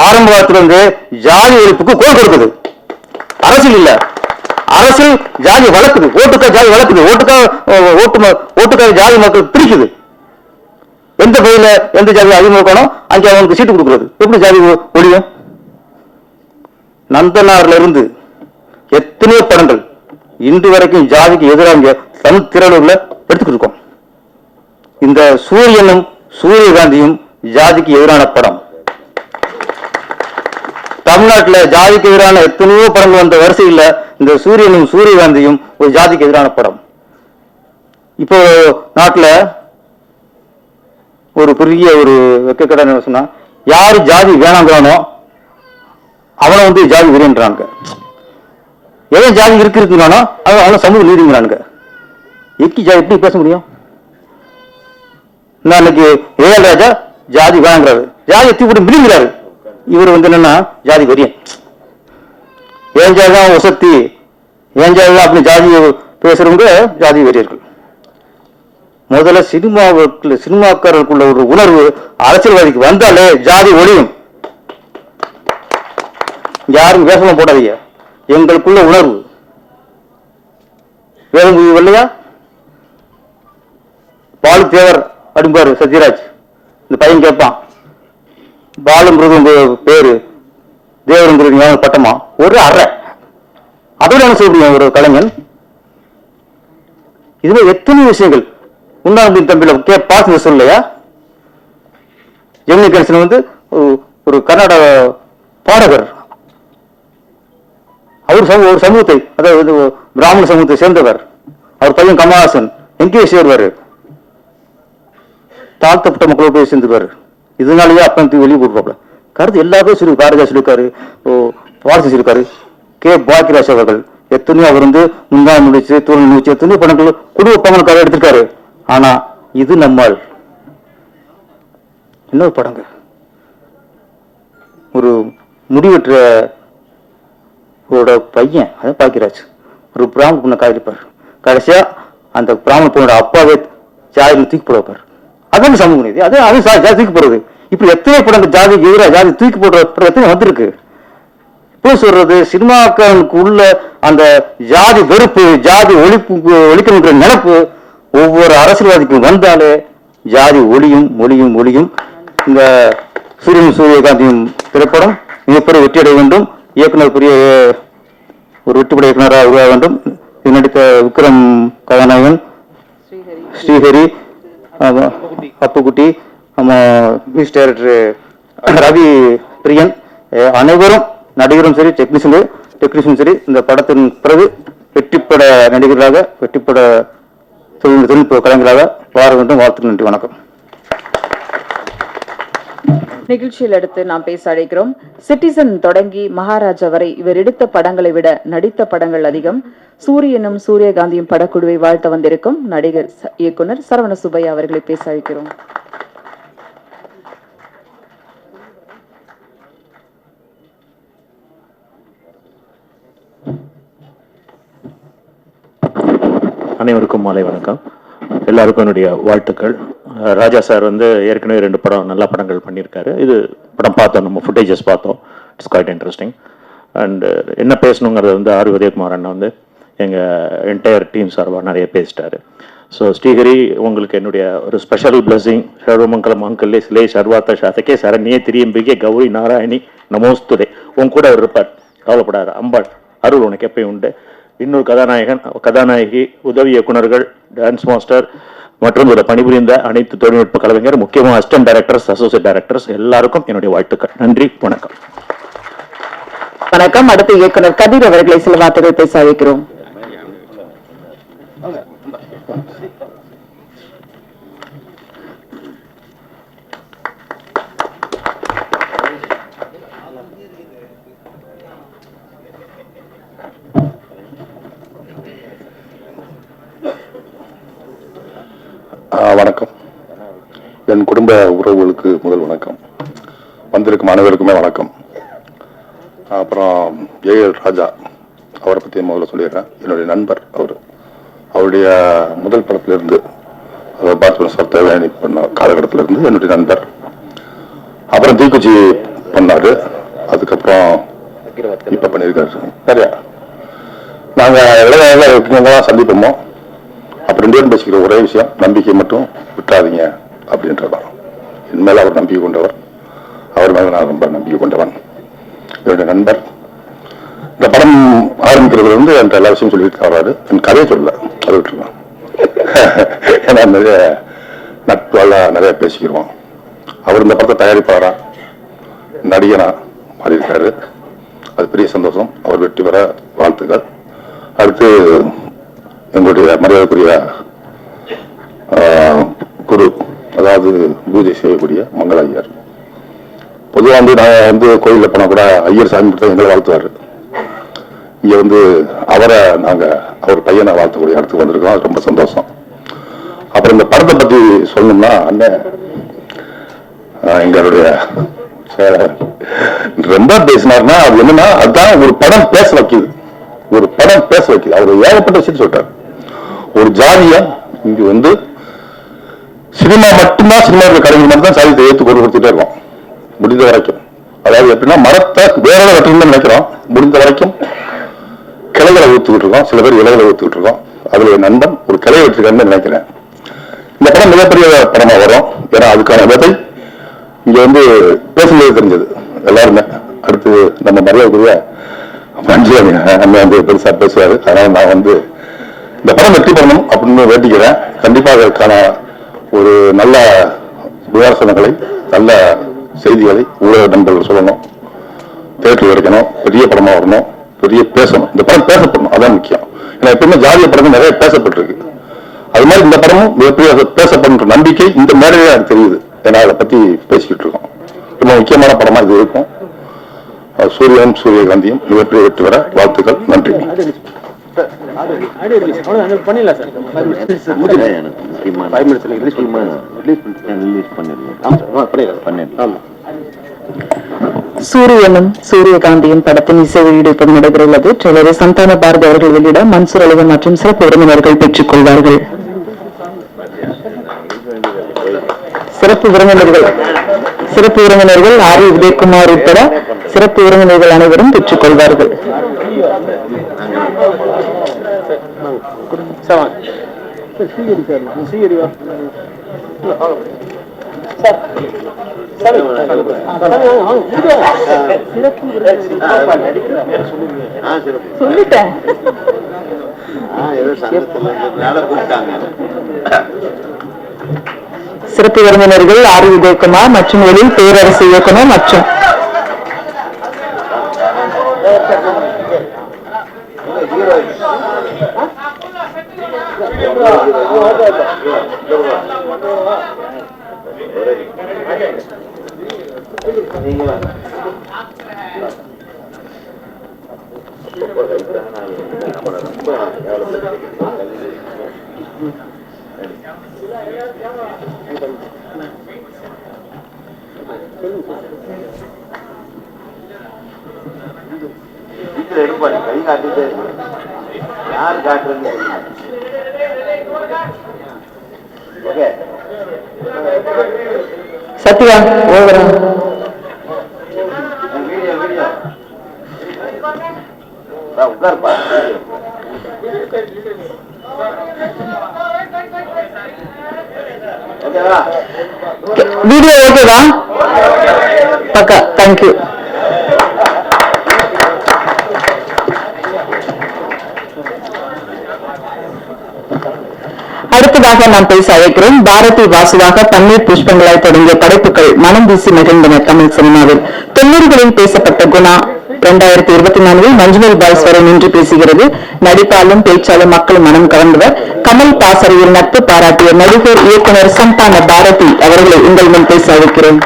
ஆரம்ப காலத்திலிருந்து ஜாதி ஒழிப்புக்கு கோல் கொடுக்குது. அரசியல் இல்ல, அரசியல் ஜாதி வளர்க்குது, ஓட்டுக்காக ஜாதி வளர்க்குது, ஓட்டுக்காக ஜாதி மக்கள் பிரிக்குது. எந்த பகுதியில எந்த ஜாதி அதிகமாக இருக்கணும் அங்கே அவனுக்கு சீட்டு கொடுக்குறது. எப்படி ஜாதி ஒழியும்? நந்தனார்ல இருந்து எத்தனையோ படங்கள் இன்று வரைக்கும் ஜாதிக்கு எதிராக தமிழ் திரையுலகில் எடுத்துக்கிட்டு இருக்கோம். இந்த சூரியனும் சூரியகாந்தியும் ஜாதிக்கு எதிரான படம். தமிழ்நாட்டில் ஜாதிக்கு எதிரான எத்தனையோ படங்கள் வந்த வரிசையில் இந்த சூரியனும் சூரியகாந்தியும் ஒரு ஜாதிக்கு எதிரான படம். இப்போ நாட்டில் ஒரு பெரிய ஒரு வெக்கக்கடை சொன்னா, யாரு ஜாதி வேணாங்கிறானோ அவனை வந்து ஜாதி வெறின்றாங்க. எவன் ஜாதி இருக்குங்கிறானோ அவனை சமூக நீதிங்கிறானுங்க. எப்படி பேச முடியும்? இன்னைக்கு இளையராஜா ஜாதி வேணாங்கிறாரு, ஜாதி எத்தி போட்டு மிதிங்கிறாரு. இவர் வந்து என்னன்னா ஜாதி வெறியன். ஏன் ஜாதி தான் வசதி, ஏன் ஜாதி தான் அப்படி ஜாதி பேசுறவங்க ஜாதி வெறியர்கள். முதல்ல சினிமாக்காரர்களுக்குள்ள ஒரு உணர்வு அரசியல்வாதிக்கு வந்தாலே ஜாதி ஒழியும். யாரும் வேஷம் போடாதீங்க. எங்களுக்குள்ள உணர்வு வேதம் இல்லையா? பாலு தேவர் அப்படிம்பாரு சத்யராஜ். இந்த பையன் கேட்பான், பாலுங்கிறது பேரு, தேவருங்கிறது பட்டமா? ஒரு அறை. அதோட என்ன சொல்ல முடியும் ஒரு கலைஞன்? இதுல எத்தனை விஷயங்கள் உண்ணாண்டி தம்பியில பாத்து சொல்லலையா? ஜெமினி கணேசன் வந்து ஒரு கர்நாடக பாடகர். அவர் ஒரு சமூகத்தை, அதாவது பிராமண சமூகத்தை சேர்ந்தவர். அவர் பையன் கமலஹாசன் எங்கேயே சேருவாரு, தாழ்த்தப்பட்ட மக்களோட போய் சேர்ந்துருவாரு. இதனாலேயே அப்பன் வெளியே போட்டுருப்பாப்ல. கருத்து எல்லாமே சொல்லி பாரதியார் சொல்லியிருக்காரு, பாரதி சொல்லியிருக்காரு. கே பாக்கியராஜ் அவர்கள் எத்தனையோ அவர் வந்து முந்தாய் முடிச்சு தூள் முடிச்சு எத்தனையோ படங்கள் குடும்ப பங்கனுக்காக எடுத்திருக்காரு. ஆனா இது நம்மால் இன்னொரு படங்க, ஒரு முடிவெற்ற பையன், அதான் பாக்கியராஜ், ஒரு பிராமண பொண்ணை காதலிப்பார். கடைசியா அந்த பிராமண பொண்ணோட அப்பாவே ஜாதி தூக்கி போடுவார். அதான் சமூக நீதி, அது ஜாதி தூக்கி போடுறது. இப்படி எத்தனை படங்கள் ஜாதிக்கு எதிராக ஜாதி தூக்கி போடுற படம் எத்தனை வந்திருக்கு. இப்போ சொல்றது சினிமாக்களுக்கு உள்ள அந்த ஜாதி வெறுப்பு, ஜாதி ஒழிக்கணுன்ற நினைப்பு ஒவ்வொரு அரசியல்வாதிக்கும் வந்தாலே ஜாதி ஒளியும். இந்த சூரியகாந்தியும் திரைப்படம் மிகப்பெரிய வெற்றியடைய வேண்டும். இயக்குனர் பெரிய ஒரு வெற்றிப்பட இயக்குனராக உருவாக வேண்டும். இது நடித்த விக்ரம் கதாநாயகன், ஸ்ரீஹரி, அப்புக்குட்டி, மியூசிக் டைரக்டர் ரவி பிரியன், அனைவரும் நடிகரும் சரி டெக்னீஷியனும் சரி இந்த படத்தின் பிறகு வெற்றிப்பட நடிகர்களாக, வெற்றிப்பட தொழில்நுட்ப கலைஞர்களாக வாழ வேண்டும். வாழ்த்துக்கள். நன்றி, வணக்கம். நிகழ்ச்சியில் அடுத்து நாம் பேச அழைக்கிறோம். சிட்டிசன் தொடங்கி மகாராஜா வரை இவர் எடுத்த படங்களை விட நடித்த படங்கள் அதிகம். சூரியனும் சூரியகாந்தியும் படக்குழுவை வாழ்த்த வந்திருக்கும் நடிகர் இயக்குனர் சரவண சுப்பையா அவர்களை பேச அழைக்கிறோம். அனைவருக்கும் மாலை வணக்கம். எல்லாருக்கும் என்னுடைய வாழ்த்துக்கள். ராஜா சார் வந்து ஏற்கனவே 2 படம் நல்ல படங்கள் பண்ணியிருக்காரு. இது படம் பார்த்தோம், நம்ம ஃபுட்டேஜஸ் பார்த்தோம். It's quite interesting. அண்ட் என்ன பேசணுங்கிறத வந்து ஆர் உதயகுமார் அண்ணா வந்து எங்கள் என்டையர் டீம் சார்பாக நிறைய பேசிட்டாரு. ஸோ ஸ்ரீஹரி, உங்களுக்கு என்னுடைய ஒரு ஸ்பெஷல் பிளஸிங். சர்வமங்கலம் அங்கல்லே சிலே சர்வாத்த சாத்தக்கே சரண்யே திரியம்பிகே கௌரி நாராயணி நமோஸ்துதே. உன் கூட அவர் இருப்பார், கவலைப்படாது. அம்பாள் அருள் உனக்கு எப்பயும் உண்டு. இன்னொரு கதாநாயகி, உதவி இயக்குனர்கள், டான்ஸ் மாஸ்டர் மற்றும் இதில் பணிபுரிந்த அனைத்து தொழில்நுட்ப கலைஞர், முக்கியமாக அசிஸ்டன்ட் டைரக்டர்ஸ், அசோசியேட் டைரக்டர்ஸ் எல்லாருக்கும் என்னுடைய வாழ்த்துக்கள். நன்றி, வணக்கம். வணக்கம். அடுத்த இயக்குனர் கதிர் அவர்களை சில வார்த்தைகள் பேச அழைக்கிறோம். வணக்கம். என் குடும்ப உறவுகளுக்கு முதல் வணக்கம். வந்திருக்கும் அனைவருக்குமே வணக்கம். அப்புறம் ஏஎல் ராஜா அவரை பற்றி முதல்ல சொல்லிடுறேன். என்னுடைய நண்பர். அவருடைய முதல் படத்திலிருந்து பாத்ரூம் சார் தேவையானி பண்ண காலகட்டத்திலிருந்து என்னுடைய நண்பர். அப்புறம் தீக்குச்சி பண்ணாரு. அதுக்கப்புறம் இப்போ பண்ணியிருக்காரு. நிறையா நாங்கள் இளைஞர்களாக சந்திப்போமோ அப்போ 2 பேரும் பேசிக்கிற ஒரே விஷயம், நம்பிக்கை மட்டும் விட்டுறாதீங்க அப்படின்றதான். என் மேலே அவர் நம்பிக்கை கொண்டவர், அவர் மேலே நான் ரொம்ப நம்பிக்கை கொண்டவன். என்னுடைய நண்பர். இந்த படம் ஆரம்பிக்கிறது என்கிட்ட எல்லா விஷயம் சொல்லிட்டு வர்றாரு. என் கதையை சொல்லல, அதை விட்டுருவேன். ஏன்னா நிறைய நட்பெல்லாம் நிறைய பேசிக்கிறோம். அவர் இந்த படத்தை தயாரிப்பாரா நடிகனா மாறியிருக்காரு. அது பெரிய சந்தோஷம். அவர் வெற்றி பெற வாழ்த்துக்கள். அடுத்து எங்களுடைய மரியாதைக்குரிய குரு, அதாவது பூஜை செய்யக்கூடிய மங்கள ஐயர். பொதுவாக நான் கோயிலில் போனால் கூட ஐயர் சாமி கொடுத்தா எங்களை வாழ்த்துவார். இங்கே அவரை நாங்கள் அவர் பையனை வாழ்த்தக்கூடிய இடத்துக்கு வந்திருக்கோம். அது ரொம்ப சந்தோஷம். அப்புறம் இந்த படத்தை பற்றி சொல்லணும்னா, அண்ணன் எங்களுடைய ரொம்ப பேசினார்னா அது என்னன்னா, அதுதான் ஒரு படம் பேச வைக்குது. ஒரு படம் பேச வைக்குது. அவர் ஏகப்பட்ட விஷயத்தை சொல்லிட்டார். ஒரு ஜாதியா இங்க சினிமா மட்டும்தான், சினிமா கலைஞர் மட்டும் தான் சாதியத்தை ஏற்று கொண்டு கொடுத்துட்டே இருக்கோம் முடிந்த வரைக்கும். அதாவது எப்படின்னா, மரத்தை வேற வெட்டணும்னு நினைக்கிறோம், முடிந்த வரைக்கும் கிளைகளை ஊத்துக்கிட்டு இருக்கோம். சில பேர் இலைகளை ஊத்துக்கிட்டு இருக்கோம். அதுல ஒரு நண்பன் ஒரு கிளையை வச்சிருக்காருன்னு நினைக்கிறேன். இந்த படம் மிகப்பெரிய படமா வரும். ஏன்னா அதுக்கான விதை இங்க பேசும்போது தெரிஞ்சது எல்லாருமே. அடுத்து நம்ம மரியாதைக்குரிய மஞ்சு அண்ணன் பெருசா பேசுவாரு. அதனால நான் இந்த படம் வெற்றி பண்ணணும் அப்படின்னு வேண்டிக்கிறேன். கண்டிப்பாக அதற்கான ஒரு நல்ல விமர்சனங்களை, நல்ல செய்திகளை ஊடக நண்பர்கள் சொல்லணும், தேட்டர் கிடைக்கணும், பெரிய படமா வரணும், பெரிய பேசணும். இந்த படம் பேசப்படணும், அதான் முக்கியம். ஏன்னா எப்பவுமே ஜாதிய படங்கள் நிறைய பேசப்பட்டிருக்கு. அது மாதிரி இந்த படமும் மிகப்பெரிய பேசப்படுற நம்பிக்கை இந்த மேடையில எனக்கு தெரியுது. ஏன்னா அதை பத்தி பேசிக்கிட்டு இருக்கோம். ரொம்ப முக்கியமான படமா இது இருக்கும். சூரியனும் சூரியகாந்தியும் மிகப்பெரிய வெற்றி பெற வாழ்த்துக்கள். நன்றி. சூரியனும் சூரியகாந்தியும் படத்தின் இசை வெளியிட நடைபெறுகிறது. ட்ரெய்லரை சந்தான பாரதி அவர்கள் வெளியிட மன்சூர் அலிகன் மற்றும் சிறப்பு விருந்தினர்கள் பெற்றுக் கொள்வார்கள். சிறப்பு விருந்தினர்கள் ஆர் உதயகுமார் உட்பட சிறப்பு விருந்தினர்கள் அனைவரும் பெற்றுக் கொள்வார்கள். சொல்லிட்டேன். சிறப்பு விருந்தினர்கள் ஆர் உதயகுமார் மற்றும் எழில் பேரரசு இயக்குனர் மற்றும் சத்யா ஓவரா உட்கார்ப்பா. வீடியோ ஓகேவா? பக்கா. தேங்க்யூ. அடுத்ததாக நாம் பேச அழைக்கிறோம். பாரதி வாசுவாக பன்னீர் புஷ்பங்களாய் தொடங்கிய படைப்புகள் மனம் வீசி மகிழ்ந்தன தமிழ் சினிமாவில். 90களில் பேசப்பட்ட குணா 2024 மஞ்சுமல் பாய்ஸ் வரை நின்று பேசுகிறது. நடிப்பாலும் பேச்சாலும் மக்கள் மனம் கவர்ந்தவர். கமல் பாசறையில் நட்பு பாராட்டிய நடிகர் இயக்குனர் சந்தான பாரதி அவர்களை உங்கள் முன் பேச அழைக்கிறோம்.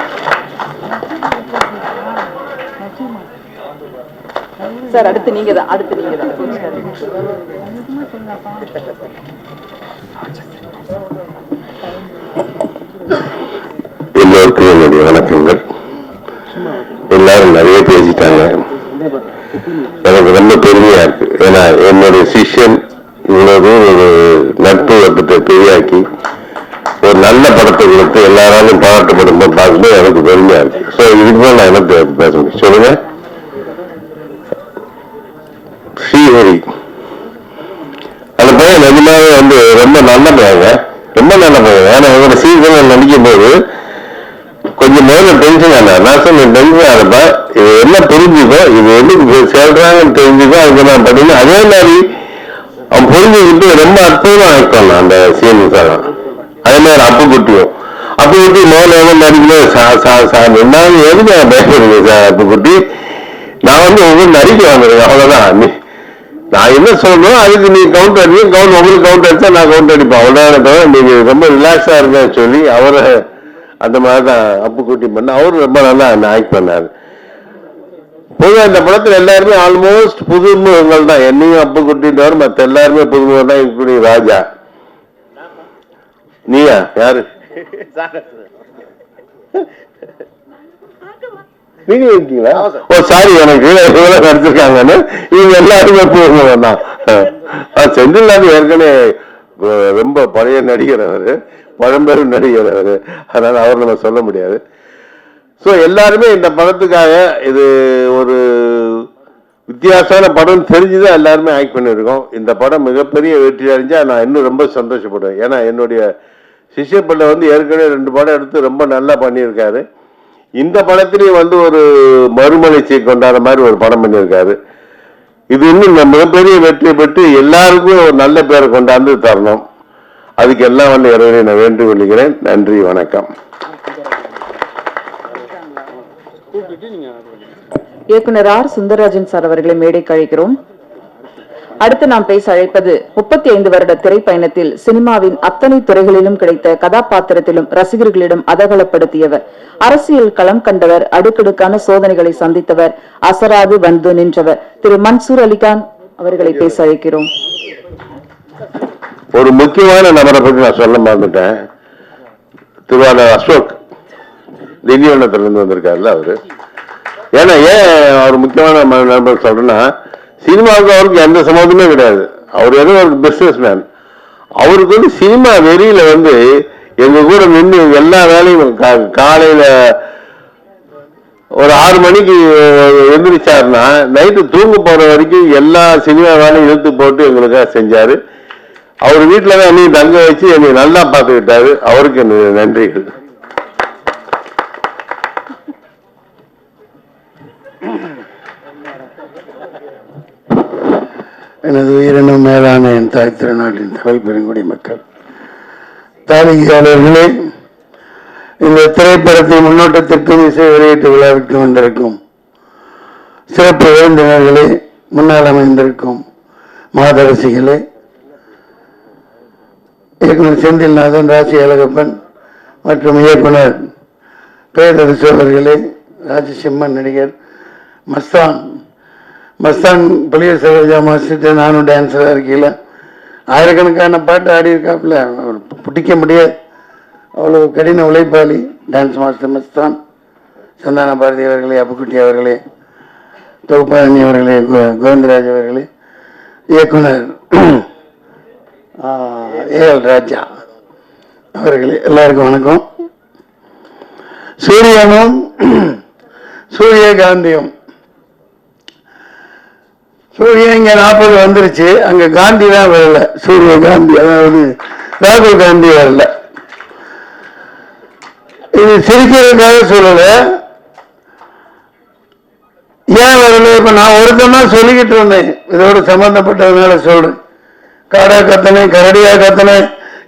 சார் அடுத்து நீங்க தான். எல்லோருக்கும் என்னுடைய வணக்கங்கள். எல்லாரும் நிறைய பேசிட்டாங்க. எனக்கு ரொம்ப பெருமையா இருக்கு. ஏன்னா என்னுடைய சிஷ்யன் இவ்வளவு ஒரு நட்பு வட்டத்தை பெரியாக்கி ஒரு நல்ல படத்தை கொடுத்து எல்லாராலும் பாராட்டப்படும் பார்க்கும்போது எனக்கு பெருமையா இருக்கு. ஸோ இதுக்கு மேலே நான் என்ன பேச முடியும் சொல்லுங்க. ஸ்ரீஹரி அந்த பையன் நிஜமாவே வந்து ரொம்ப நல்ல பையங்க, ரொம்ப நல்ல பையன். ஏன்னா இவரோட சீசன் நடிக்கும் போது கொஞ்சம் முதல்ல டென்ஷன் ஆனா நான் சொன்னேன், டென்ஷன் ஆனப்ப இது என்ன புரிஞ்சுக்கோ, இது எப்படி சொல்றாங்கன்னு தெரிஞ்சுக்கோ, அதுக்கு நான் பார்த்தீங்கன்னா அதே மாதிரி அவன் புரிஞ்சுக்கிட்டு ரொம்ப அற்புதமா ஆயிட்டான் அந்த சீன் சார். அதே மாதிரி அப்புக்குட்டியும் முதல்ல எவ்வளோ நடிக்கணும் என்ன எதுக்கு நான் பயப்படுங்க சார் அப்புக்குட்டி, நான் வந்து ஒவ்வொரு நடிக்க வந்துருக்கேன் அவ்வளோதான். நான் என்ன சொல்லணும் அதுக்கு நீ கவுண்ட் அடிக்க உங்களுக்கு கவுண்ட் அடிச்சா நான் கவுண்ட் அடிப்பேன் அவ்வளோதான் தவிர நீங்க ரொம்ப ரிலாக்ஸா இருக்கேன்னு சொல்லி அவரை அந்த மாதிரி தான் அப்புக்குட்டி பண்ண அவரு ரொம்ப நல்லா ஆக்ட் பண்ணாரு. பொதுவாக இந்த படத்துல எல்லாருமே ஆல்மோஸ்ட் புதுமுகங்கள் தான். என்னையும் அப்புக்குட்டின்றவர் மற்ற எல்லாருமே புதுமுகம் தான். இப்படி ராஜா நீயா யாரு நீங்க இருக்கீங்களா? ஓ சாரி, எனக்கு இவ்வளவு நடிச்சிருக்காங்கன்னு இவங்க எல்லாருமே புதுமுகம் தான். செந்தில்நாத் ஏற்கனவே ரொம்ப பழைய நடிகர் அவரு, பழம்பெரும் நடிகர் அவரு, அதனால அவர் நம்ம சொல்ல முடியாது. ஸோ எல்லாருமே இந்த படத்துக்காக இது ஒரு வித்தியாசமான படம் தெரிஞ்சுதான் எல்லாருமே ஆக்ட் பண்ணியிருக்கோம். இந்த படம் மிகப்பெரிய வெற்றி அடைஞ்சா நான் இன்னும் ரொம்ப சந்தோஷப்படுவேன். ஏன்னா என்னுடைய சிஷ்ய பிள்ளை வந்து ஏற்கனவே 2 படம் எடுத்து ரொம்ப நல்லா பண்ணியிருக்காரு. இந்த படத்திலையும் வந்து ஒரு மறுமலர்ச்சி கொண்டாட மாதிரி ஒரு படம் பண்ணியிருக்காரு. இது இன்னும் மிகப்பெரிய வெற்றி பெற்று எல்லாருக்கும் ஒரு நல்ல பேரை கொண்டாந்து தரணும். அதுக்கு எல்லாம் வந்து இறைவனை நான் வேண்டு கொள்கிறேன். நன்றி, வணக்கம். இயக்குனர் ஆர் சுந்தரராஜன் சார் அவர்களை மேடைக்கு அழைக்கிறோம். அடுத்து நாம் பேச அழைப்பது 35 வருட திரைப்பயணத்தில் சினிமாவின் அத்தனை துறைகளிலும் கிடைத்த கதாபாத்திரத்திலும் ரசிகர்களிடம் அதகலப்படுத்தியவர், அரசியல் களம் கண்டவர், அடுக்கடுக்கான சோதனைகளை சந்தித்தவர், அசராது வந்து நின்றவர் திரு மன்சூர் அலிகான் அவர்களை பேச அழைக்கிறோம். ஒரு முக்கியமான நபரை பற்றி நான் சொல்ல மறந்துட்டேன். திருவாளர் அசோக் திண்டிவனத்திலிருந்து வந்திருக்காருல்ல அவரு. ஏன்னா ஏன் அவர் முக்கியமான நபர் சொல்றேன்னா, சினிமாவுக்கு அவருக்கு எந்த சம்மந்தமே கிடையாது. அவர் ஏதோ ஒரு பிசினஸ் மேன். அவருக்கு வந்து சினிமா வெறியில வந்து எங்க கூட நின்று எல்லா வேலையும் காலையில ஒரு 6 மணிக்கு எந்திரிச்சாருன்னா நைட்டு தூங்க போற வரைக்கும் எல்லா சினிமா வேலையும் இழுத்து போட்டு எங்களுக்காக செஞ்சாரு. அவர் வீட்டுல தான் என்னையும் தங்க வச்சு என்னை நல்லா பார்த்துக்கிட்டாரு. அவருக்கு நன்றிகள். எனது உயிரினும் மேலான என் தாய் திருநாட்டின் தமிழ் பெருங்குடி மக்கள், தாளிகையாளர்களே, இந்த திரைப்படத்தின் முன்னோட்டத்திற்கும் இசை வெளியீட்டு விழாவிற்கு வந்திருக்கும் சிறப்பு விருந்தினர்களே, முன்னால் அமைந்திருக்கும் மாதரசிகளே, இயக்குனர் செந்தில்நாதன், ராசி அழகப்பன் மற்றும் இயக்குனர் பேரரசு அவர்களே, ராஜசிம்மன் நடிகர், மஸ்தான் புளிய சரோஜா மாஸ்டர், நானும் டான்ஸராக இருக்கீங்கள, ஆயிரக்கணக்கான பாட்டு ஆடி இருக்காப்புல, பிடிக்க முடியாது, அவ்வளோ கடின உழைப்பாளி டான்ஸ் மாஸ்டர் மஸ்தான். சந்தான பாரதி அவர்களே, அப்புக்குட்டி அவர்களே, தொகுப்பாரணி அவர்களே, கோவிந்தராஜ் அவர்களே, இயக்குனர் ஏஎல் ராஜா அவர்களே, எல்லாருக்கும் வணக்கம். சூரியனும் சூரியகாந்தியும், சூரியன் இங்க 40 வந்துருச்சு, அங்க காந்தி தான் வரல, சூரியகாந்தி அதாவது ராகுல் காந்தி வரல. இது சிரிக்கிறதுக்காக சொல்லல, ஏன் வரல? இப்ப நான் ஒருத்தமா சொல்லிக்கிட்டு இருந்தேன், இதோட சம்பந்தப்பட்டதுனால சொல்றேன். காடா கத்தனேன், கரடியா கத்தனேன்,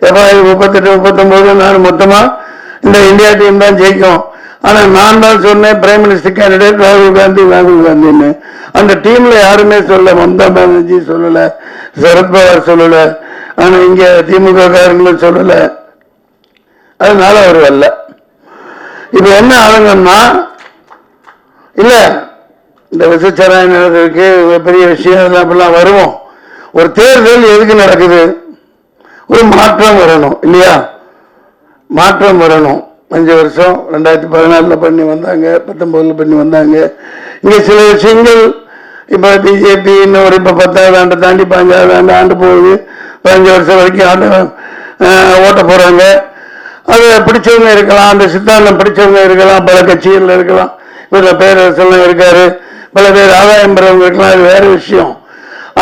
எப்ப 38 39 நான் மொத்தமா இந்த இந்தியா டீம் தான் ஜெயிக்கும். ஆனா நான் தான் சொன்னேன் பிரைம் மினிஸ்டர் கேண்டிடேட் ராகுல் காந்தின்னு. அந்த டீம்ல யாருமே சொல்ல, மம்தா பானர்ஜி சொல்லல, சரத்பவார் சொல்லல, ஆனா இங்க திமுக காரங்களும் சொல்லல. அதனால அவர் வரல. இப்ப என்ன ஆளுங்கன்னா, இல்ல இந்த விசச்சாராயம் நடக்கிறதுக்கு பெரிய விஷயம் அப்படிலாம் வருவோம். ஒரு தேர்தல் எதுக்கு நடக்குது? ஒரு மாற்றம் வரணும் இல்லையா? மாற்றம் வரணும். 5 வருஷம் 2014 பண்ணி வந்தாங்க, 19 பண்ணி வந்தாங்க. இங்கே சில விஷயங்கள் இப்போ பிஜேபி இன்னொரு இப்போ 10வது ஆண்டு தாண்டி 15வது ஆண்டு போகுது. 15 வருஷம் வரைக்கும் ஆண்டு ஓட்ட போகிறாங்க. அது பிடிச்சவங்க இருக்கலாம், அந்த சித்தாந்தம் பிடிச்சவங்க இருக்கலாம், பல கட்சிகளில் இருக்கலாம். இப்போ பேரரசெல்லாம் இருக்காரு, பல பேர் ஆதாயம் பெறவங்க இருக்கலாம், அது வேற விஷயம்.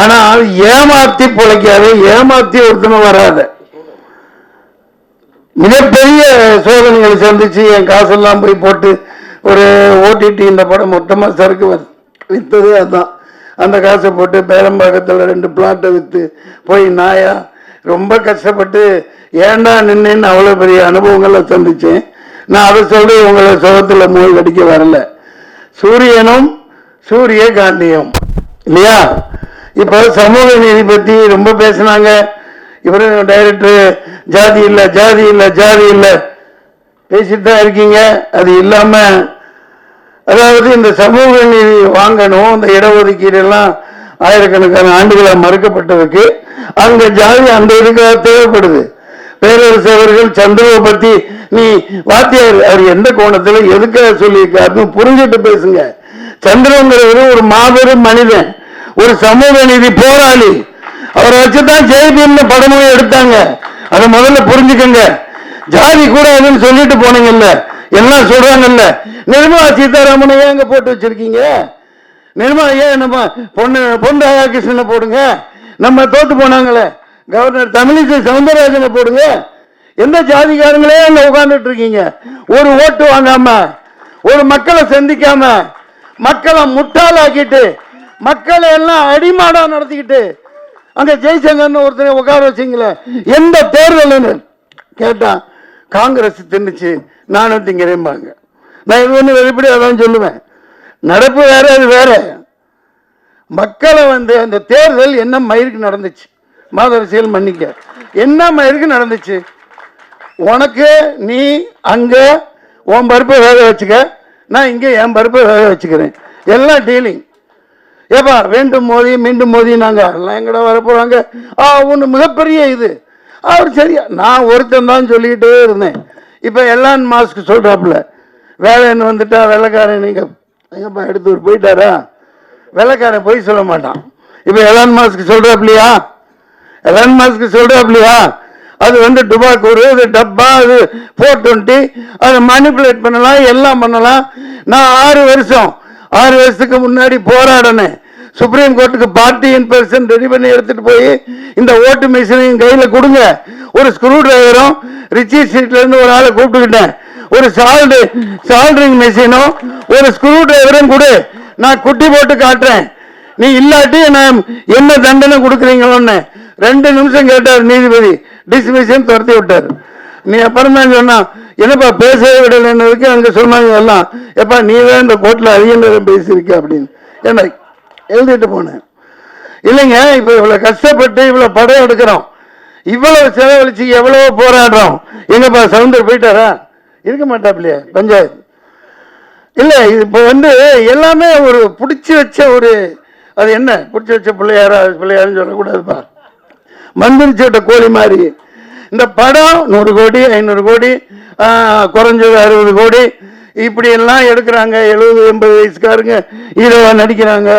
ஆனால் ஏமாத்தி பிழைக்காது, ஏமாத்தி ஒருத்தனும் வராத. மிகப்பெரிய சோதனைகளை சந்திச்சு என் காசெல்லாம் போய் போட்டு ஒரு ஓடிடி இந்த படம் மொத்தமாக சரக்கு வித்ததே அதுதான். அந்த காசை போட்டு பேரம்பாக்கத்தில் 2 பிளாட்டை விற்று போய் நாயா ரொம்ப கஷ்டப்பட்டு ஏண்டா நின்னு அவ்வளோ பெரிய அனுபவங்களை சந்திச்சேன். நான் அதை சொல்லி உங்களை சுகத்தில் மூழ்கி அடிக்க வரல. சூரியனும் சூரியகாந்தியும் இல்லையா? இப்போ சமூக நீதி பற்றி ரொம்ப பேசினாங்க. இவரு டைரக்டர் ஜாதி இல்லை ஜாதி இல்லை ஜாதி இல்லை பேசிட்டு தான் இருக்கீங்க. அது இல்லாம அதாவது இந்த சமூக நீதி வாங்கணும், இந்த இடஒதுக்கீடு எல்லாம் ஆயிரக்கணக்கான ஆண்டுகளாக மறுக்கப்பட்டதுக்கு அங்க ஜாதி அந்த இதுக்காக தேவைப்படுது. பேரரசு அவர்கள் சந்திரவை பத்தி நீ வாத்தியார் அவர் எந்த கோணத்துல எதுக்காக சொல்லியிருக்காருன்னு புரிஞ்சுட்டு பேசுங்க. சந்திரங்கிறவர் ஒரு மாபெரும் மனிதன், ஒரு சமூக நீதி போராளி. அவரை வச்சுதான் ஜெய்பீம்னு படமும் எடுத்தாங்க. அதை முதல்ல புரிஞ்சுக்கங்க. ஜாதி கூடாதுன்னு சொல்லிட்டு போனீங்கல்ல, எல்லாம் சொல்றாங்கல்ல. நிர்மலா சீதாராமனை ஏங்க போட்டு வச்சிருக்கீங்க? நிர்மலா ஏன் நம்ம பொன் ராதாகிருஷ்ணனை போடுங்க. நம்ம தோத்து போனாங்களே கவர்னர் தமிழிசை சவுந்தரராஜனை போடுங்க. எந்த ஜாதிகாரங்களே அங்க உட்கார்ந்துட்டு இருக்கீங்க? ஒரு ஓட்டு வாங்காம, ஒரு மக்களை சந்திக்காம, மக்களை முட்டாளாக்கிட்டு, மக்களை எல்லாம் அடிமாடா நடத்திக்கிட்டு அங்க ஜெய்சங்கர்னு ஒருத்தரை உட்கார வச்சிங்களே. எந்த தேர்தல் கேட்டா காங்கிரஸ் தின்னுச்சு, நானும் திங்கிறேன்பாங்க. நான் இது ஒன்று வெளிப்படி அதான் சொல்லுவேன். நடப்பு வேற, அது வேற. மக்களை அந்த தேர்தல் என்ன மயிருக்கு நடந்துச்சு, மாதரசியல் மன்னிக்க என்ன மயிருக்கு நடந்துச்சு? உனக்கு நீ அங்க உன் பருப்பை வேக வச்சுக்க, நான் இங்க என் பருப்பை வேக வச்சுக்கிறேன். எல்லாம் டீலிங். ஏப்பா வேண்டும் மோதி மீண்டும் மோதி நாங்க எல்லாம் எங்கடா வர போறாங்க. ஒன்று மிகப்பெரிய இது. அவர் சரியா நான் ஒருத்தன் தான் சொல்லிக்கிட்டே இருந்தேன். இப்போ எலான் மாஸ்க் சொல்றாப்புல வேலைன்னு வந்துட்டா வெள்ளைக்காரன் நீங்க எங்கப்பா எடுத்து போயிட்டாரா? வெள்ளைக்காரன் போய் சொல்ல மாட்டான். இப்போ எலான் மாஸ்க் சொல்றாப்லையா? எலான் மாஸ்க் சொல்றாப்லையா? அது டுபாக்கூர், அது டப்பா, அது 420, அதை மனிப்புலேட் பண்ணலாம், எல்லாம் பண்ணலாம். நான் 6 வருஷத்துக்கு முன்னாடி போராடினேன். சுப்ரீம் கோர்ட்டுக்கு பார்ட்டி இன் பர்சன் ரெடி பண்ணி எடுத்துட்டு போய் இந்த ஓட்டு மிஷினையும் கையில கொடுங்க. ஒரு ஸ்க்ரூ டிரைவரும் ரிச்சி ஸ்ட்ரீட்ல இருந்து ஒரு ஆளை கூப்பிட்டுக்கிட்டேன். ஒரு சால்டரிங் மிஷினும் ஒரு ஸ்க்ரூ டிரைவரும் கொடு, நான் குட்டி போட்டு காட்டுறேன். நீ இல்லாட்டி நான் என்ன தண்டனை கொடுக்குறீங்களோன்னு 2 நிமிஷம் கேட்டார் நீதிபதி. டிஸ்மிஷன் துரத்தி விட்டார். நீ அப்புறம் தான் சொன்னா என்னப்பா பேசவே விடலைன்னதுக்கு அங்க சொன்னாங்க எல்லாம், எப்பா நீ தான் இந்த கோர்ட்ல அதிக நேரம் பேசியிருக்க அப்படின்னு என்ன எழுதிட்டு போனேன். இல்லைங்க, இப்ப இவ்வளவு கஷ்டப்பட்டு இவ்வளவு படம் எடுக்கிறோம், இவ்வளவு செலவழிச்சு எவ்வளவோ போராடுறோம். எங்கப்பா சவுந்தர் போயிட்டாரா? இருக்க மாட்டாப்லையா பஞ்சாயத்து? இல்ல இப்ப எல்லாமே ஒரு பிடிச்சி வச்ச ஒரு, அது என்ன பிடிச்சி வச்ச பிள்ளையாருன்னு சொல்லக்கூடாதுப்பா, மந்திரிச்சோட்ட கோழி மாதிரி. இந்த படம் 100 கோடி 500 கோடி குறைஞ்சது 60 கோடி இப்படி எல்லாம் எடுக்கிறாங்க. 70-80 வயசுக்காரங்க ஹீரோவா நடிக்கிறாங்க.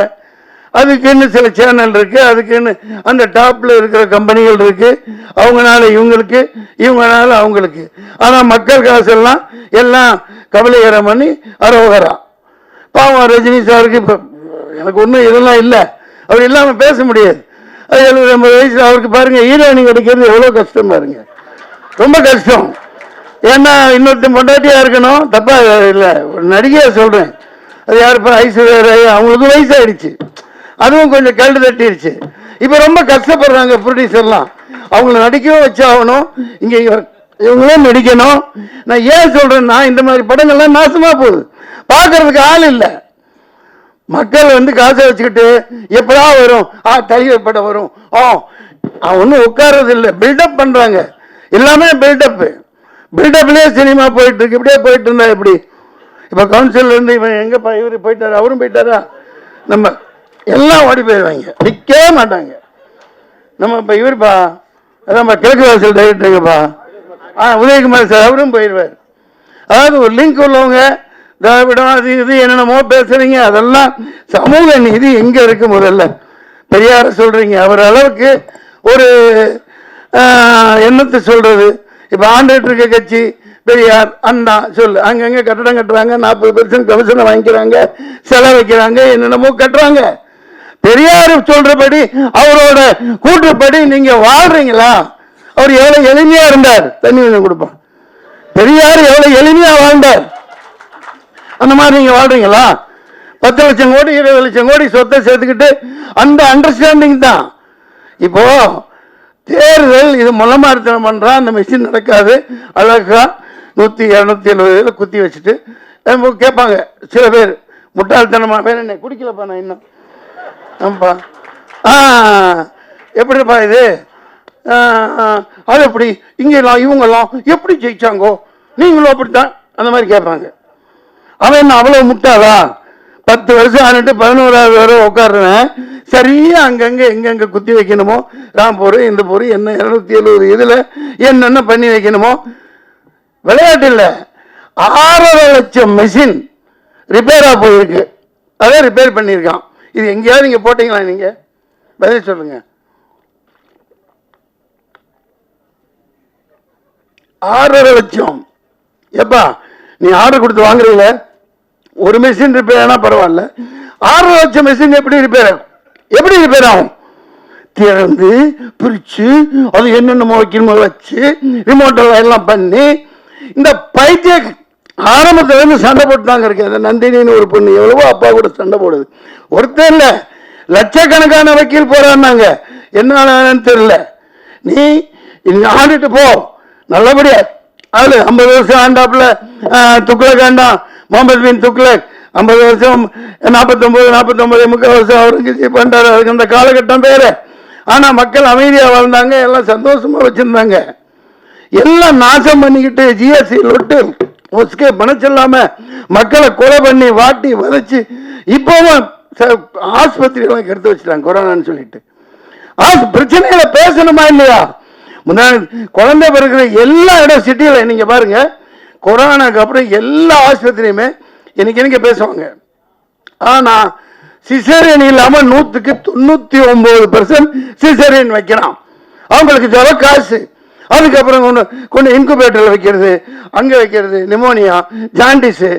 அதுக்குன்னு சில சேனல் இருக்கு, அதுக்குன்னு அந்த டாப்ல இருக்கிற கம்பெனிகள் இருக்கு. அவங்கனால இவங்களுக்கு, இவங்கனால அவங்களுக்கு. ஆனா மக்கள் காசெல்லாம் எல்லாம் கபலீகரம் பண்ணி அரோகரா. பாவம் ரஜினி சாருக்கு இப்ப எனக்கு ஒன்றும் இதெல்லாம் இல்லை, அவர் இல்லாம பேச முடியாது. 70-80 வயசு அவருக்கு பாருங்க, ஹீரோயினிங் கிடைக்கிறது எவ்வளவு கஷ்டம் பாருங்க, ரொம்ப கஷ்டம். ஏன்னா இன்னொருத்தன் பொண்டாட்டியா இருக்கணும், தப்பா இல்லை, ஒரு நடிகையா சொல்றேன். அது யாருப்பா? ஐஸ்வர்யா ராய். அவங்களுக்கு வயசாயிடுச்சு, அதுவும் கொஞ்சம் கல்டு தட்டிடுச்சு. இப்ப ரொம்ப கஷ்டப்படுறாங்க ப்ரொடியூசர்லாம். அவங்கள நடிக்கவும் வச்சாகணும், இங்க இவங்களும் நடிக்கணும். நான் ஏன் சொல்றேன்னா இந்த மாதிரி படங்கள்லாம் நாசமா போகுது, பார்க்கறதுக்கு ஆள் இல்லை. மக்கள் காசை வச்சுக்கிட்டு எப்படா வரும், தலைவர் படம் வரும், ஒன்றும் உட்கார்றது இல்லை, பில்டப் பண்றாங்க. எல்லாமே பில்டப்லேயே சினிமா போயிட்டு இருக்கு. இப்படியே போயிட்டு இருந்தா எப்படி? இப்ப கவுன்சில் இருந்து இவன் எங்கப்பா இவரு போயிட்டாரு, அவரும் போயிட்டாரா, நம்ம எல்லாம் ஓடி போயிடுவாங்க, நிற்கவே மாட்டாங்க. நம்ம இப்ப இவருப்பா, அதான் கிழக்கு வாசல் டைரக்டருங்கப்பா, உதயகுமார் சார் அவரும் போயிடுவார். அதாவது ஒரு லிங்க் உள்ளவங்க திராவிடம் அது இது என்னென்னமோ பேசுறீங்க, அதெல்லாம் சமூக நீதி எங்க இருக்கு? முதல்ல பெரியார சொல்றீங்க, அவர் அளவுக்கு ஒரு என்னத்தை சொல்றது? இப்ப ஆண்டுகிட்டு இருக்க கட்சி பெரியார் அண்ணா சொல்லு, அங்கங்க கட்டடம் கட்டுறாங்க, 40% கமிஷனை வாங்கிக்கிறாங்க, செலவு வைக்கிறாங்க, என்னென்னமோ கட்டுறாங்க. பெரியார் சொல்றபடி அவரோட கூற்றுப்படி நீங்க வாழ்றீங்களா? அவர் எவ்வளவு எளிமையா இருந்தார், தண்ணி கொஞ்சம் கொடுப்பான். பெரியார் எவ்வளவு எளிமையா வாழ்ந்தார், அந்த மாதிரி நீங்க வாழ்றீங்களா? 10 லட்சம் கோடி 20 லட்சம் கோடி சொத்தை சேர்த்துக்கிட்டு அந்த அண்டர்ஸ்டாண்டிங் தான். இப்போ தேர்தல் இது முளமாரித்தனம் பண்றா, அந்த மிஷின் நடக்காது, அழகா 100 270 குத்தி வச்சுட்டு கேட்பாங்க சில பேர் முட்டாள்தனமா, வேற என்ன குடிக்கலப்பா நான் இன்னும் ஆமாப்பா எப்படிப்பா இது, அது எப்படி இங்கெல்லாம் இவங்கெல்லாம் எப்படி ஜெயிச்சாங்கோ, நீங்களும் அப்படித்தான், அந்த மாதிரி கேட்பாங்க. அவன் என்ன அவ்வளவு முட்டாளா? 10 வருஷம் ஆனிட்டு 11வது வரை உட்காடுறேன், சரியா அங்கங்க எங்கெங்க குத்தி வைக்கணுமோ, ராம்பூர் இந்த பூர் என்ன 270 இதுல என்னென்ன பண்ணி வைக்கணுமோ. விளையாட்டு இல்லை, 6.5 லட்சம் மெஷின் ரிப்பேரா போயிருக்கு, அதை ரிப்பேர் பண்ணியிருக்கான். இது எங்கேயாவது நீங்க போட்டீங்களா? நீங்க பதில் சொல்லுங்க. 6.5 லட்சம் எப்பா நீ ஆர்டர் கொடுத்து வாங்குறீங்கள, ஒரு மெஷின் ரிப்பேர் ஆனா பரவாயில்ல, 6.5 லட்சம் மெஷின் எப்படி ரிப்பேர் ஆகும்? எப்படி ரிப்பேர் ஆகும்? திறந்து பிரிச்சு அது என்னென்னமோ வைக்கணுமோ வச்சு ரிமோட்டெல்லாம் எல்லாம் பண்ணி, இந்த பைத்திய ஆரம்பத்துல இருந்து சண்டை போட்டுதாங்க இருக்கு. அந்த நந்தினின்னு ஒரு பொண்ணு எவ்வளவோ அப்பா கூட சண்டை போடுது, ஒருத்தர் இல்ல லட்சக்கணக்கான வக்கீல் போறான்னாங்க, என்ன தெரியல. நீ ஆண்டுட்டு போ நல்லபடியா. அதுல 50 வருஷம் ஆண்டாப்புல துக்ளக் ஆண்டான் முகமது பின் துக்ளக், 50 வருஷம் 49 முக்கால் வருஷம் அவுரங்கசீப் பண்றாரு. அதுக்கு அந்த காலகட்டம் பேரு. ஆனா மக்கள் அமைதியா வாழ்ந்தாங்க, எல்லாம் சந்தோஷமா வச்சிருந்தாங்க. எல்லாம் நாசம் பண்ணிக்கிட்டு ஜிஎஸ்டி லொட்டு உஸ்கே பணச்சல்லாம மக்களை கொலை பண்ணி வாட்டி வதச்சு இப்பவும் ஆஸ்பத்திரி எல்லாம் கெடுத்து வச்சுட்டாங்க கொரோனான்னு சொல்லிட்டு. பிரச்சனைகளை பேசணுமா இல்லையா? முன்னாடி குழந்தை பிறகு எல்லா இடம் சிட்டியில நீங்க பாருங்க, கொரோனாக்கு அப்புறம் எல்லா ஆஸ்பத்திரியுமே எனக்கு பேசுவாங்க. ஆனா சிசேரியன் இல்லாம 100க்கு 99% சிசேரியன் வைக்கிறான். அவங்களுக்கு தேவை காசு. அதுக்கப்புறம் கொண்டு இன்குபேட்டர்ல வைக்கிறது, அங்க வைக்கிறது, நிமோனியா, ஜாண்டிஸ்.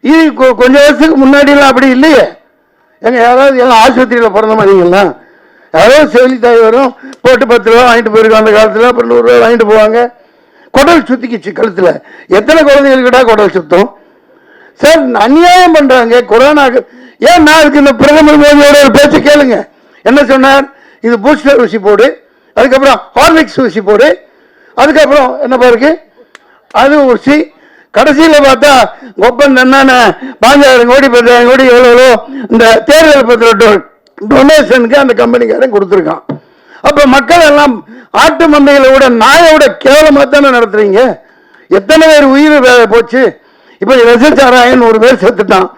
இது கொஞ்சம் வருஷத்துக்கு முன்னாடி எல்லாம் அப்படி இல்லையே. எங்க யாராவது எல்லாம் ஆஸ்பத்திரியில பிறந்த மாதிரிங்களா? யாராவது செவிலித்தாய் வரும், போட்டு 10 ரூபா வாங்கிட்டு போயிருக்கோம் அந்த காலத்துல, அப்புறம் 100 ரூபா வாங்கிட்டு போவாங்க. குடல் சுத்திக்கிச்சு கழுத்துல. எத்தனை குழந்தைகளுக்கிட்டா குடல் சுத்தம்? சார் அநியாயம் பண்றாங்க கொரோனாக்கு. ஏன் நான் இருக்கு இந்த பிரதமர் மோடியோட ஒரு பேச்சு கேளுங்க. என்ன சொன்னார்? இது பூஸ்டர் ஊசி போடு, அதுக்கப்புறம் ஹார்லிக்ஸ் ஊசி போடு, அதுக்கப்புறம் என்ன பாருக்கு அது ஊசி. கடைசியில பார்த்தா ஒப்பந்தம் என்னென்ன 5000 கோடி 10,000 கோடி எவ்வளோ இந்த தேர்தல் பத்திர டொனேஷனுக்கு அந்த கம்பெனிக்காரன் கொடுத்துருக்கான். அப்ப மக்கள் எல்லாம் ஆட்டு மந்தைகளை விட நாயோட கேவலமா தானே நடத்துறீங்க. எத்தனை பேர் உயிர் போச்சு. இப்ப விசச்சாராயன் 100 பேர் செத்துட்டான்.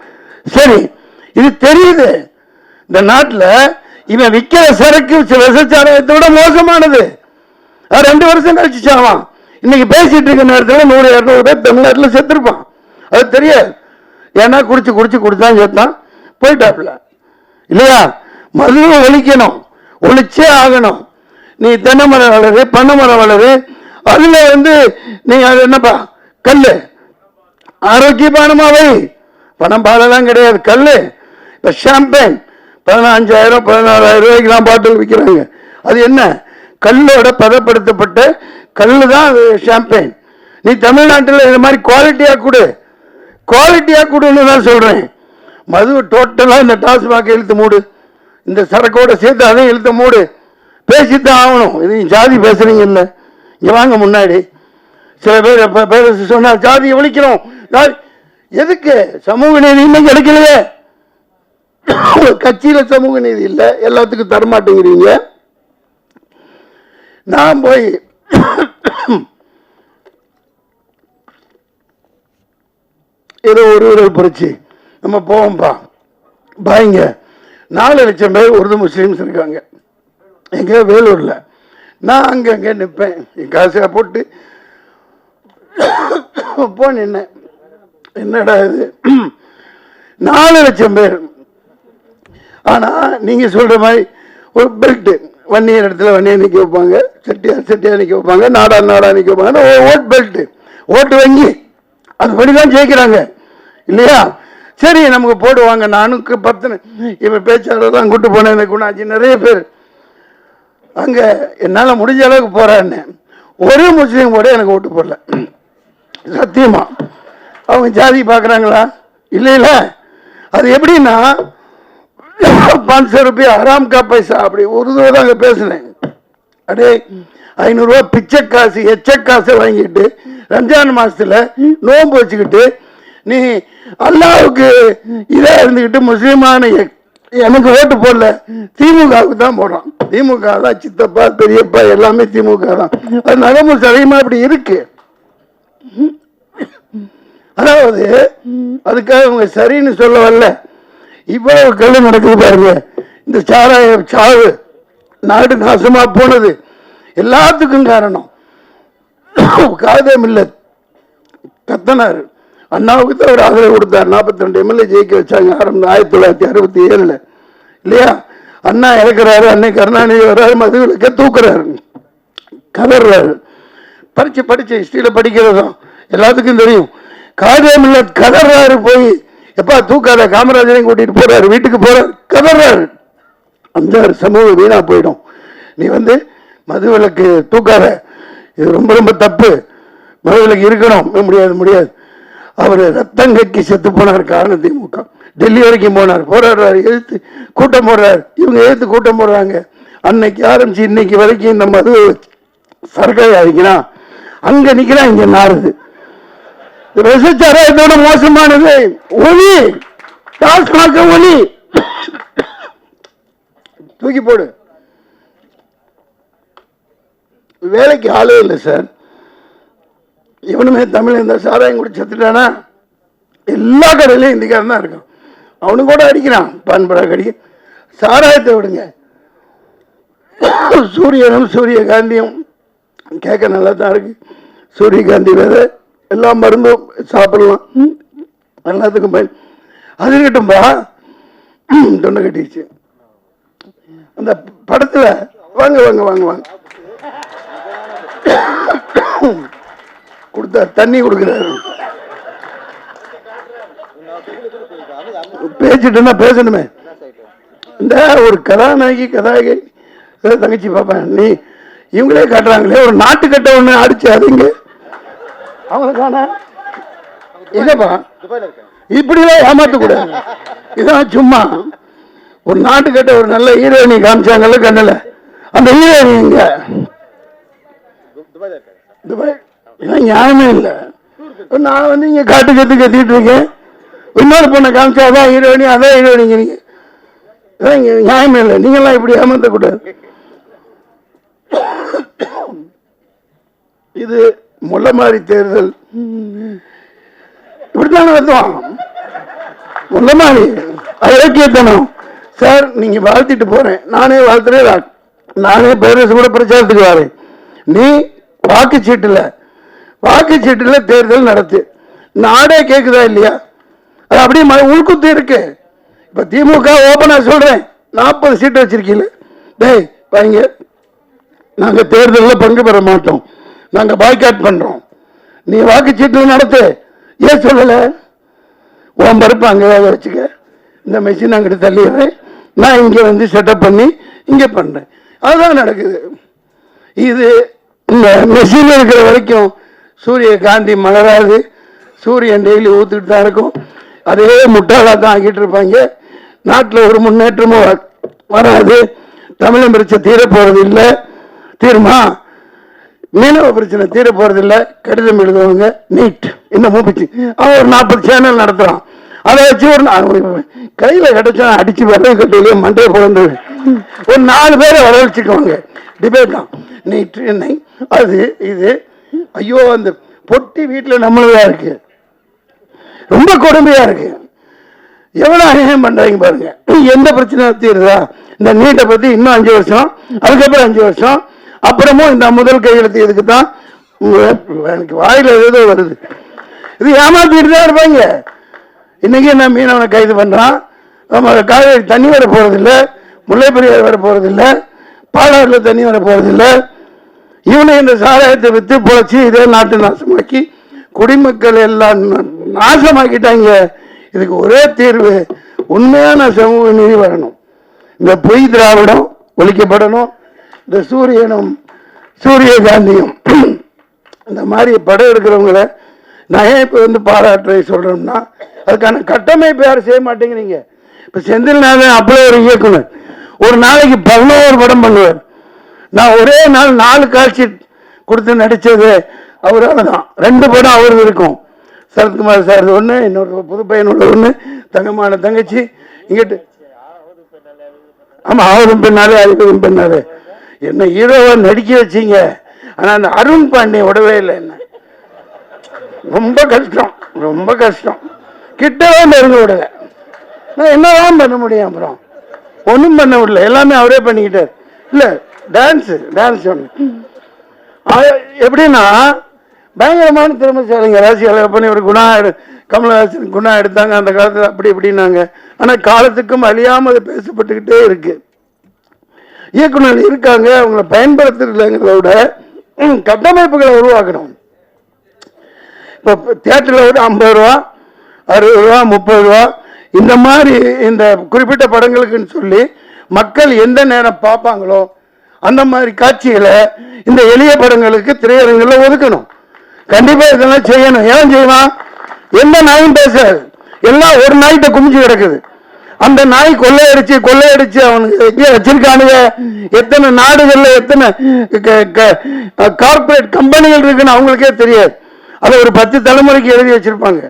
சரி, இது தெரியுது. இந்த நாட்டில் இவன் விற்கிற சரக்கு விசச்சாராயத்தை விட மோசமானது. 2 வருஷம் கழிச்சு சாவான். இன்னைக்கு பேசிட்டு இருக்க நேரத்தில் 100-200 பேர் தமிழ்நாட்டில் செத்துருப்பான். அது தெரியாது. ஏன்னா குடிச்சுதான் செத்தான், போயிட்டாப்புல இல்லையா? மதுவை ஒழிக்கணும், ஒழிச்சே ஆகணும். நீ தென்னை மரம் வளரு, பண்ணை மரம் வளரு, அதுல நீ அது என்னப்பா கல்லு ஆரோக்கியமானமாவை, பணம் பாலெல்லாம் கிடையாது, கல்லு. இப்ப ஷாம்பேன் 15,000 14,000 ரூபாய்க்கு பாட்டில் விற்கிறாங்க. அது என்ன? கல்லோட பதப்படுத்தப்பட்ட கல்லு தான் அது ஷாம்பேன். நீ தமிழ்நாட்டில் இது மாதிரி குவாலிட்டியா கொடுன்னு தான் சொல்றேன். மது டோட்டலா இந்த டாஸ்மாக் இழுத்து மூடு, இந்த சரக்கோட சேர்த்து அதையும் இழுத்து மூடு. பேசித்தான் ஆகணும். இது ஜாதி பேசுறீங்க இல்ல, இங்க வாங்க முன்னாடி. சில பேர் சொன்னா ஜாதியை ஒழிக்கிறோம். எதுக்கு? சமூக நீதி இன்னும் கிடைக்கலையே. கட்சியில சமூக நீதி இல்ல, எல்லாத்துக்கும் தரமாட்டேங்கிறீங்க. நான் போய் ஏதோ ஒரு புரட்சி நம்ம போவோம்பா பாய்ங்க. 4 லட்சம் பேர் உருது முஸ்லீம்ஸ் இருக்காங்க எங்க வேலூர்ல. நான் அங்கங்க நிற்பேன், என் காசை போட்டு போன என்னடா இது 4 லட்சம் பேர். ஆனா நீங்க சொல்ற மாதிரி ஒரு பெல்ட் வன்னியர் இடத்துல வன்னியர் நிக்க வைப்பாங்க, செட்டியார் நிக்க வைப்பாங்க, நாடா நிக்க வைப்பாங்க. ஓட் பெல்ட், ஓட்டு வங்கி அதுபடிதான் ஜெயிக்கிறாங்க இல்லையா? சரி நமக்கு போடுவாங்க. நானும் 10 இப்ப பேச்சாளர் தான் கூட்டு போனேன் குணாச்சி, நிறைய பேர் அங்க என்னால முடிஞ்ச அளவுக்கு போறான்னு. ஒரு முஸ்லீம் கூட எனக்கு ஓட்டு போடல சத்தியமா. அவங்க ஜாதி பாக்குறாங்களா? இல்ல. அது எப்படின்னா 500 ரூபாய் ஹராம் கா பைசா, அப்படி உருதுவா தாங்க பேசுனேன். அடே 500 ரூபாய் பிச்சை காசு எச்ச காசை வாங்கிட்டு ரம்ஜான் மாசத்துல நோன்பு வச்சுக்கிட்டு நீ அல்லாவுக்கு இதா இருந்துகிட்டு முஸ்லீமான எனக்கு ஓட்டு போடல, திமுகவுக்கு தான் போடுறான். திமுக தான் சித்தப்பா பெரியப்பா எல்லாமே திமுக தான். அது நகமும் சரியமா அப்படி இருக்கு. அதாவது அதுக்காக அவங்க சரின்னு சொல்ல வரல. இவ்வளவு கல்வி நடக்குது பாருங்க. இந்த சாராய சாவு, நாடு நாசமா போனது எல்லாத்துக்கும் காரணம் காதம் இல்ல. கத்தனார் அண்ணாவுக்கு தான் ஒரு ஆதரவு கொடுத்தார். 42 எம்எல்ஏ ஜெயிக்க வச்சாங்க 1967 இல்லையா? அண்ணா இறக்குறாரு, அன்னை கருணாநிதி வர்றாரு, மதுவிலக்க தூக்குறாரு, கதறாரு. படிச்சு ஹிஸ்டரியில படிக்கிறதும் எல்லாத்துக்கும் தெரியும். காதம் இல்ல கதறாரு. போய் எப்பா தூக்காத, காமராஜரையும் கூட்டிட்டு போறாரு, வீட்டுக்கு போறாரு, கதறாரு. 5-6 சமூகம் வீணா போயிடும். நீ மதுவிலக்கு தூக்காத, இது ரொம்ப ரொம்ப தப்பு, மதுவிலக்கு இருக்கணும். முடியாது. அவர் ரத்தம் கக்கி செத்து போனார் காரணம் திமுக. டெல்லி வரைக்கும் போனார், போராடுறாரு, எழுத்து கூட்டம் போடுறாரு, இவங்க எழுத்து கூட்டம் போடுறாங்க. அன்னைக்கு ஆரம்பிச்சு இன்னைக்கு வரைக்கும் இந்த மது சர்க்கரை அடிக்கிறான், அங்க நிக்கிறான், இங்க நாறுது. ரசிச்சாரத்தோட மோசமானது ஒளி, டாஸ்மாக ஒளி தூக்கி போடு. வேலைக்கு ஆளே இல்லை சார். இவனுமே தமிழ் இந்த சாராயம் குடி செத்துட்டானா எல்லா கடையிலையும் இந்திக்காரன் தான் இருக்கான். அவனு கூட அடிக்கிறான், பான்பரா கடி. சாராயத்தை விடுங்க, சூரியனும் சூரியகாந்தியும் கேட்க நல்லா தான் இருக்கு. சூரியகாந்தி விதை எல்லா மருந்தும் சாப்பிடலாம், எல்லாத்துக்கும் பயன். அது இருக்கட்டும்பா, தொண்டை கட்டிடுச்சு. அந்த படத்துல வாங்க கொடுத்தா தண்ணி கொடுக்கிறாரு. பேசிட்டுன்னா பேசணுமே. இந்த ஒரு கதாநாயகி தங்கச்சி பாப்பேன், நீ இவங்களே காட்டுறாங்களே ஒரு நாட்டுக்கட்ட ஒண்ணு அடிச்சு அதுங்க அவங்களுக்கான இல்லப்பா, இப்படிலாம் ஏமாத்த கூடாது. இதான் சும்மா ஒரு நாட்டுக்கட்ட ஒரு நல்ல ஹீரோயினி காமிச்சாங்கல்ல கண்ணல, அந்த ஹீரோயினி இங்க துபாய். நியாயமே இல்லை. நான் இங்க காட்டு கத்திட்டு இருக்கேன், இன்னொரு பொண்ணை காமிச்சா அதான் ஹீரோயினி, அதான் ஹீரோயினிங்க. நீங்க நியாயமே இல்லை. நீங்கெல்லாம் இப்படி ஏமாத்த கூடாது. இது முள்ளமாரி தேர்தல் இப்படித்தானே வருவான். முள்ளமாரி இலக்கியத்தனம் சார். நீங்க வாழ்த்திட்டு போறேன், நானே வாழ்த்துறேன், நானே பேரரசு கூட பிரச்சாரத்துக்கு வரேன். நீ வாக்குச்சீட்டுல தேர்தல் நடத்து. நாடே கேக்குதா இல்லையா? அது அப்படியே உள்குத்து இருக்கு. இப்ப திமுக ஓபனா சொல்றேன், 40 சீட்டு வச்சிருக்கீங்க. டேய் வாங்க, நாங்க தேர்தலில் பங்கு பெற மாட்டோம், நாங்க பாய்காட் பண்றோம். நீ வாக்குச்சீட்டுல நடத்து. ஏன் சொல்லல? உன் பருப்பு அங்கே வச்சுக்க, இந்த மெஷின் அங்கிட்டு தள்ளிடுறேன், நான் இங்க செட்டப் பண்ணி இங்க பண்றேன். அதுதான் நடக்குது. இது இந்த மெஷின் இருக்கிற வரைக்கும் சூரியகாந்தி மலராது, சூரியன் டெய்லி ஊத்துட்டு தான் இருக்கும். அதே முட்டாளா தான் ஆக்கிட்டு இருப்பாங்க. நாட்டில் ஒரு முன்னேற்றமும் வராது. தமிழன் பிரச்சனை தீர போறது இல்லை. தீர்மா மீனவ பிரச்சனை தீர போறது இல்லை. கடிதம் எழுதுவாங்க, நீட் இன்னும் மூப்பிச்சு அவன் ஒரு 40 சேனல் நடத்துறான். அதை வச்சு ஒரு கையில கிடைச்சா அடிச்சு வரவே கட்டிலே மண்டையை பிறந்து ஒரு 4 பேரை வரவழைச்சுக்குவாங்க. டிபேட் தான் நீட் என்ன அது இது. ஐயோ, அந்த பொட்டி வீட்டில் நம்மளதா இருக்கு, ரொம்ப கொடுமையா இருக்கு. எவ்வளவு அநியாயம் பண்றாங்க பாருங்க. எந்த பிரச்சனை தீருதா? இந்த நீட்டை பத்தி இன்னும் 5 வருஷம், அதுக்கப்புறம் 5 வருஷம், அப்புறமும் இந்த முதல் கையெழுத்து இதுக்கு தான். எனக்கு வாயில ஏதோ வருது. இது ஏமாத்திட்டு தான் இருப்பாங்க. இன்னைக்கு என்ன மீனவனை கைது பண்றான், காவேரி தண்ணி வர போறதில்லை, முல்லை பெரியார் வர போறதில்லை, பாலாறுல தண்ணி வர போறதில்லை. இவனை இந்த சாராயத்தை வித்து பொழைச்சி இதே நாட்டு நாசமாக்கி குடிமக்கள் எல்லாம் நாசமாக்கிட்டாங்க. இதுக்கு ஒரே தீர்வு உண்மையான சமூக நீதி வரணும். இந்த பொய் திராவிடம் ஒழிக்கப்படணும். இந்த சூரியகாந்தியும் இந்த மாதிரி படம் எடுக்கிறவங்களை நான் ஏன் இப்போ பாராட்டுரை சொல்றோம்னா, அதுக்கான கட்டமைப்பு யாரும் செய்ய மாட்டேங்கிறீங்க. இப்போ செந்தில்நாதன் அப்படி ஒரு இயக்குனர் ஒரு நாளைக்கு 11 படம் பண்ணுவார். நான் ஒரே நாள் 4 காட்சி கொடுத்து நடிச்சது அவரால் தான். 2 படம் அவருக்கு இருக்கும். சரத்குமார் சார் ஒன்று, இன்னொரு புது பையனோட ஒன்று, தங்கமான தங்கச்சி. இங்கிட்டு ஆமா, அவரும் பின்னாலே அதுக்கும் பின்னாலே என்ன ஹீரோவை நடிக்க வச்சிங்க. ஆனா அந்த அருண் பாண்டியன் விடவே இல்லை. என்ன ரொம்ப கஷ்டம், ரொம்ப கஷ்டம். கிட்டவே நெருங்க விடல. நான் என்னதான் பண்ண முடியும்? அப்புறம் ஒன்றும் பண்ண விடல, எல்லாமே அவரே பண்ணிக்கிட்டார். இல்லை டான்ஸ் ஒன்று எப்படின்னா பயங்கரமான திறமைசாலிங்க. ராசி அழகப்பன் ஒரு கமலஹாசன் குணா எடுத்தாங்க அந்த காலத்தில், அப்படி இப்படின்னாங்க. ஆனால் காலத்துக்கும் அழியாமல் அது பேசப்பட்டுக்கிட்டே இருக்கு. இயக்குனர் இருக்காங்க, அவங்களை பயன்படுத்துறதுங்கிறத விட கட்டமைப்புகளை உருவாக்கணும். இப்போ தியேட்டரில் ஒரு 50 ரூபா 60 ரூபா 30 ரூபா இந்த மாதிரி இந்த குறிப்பிட்ட படங்களுக்குன்னு சொல்லி மக்கள் எந்த நேரம் பார்ப்பாங்களோ அந்த மாதிரி காட்சிகளை இந்த எளிய படங்களுக்கு திரையரங்கில் ஒதுக்கணும். கண்டிப்பா இதெல்லாம் செய்யணும். ஏன் செய்யலாம்? எந்த நாயும் பேசாது, எல்லாம் ஒரு நாய்கிட்ட குமிச்சு கிடக்குது. அந்த நாய் கொள்ளையடிச்சு அவனுக்கு எங்கே வச்சிருக்கானுங்க, எத்தனை நாடுகள்ல எத்தனை கார்பரேட் கம்பெனிகள் இருக்குன்னு அவங்களுக்கே தெரியாது. அதை ஒரு 10 தலைமுறைக்கு எழுதி வச்சிருப்பாங்க.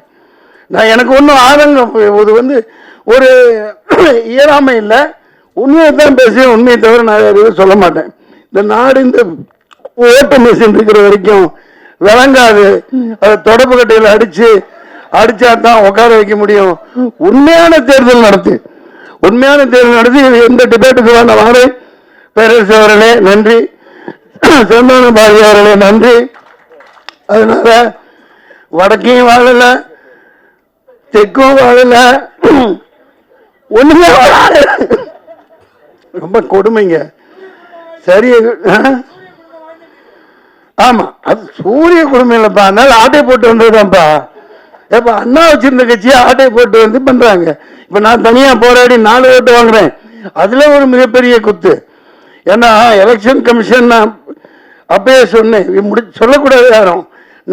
நான் எனக்கு ஒன்றும் ஆதங்கம், இது ஒரு இயலாமை இல்லை, உண்மையை தான் பேசுவேன். உண்மையை தவிர நான் எதுவும் சொல்ல மாட்டேன். இந்த நாடு இந்த ஓட்டு மிஷின் இருக்கிற வரைக்கும் விளங்காது. அதை தொடப்பு கட்டையில் அடிச்சா தான் உட்கார வைக்க முடியும். உண்மையான தேர்தல் நடத்தி எந்த டிபேட்டுக்கு வேணா வாரேன். பேரரசு அவர்களே நன்றி, சந்தான பாரதி அவர்களே நன்றி. அதனால வடக்கையும் வாழல, தெற்கும் வாழல, ஒண்ணுமே வாழ. ரொம்ப கொடுமைங்க. சரி, ஆமா, அது சூரிய கொடுமை இல்லப்பா. அதனால ஆட்டை போட்டு வந்ததுதான்ப்பா. இப்ப அண்ணா வச்சிருந்த கட்சியை ஆட்டை போட்டு வந்து பண்றாங்க. இப்ப நான் தனியா போராடி 4 ஓட்டு வாங்குறேன். அதுல ஒரு மிகப்பெரிய குத்து. ஏன்னா எலெக்ஷன் கமிஷன் நான் அப்பயே சொன்னேன், சொல்லக்கூடாது யாரும்.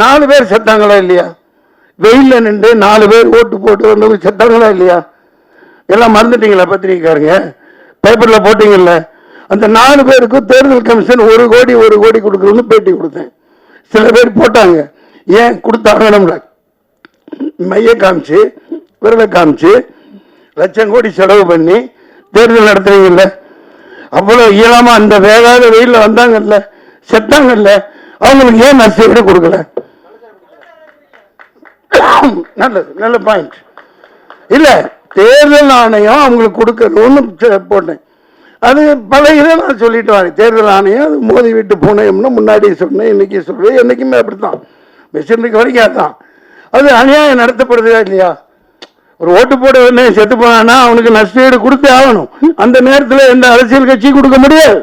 4 பேர் செத்தாங்களா இல்லையா? வெயில்ல நின்று 4 பேர் ஓட்டு போட்டு வந்தவங்க செத்தாங்களா இல்லையா? எல்லாம் மறந்துட்டீங்களா? பத்திரிகைக்காரங்க பேப்பர்ல போட்டீங்கல்ல. அந்த 4 பேருக்கும் தேர்தல் கமிஷன் 1 கோடி கொடுக்கணும்னு பேட்டி கொடுத்தேன். சில பேர் போட்டாங்க. ஏன் கொடுத்தாங்க? மைய காமிச்சு விரலை காமிச்சு லட்சம் கோடி செலவு பண்ணி தேர்தல் நடத்துறீங்கல்ல. அவ்வளவு இயலாம அந்த வேகாத வெயில்ல வந்தாங்கல்ல, செத்தாங்கல்ல, அவங்களுக்கு ஏன் நஷ்டஈடு கொடுக்கல? நல்ல பாயிண்ட். இல்ல, தேர்தல் ஆணையம் அவங்களுக்கு கொடுக்கணும்னு போட்டேன். அது பல இதை நான் சொல்லிட்டு வரேன். தேர்தல் ஆணையம் அது மோதி விட்டு போனேன்னு முன்னாடி சொன்னேன், இன்னைக்கு சொல்றேன். என்னைக்குமே அப்படித்தான், மிஷினுக்கு வரைக்கும் அதுதான். அது அநியாயம் நடத்தப்படுதா இல்லையா? ஒரு ஓட்டு போட உடனே செத்து போனான்னா அவனுக்கு நஷ்டஈடு கொடுத்தே ஆகணும். அந்த நேரத்தில் எந்த அரசியல் கட்சி கொடுக்க முடியாது,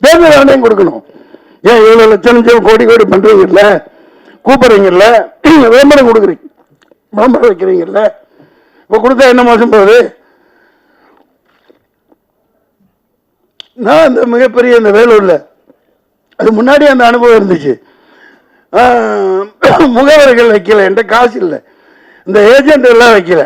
தேர்தல் ஆணையம் கொடுக்கணும். ஏன் இவ்வளவு லட்சம் கோடி பண்றீங்கல்ல, கூப்பிடுறீங்கல்ல, விளம்பரம் கொடுக்குறீங்க, விளம்பரம் வைக்கிறீங்கல்ல, இப்ப கொடுத்தா என்ன மோசம் போகுது? நான் அந்த மிகப்பெரிய இந்த வேலூர்ல அது முன்னாடி அந்த அனுபவம் இருந்துச்சு. முகவர்கள் வைக்கல, என்கிட்ட காசு இல்லை, இந்த ஏஜென்ட் எல்லாம் வைக்கல.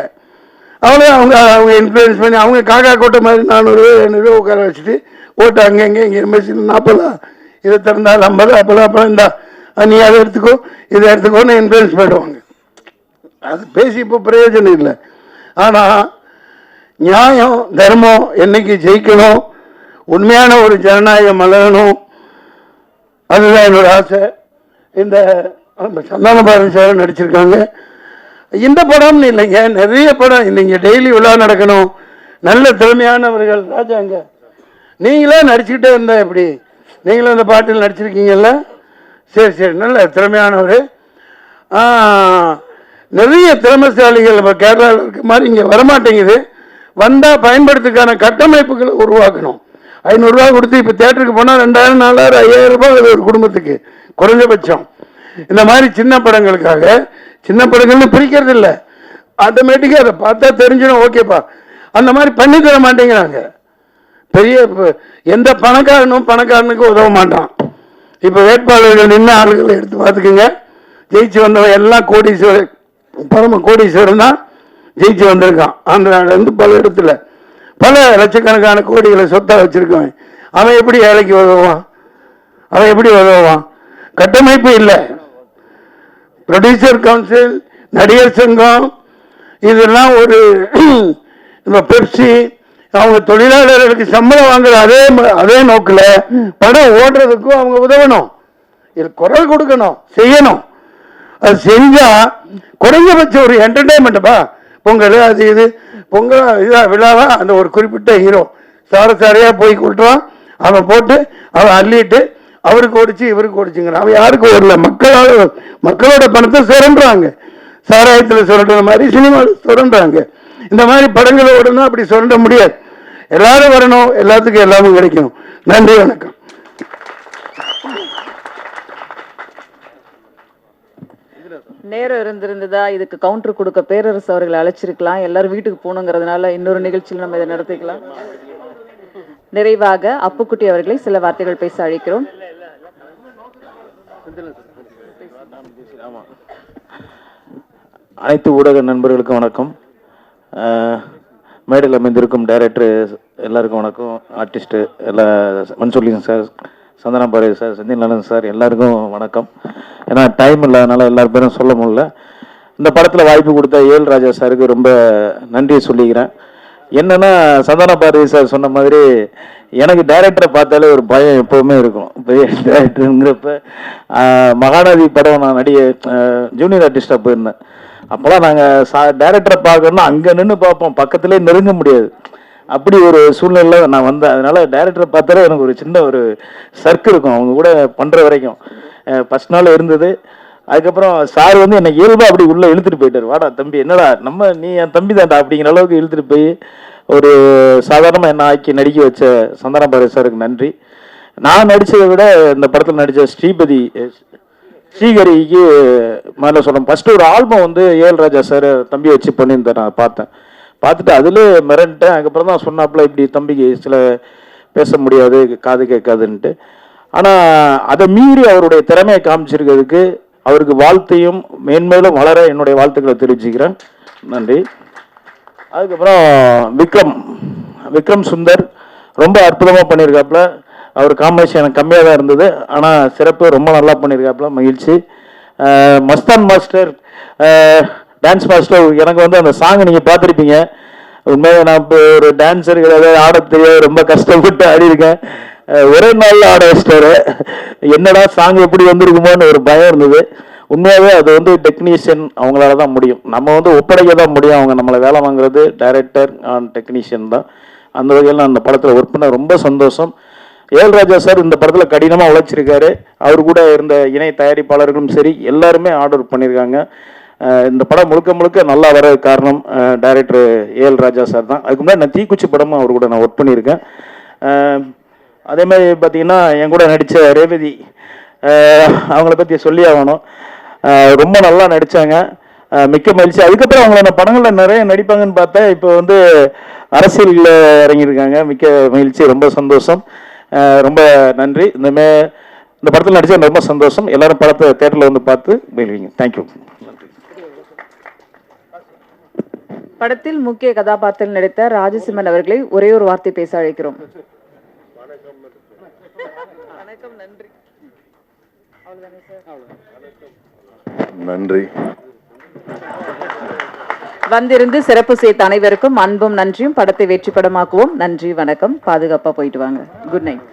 அவங்க இன்ஃப்ளூயன்ஸ் பண்ணி அவங்க காக்கா கோட்டை மாதிரி 400 500 உட்கார வச்சுட்டு ஓட்டு அங்கங்கே இங்கே மெஷின் 40 இதை திறந்தால் 50 அப்பெல்லாம் இந்தா நீ அதை எடுத்துக்கோ இதை எடுத்துக்கோன்னு இன்ஃப்ளூயன்ஸ் பண்ணுவாங்க. அது பேசி இப்போ பிரயோஜனம் இல்லை. ஆனால் நியாயம் தர்மம் என்னைக்கு ஜெயிக்கணும், உண்மையான ஒரு ஜனநாயகம் மலரணும், அதுதான் என்னோட ஆசை. இந்த சந்தான பாரதி சார் நடிச்சிருக்காங்க. இந்த படம்னு இல்லைங்க, நிறைய படம் இல்லைங்க. டெய்லி விழா நடக்கணும், நல்ல திறமையானவர்கள். ராஜாங்க நீங்களே நடிச்சுக்கிட்டே இருந்தா எப்படி? நீங்களும் இந்த பாட்டில் நடிச்சிருக்கீங்கல்ல, சரி நல்ல திறமையானவர். நிறைய திறமைசாலிகள் நம்ம கேரளாவில் இருக்க மாதிரி இங்கே வரமாட்டேங்குது. வந்தால் பயன்படுத்துக்கான கட்டமைப்புகளை உருவாக்கணும். 500 ரூபா கொடுத்து இப்போ தேட்டருக்கு போனால் 2000, 4000, 5000 ரூபாய் ஒரு குடும்பத்துக்கு குறைஞ்சபட்சம். இந்த மாதிரி சின்ன படங்களுக்காக, சின்ன படங்கள்னு பிரிக்கிறது இல்லை, ஆட்டோமேட்டிக்காக அதை பார்த்தா தெரிஞ்சிடும், ஓகேப்பா, அந்த மாதிரி பண்ணி தர மாட்டேங்கிறாங்க. பெரிய எந்த பணக்காரனுக்கு உதவ மாட்டான். இப்போ வேட்பாளர்கள் நின்ன ஆளுகளை எடுத்து பார்த்துக்குங்க. ஜெயிச்சு வந்தவன் எல்லாம் கோடீஸ்வரர், பரம கோடீஸ்வரன் தான் ஜெயிச்சு வந்திருக்கான். ஆந்திராவிலேருந்து பல இடத்துல பல லட்சக்கணக்கான கோடிகளை சொத்தாக வச்சிருக்கவன் அவன் எப்படி வேலைக்கு உதவுவான்? அவன் எப்படி உதவுவான்? கட்டமைப்பு இல்லை. ப்ரொடியூசர் கவுன்சில், நடிகர் சங்கம், இதெல்லாம் ஒரு இந்த பெப்சி, அவங்க தொழிலாளர்களுக்கு சம்பளம் வாங்குற அதே நோக்கில் படம் ஓடுறதுக்கும் அவங்க உதவணும். இது குரல் கொடுக்கணும், செய்யணும். அது செஞ்சா குறைஞ்சபட்சம் ஒரு என்டர்டைன்மெண்ட்டுப்பா. பொங்கல் அது இது, பொங்கல் இதாக விழாவா, அந்த ஒரு குறிப்பிட்ட ஹீரோ சாரசாரியா போய் கூட்டுவான், அவன் போட்டு அவன் அள்ளிட்டு அவருக்கு ஓடிச்சு இவருக்கு ஓடிச்சுங்கிறான். அவன் யாருக்கு ஓடல, மக்களோட பணத்தை சுரண்டுறாங்க. சாராயத்தில் சுரண்டுற மாதிரி சினிமாவில் சுரண்டுறாங்க. இந்த மாதிரி படங்களை ஓடணும், அப்படி சுரண்ட முடியாது. எல்லாரும் வரணும், எல்லாத்துக்கும் எல்லாமும் கிடைக்கணும். நன்றி, வணக்கம். நேரம் இருந்திருந்ததா இதுக்கு கவுண்டர் கொடுக்க பேரரசு அவர்களை அழைச்சிருக்கலாம். எல்லாரும் வீட்டுக்கு போகணுங்கிறதுனால இன்னொரு நிகழ்ச்சியில் நம்ம இதை நடத்திக்கலாம். நிறைவாக அப்புக்குட்டி அவர்களை சில வார்த்தைகள் பேச அழைக்கிறோம். அனைத்து ஊடக நண்பர்களுக்கும் வணக்கம். மேடையில் அமைந்திருக்கும் டைரக்டர் எல்லாருக்கும் வணக்கம். ஆர்டிஸ்ட்டு எல்லா மன்சூர்லிங் சார், சந்தனா பாரதி சார், செந்தில் நலன் சார், எல்லாருக்கும் வணக்கம். ஏன்னா டைம் இல்லாதனால எல்லார் பேரும் சொல்ல முடியல. இந்த படத்தில் வாய்ப்பு கொடுத்த ஏஎல் ராஜா சாருக்கு ரொம்ப நன்றியை சொல்லிக்கிறேன். என்னென்னா, சந்தனா பாரதி சார் சொன்ன மாதிரி எனக்கு டைரக்டரை பார்த்தாலே ஒரு பயம் எப்போவுமே இருக்கும். பெரிய டைரக்டருங்கிறப்ப மகாநதி படம் நான் ஜூனியர் ஆர்டிஸ்டாக போயிருந்தேன். அப்போலாம் நாங்கள் டைரக்டரை பார்க்கணுன்னா அங்கே நின்று பார்ப்போம், பக்கத்துலேயே நெருங்க முடியாது. அப்படி ஒரு சூழ்நிலையில் நான் வந்தேன். அதனால டைரக்டரை பார்த்தாலே எனக்கு ஒரு சின்ன ஒரு சர்க்கு இருக்கும் அவங்க கூட பண்ணுற வரைக்கும். ஃபஸ்ட் நாள் இருந்தது. அதுக்கப்புறம் சார் வந்து என்னை இயல்பாக அப்படி உள்ளே இழுத்துட்டு போயிட்டார். வாடா தம்பி, என்னடா நீ என் தம்பி தான்டா அப்படிங்கிற அளவுக்கு இழுத்துட்டு போய் ஒரு சாதாரணமாக என்ன ஆக்கி நடிக்க வச்ச சந்தனா பாரதி சாருக்கு நன்றி. நான் நடித்ததை விட இந்த படத்தில் நடித்த ஸ்ரீஹரிக்கு மேலே சொல்கிறேன். ஃபஸ்ட்டு ஒரு ஆல்பம் வந்து ஏஎல் ராஜா சார் தம்பி வச்சு பண்ணியிருந்தேன். நான் பார்த்துட்டு அதில் மிரண்டேன். அதுக்கப்புறம் தான் சொன்னாப்புல இப்படி தம்பிக்கு சில பேச முடியாது, காது கேட்காதுன்ட்டு. ஆனால் அதை மீறி அவருடைய திறமையை காமிச்சிருக்கிறதுக்கு அவருக்கு வாழ்த்தையும் மேன்மேலும் வளர என்னுடைய வாழ்த்துக்களை தெரிவிச்சுக்கிறேன். நன்றி. அதுக்கப்புறம் விக்ரம் சுந்தர் ரொம்ப அற்புதமாக பண்ணியிருக்காப்புல. அவர் காம்பினேஷன் எனக்கு கம்மியாக தான் இருந்தது, ஆனால் சிறப்பு ரொம்ப நல்லா பண்ணியிருக்காப்புல, மகிழ்ச்சி. மஸ்தான் மாஸ்டர், டான்ஸ் மாஸ்டர், எனக்கு வந்து அந்த சாங் நீங்கள் பார்த்துருப்பீங்க. உண்மையாக நான் இப்போ ஒரு டான்ஸர் கிடையாது, ஆட தெரியாது, ரொம்ப கஷ்டப்பட்டு ஆடிருக்கேன். ஒரே நாளில் ஆட வச்சிட்டாரு. என்னடா சாங் எப்படி வந்திருக்குமோன்னு ஒரு பயம் இருந்தது. உண்மையாகவே அது வந்து டெக்னீஷியன் அவங்களால தான் முடியும். நம்ம வந்து ஒப்படைக்க தான் முடியும். அவங்க நம்மளை வேலை வாங்குறது டைரக்டர் அண்ட் டெக்னீஷியன் தான். அந்த வகையில் நான் அந்த படத்தில் ஒர்க் பண்ண ரொம்ப சந்தோஷம். ஏஎல் ராஜா சார் இந்த படத்தில் கடினமாக உழைச்சிருக்காரு. அவர் கூட இருந்த இணை தயாரிப்பாளர்களும் சரி, எல்லாருமே ஆர்டர் பண்ணியிருக்காங்க. இந்த படம் முழுக்க நல்லா வர காரணம் டைரக்டர் ஏஎல் ராஜா சார் தான். அதுக்கு முன்னாடி நான் தீக்குச்சி படமும் அவர் கூட நான் ஒர்க் பண்ணியிருக்கேன். அதே மாதிரி பார்த்தீங்கன்னா என் கூட நடித்த ரேவதி, அவங்கள பற்றி சொல்லி ஆகணும். ரொம்ப நல்லா நடித்தாங்க, மிக்க மகிழ்ச்சி. அதுக்கப்புறம் அவங்கள நான் படங்களில் நிறைய நடிப்பாங்கன்னு பார்த்தேன். இப்போ வந்து அரசியலில் இறங்கியிருக்காங்க, மிக்க மகிழ்ச்சி, ரொம்ப சந்தோஷம். ரொம்ப நன்றி. இந்த படத்தில் நடித்தா ரொம்ப சந்தோஷம். எல்லாரும் படத்தை தேட்டரில் வந்து பார்த்து மகிழ்வீங்க. தேங்க்யூ. படத்தில் முக்கிய கதாபாத்திரம் நடித்த ராஜசிம்மன் அவர்களை ஒரே ஒரு வார்த்தை பேச அழைக்கிறோம். நன்றி. வந்திருந்து சிறப்பு சேர்த்த அனைவருக்கும் அன்பும் நன்றியும். படத்தை வெற்றி படமாக்குவோம். நன்றி, வணக்கம். பாதுகாப்பா போயிட்டு வாங்க. Good night.